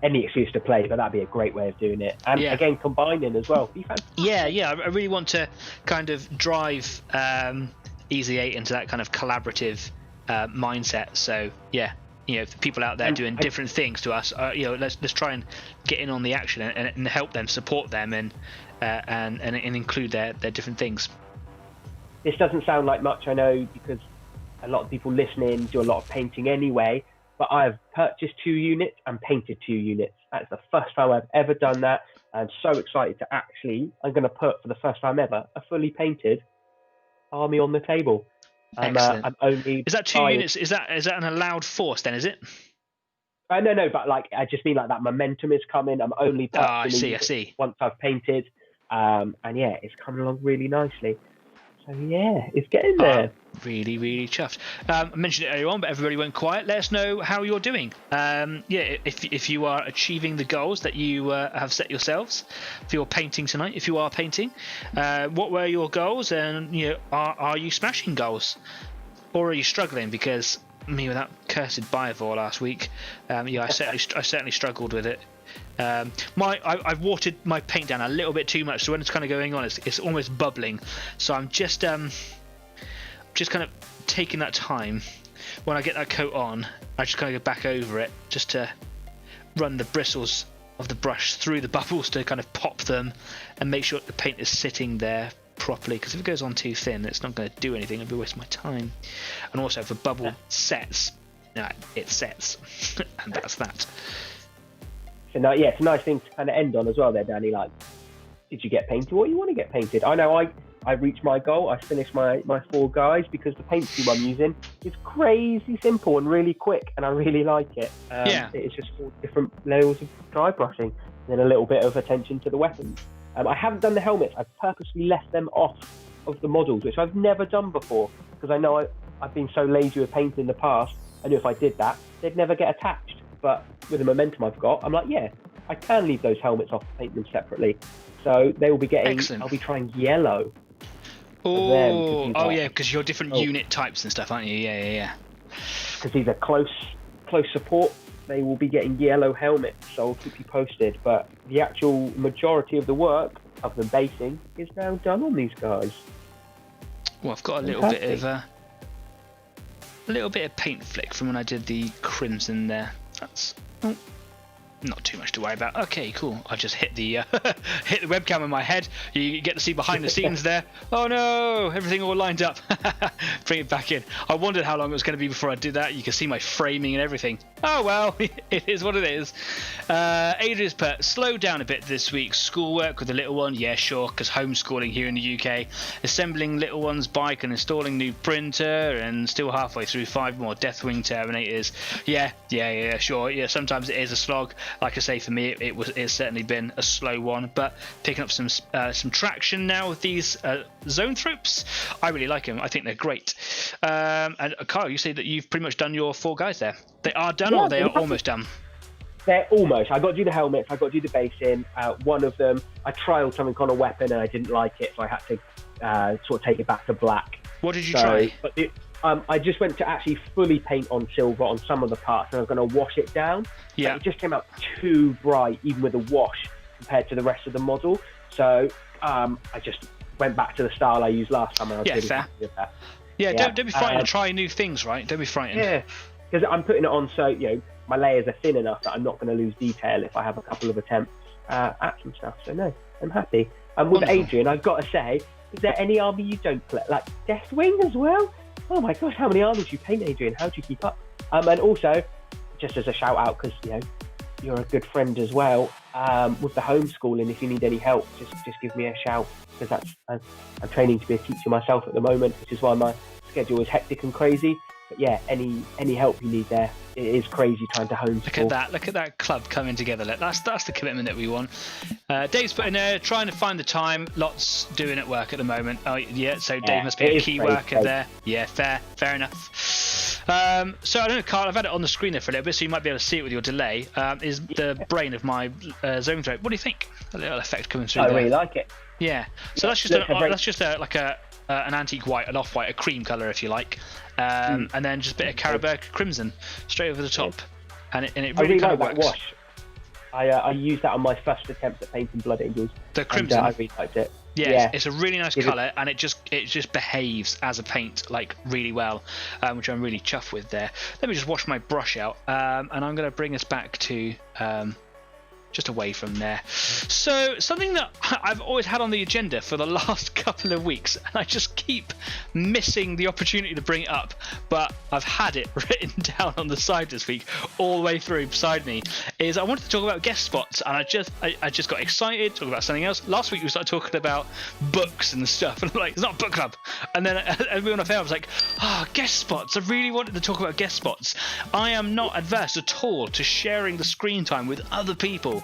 Any excuse to play, but that'd be a great way of doing it. And again, combining as well. I really want to kind of drive Easy 8 into that kind of collaborative mindset. So people out there doing different things to us, let's try and get in on the action and help them, support them, and include their different things. This doesn't sound like much, I know, because a lot of people listening do a lot of painting anyway, but I've purchased 2 units and painted 2 units. That's the first time I've ever done that. I'm so excited to I'm going to put, for the first time ever, a fully painted army on the table. Excellent. I'm only is that 2 units? Is that an allowed force then, is it? No, but I just mean that momentum is coming. I'm only I see. Once I've painted. It's coming along really nicely. So it's getting there. Really, really chuffed. I mentioned it earlier on, but everybody went quiet. Let us know how you're doing. If you are achieving the goals that you have set yourselves for your painting tonight, if you are painting, what were your goals, and are you smashing goals, or are you struggling? Because me with that cursed Biovore last week, I certainly struggled with it. I've watered my paint down a little bit too much, so when it's kind of going on, it's almost bubbling. So I'm just kind of taking that time. When I get that coat on, I just kind of go back over it just to run the bristles of the brush through the bubbles to kind of pop them and make sure the paint is sitting there properly, because if it goes on too thin, it's not going to do anything. It'll be wasting my time. And also, if a bubble sets, it sets, and that's that. So it's a nice thing to kind of end on as well there, Danny. Like, did you get painted what you want to get painted? I know I reached my goal. I finished my 4 guys, because the paint scheme I'm using is crazy simple and really quick, and I really like it. It's just 4 different layers of dry brushing, and then a little bit of attention to the weapons. I haven't done the helmets. I've purposely left them off of the models, which I've never done before, because I know I've been so lazy with painting in the past. I knew if I did that, they'd never get attached. But with the momentum I've got, I'm like, I can leave those helmets off and paint them separately. So they will be getting, excellent. I'll be trying yellow. Because you're different unit types and stuff, aren't you? Yeah. Because these are close support. They will be getting yellow helmets, so I'll keep you posted. But the actual majority of the work of the basing is now done on these guys. Well, I've got a little bit of paint flick from when I did the crimson there. That's not too much to worry about. Okay, cool. I just hit the hit the webcam in my head. You get to see behind the scenes there. Oh no, everything all lined up. Bring it back in. I wondered how long it was going to be before I did that. You can see my framing and everything. Oh well, it is what it is. Adrian's put, slow down a bit this week. Schoolwork with the little one. Yeah, sure, because homeschooling here in the UK. Assembling little one's bike and installing new printer, and still halfway through 5 more Deathwing Terminators. Yeah, sure. Yeah, sometimes it is a slog. Like I say, for me, it's certainly been a slow one, but picking up some traction now with these zone troops. I really like them. I think they're great. And Kyle, you say that you've pretty much done your 4 guys there. They are done, or they are almost done? They're almost. I got to do the helmets. I got to do the basing. One of them, I trialed something on a weapon and I didn't like it, so I had to sort of take it back to black. What did you try? But I just went to actually fully paint on silver on some of the parts, and I was going to wash it down. Yeah. It just came out too bright, even with a wash, compared to the rest of the model. So I just went back to the style I used last time. And I was really happy with that. Yeah, don't be frightened to try new things, right? Don't be frightened. Yeah, because I'm putting it on so my layers are thin enough that I'm not going to lose detail if I have a couple of attempts at some stuff. So no, I'm happy. And with Wonderful. Adrian, I've got to say, is there any army you don't collect? Like Deathwing as well? Oh my gosh, how many armies you paint, Adrian? How do you keep up? And also, just as a shout out, because you're a good friend as well, with the homeschooling, if you need any help, just give me a shout, because I'm training to be a teacher myself at the moment, which is why my schedule is hectic and crazy. But yeah, any help you need there, it is crazy trying to homeschool. Look at that club coming together. That's the commitment that we want. Dave's put in there, trying to find the time. Lots doing at work at the moment. Oh yeah, so Dave must be a key worker there. Yeah, fair enough. So I don't know, Carl, I've had it on the screen there for a little bit, so you might be able to see it with your delay. Is the brain of my zone throat. What do you think? A little effect coming through I there. really like it. Yeah. So that's just like an antique white, an off-white, a cream colour if you like, and then just a bit of Carabao crimson straight over the top, and it really kind of like works. That wash. I used that on my first attempt at painting Blood Angels. The crimson. I really liked it. Yeah, it's a really nice colour, and it just behaves as a paint like really well, which I'm really chuffed with there. Let me just wash my brush out, and I'm going to bring us back to just away from there. So something that I've always had on the agenda for the last couple of weeks, and I just keep missing the opportunity to bring it up, but I've had it written down on the side this week all the way through beside me, is I wanted to talk about guest spots, and I just got excited, talk about something else. Last week we started talking about books and stuff, and I'm like, it's not a book club. And then everyone I found was like, guest spots. I really wanted to talk about guest spots. I am not adverse at all to sharing the screen time with other people.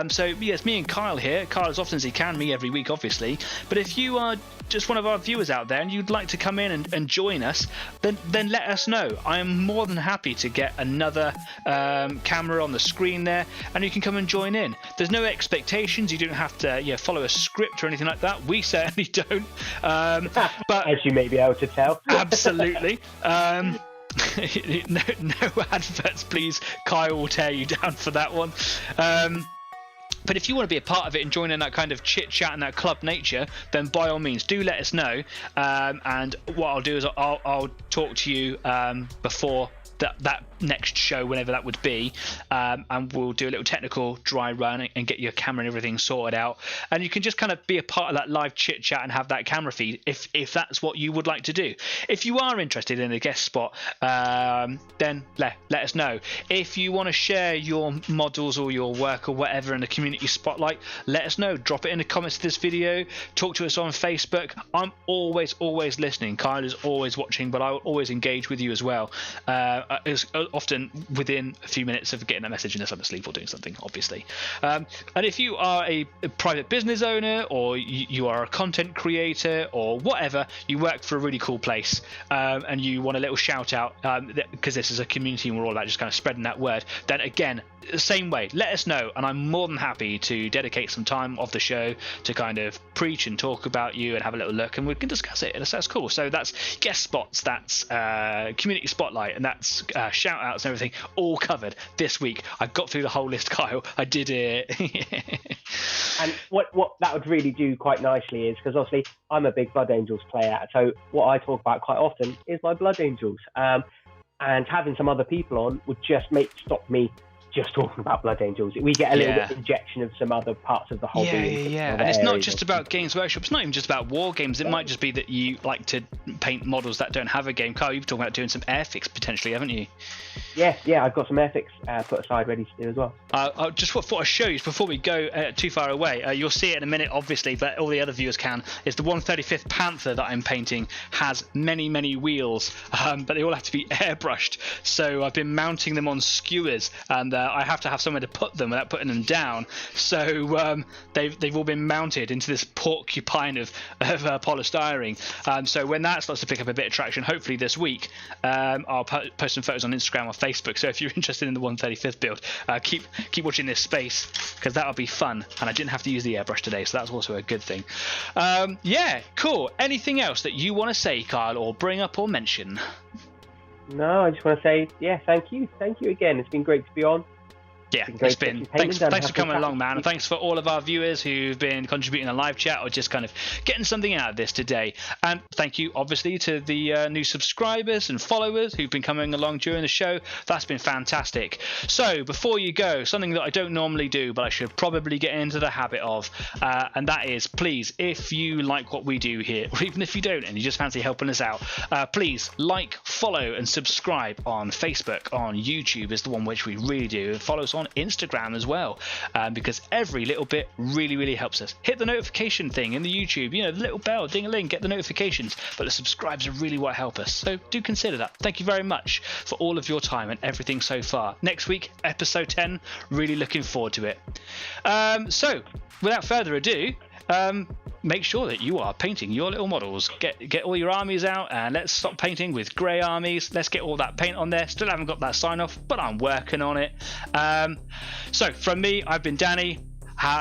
So yes, me and Kyle here. Kyle as often as he can, me every week obviously, but if you are just one of our viewers out there and you'd like to come in and join us, then let us know. I am more than happy to get another camera on the screen there, and you can come and join in. There's no expectations. You don't have to follow a script or anything like that. We certainly don't, but as you may be able to tell. Absolutely. No adverts, please. Kyle will tear you down for that one. But if you want to be a part of it and join in that kind of chit chat and that club nature, then by all means do let us know. And what I'll do is I'll talk to you before that next show, whenever that would be, and we'll do a little technical dry run and get your camera and everything sorted out, and you can just kind of be a part of that live chit chat and have that camera feed if that's what you would like to do. If you are interested in a guest spot, then let us know. If you want to share your models or your work or whatever in the community spotlight, let us know. Drop it in the comments of this video, talk to us on Facebook. I'm always listening. Kyle is always watching, but I will always engage with you as well. Is often within a few minutes of getting a message, unless I'm asleep or doing something, obviously. And if you are a private business owner, or you are a content creator, or whatever, you work for a really cool place, and you want a little shout out, because this is a community and we're all about just kind of spreading that word, then again, the same way, let us know, and I'm more than happy to dedicate some time of the show to kind of preach and talk about you and have a little look, and we can discuss it. And that's cool. So that's guest spots, that's community spotlight, and that's shout outs and everything all covered this week. I got through the whole list, Kyle. I did it. And what that would really do quite nicely is, because obviously I'm a big Blood Angels player, so what I talk about quite often is my Blood Angels, and having some other people on would just stop me just talking about Blood Angels. We get a little bit of injection of some other parts of the hobby. Yeah. And it's not just about Games Workshop. It's not even just about war games. It might just be that you like to paint models that don't have a game. Carl, you've been talking about doing some airfix potentially, haven't you? Yeah, I've got some airfix put aside ready to do as well. I just thought I'd show you before we go too far away. You'll see it in a minute, obviously, but all the other viewers can. Is the 135th Panther that I'm painting has many wheels, but they all have to be airbrushed. So I've been mounting them on skewers, and I have to have somewhere to put them without putting them down. So they've all been mounted into this porcupine of polystyrene. So when that starts to pick up a bit of traction, hopefully this week, I'll post some photos on Instagram or Facebook. So if you're interested in the 135th build, keep watching this space, because that'll be fun. And I didn't have to use the airbrush today, so that's also a good thing. Yeah, cool. Anything else that you want to say, Kyle, or bring up or mention? No, I just want to say, thank you again. It's been great to be on. Yeah, it's been. Thanks for coming along, man. And thanks for all of our viewers who've been contributing in the live chat or just kind of getting something out of this today. And thank you, obviously, to the new subscribers and followers who've been coming along during the show. That's been fantastic. So before you go, something that I don't normally do, but I should probably get into the habit of, and that is, please, if you like what we do here, or even if you don't and you just fancy helping us out, please like, follow, and subscribe on Facebook, on YouTube is the one which we really do. And follow us on Instagram as well, because every little bit really helps us. Hit the notification thing in the YouTube, you know, the little bell, ding-a-ling, get the notifications, but the subscribes are really what help us, so do consider that. Thank you very much for all of your time and everything so far. Next week, episode 10, really looking forward to it. So without further ado, make sure that you are painting your little models. Get all your armies out and let's stop painting with grey armies. Let's get all that paint on there. Still haven't got that sign off, but I'm working on it. So from me, I've been Danny.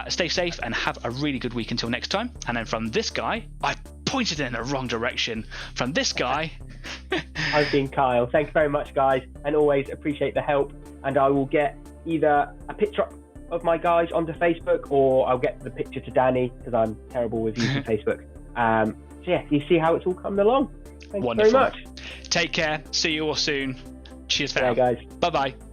Stay safe and have a really good week until next time. And then from this guy, I pointed in the wrong direction. From this guy, I've been Kyle. Thanks very much, guys, and always appreciate the help. And I will get either a picture of my guys onto Facebook, or I'll get the picture to Danny because I'm terrible with using Facebook. So yeah, you see how it's all coming along. Thanks very much. Take care. See you all soon. Cheers for now. Guys. Bye bye.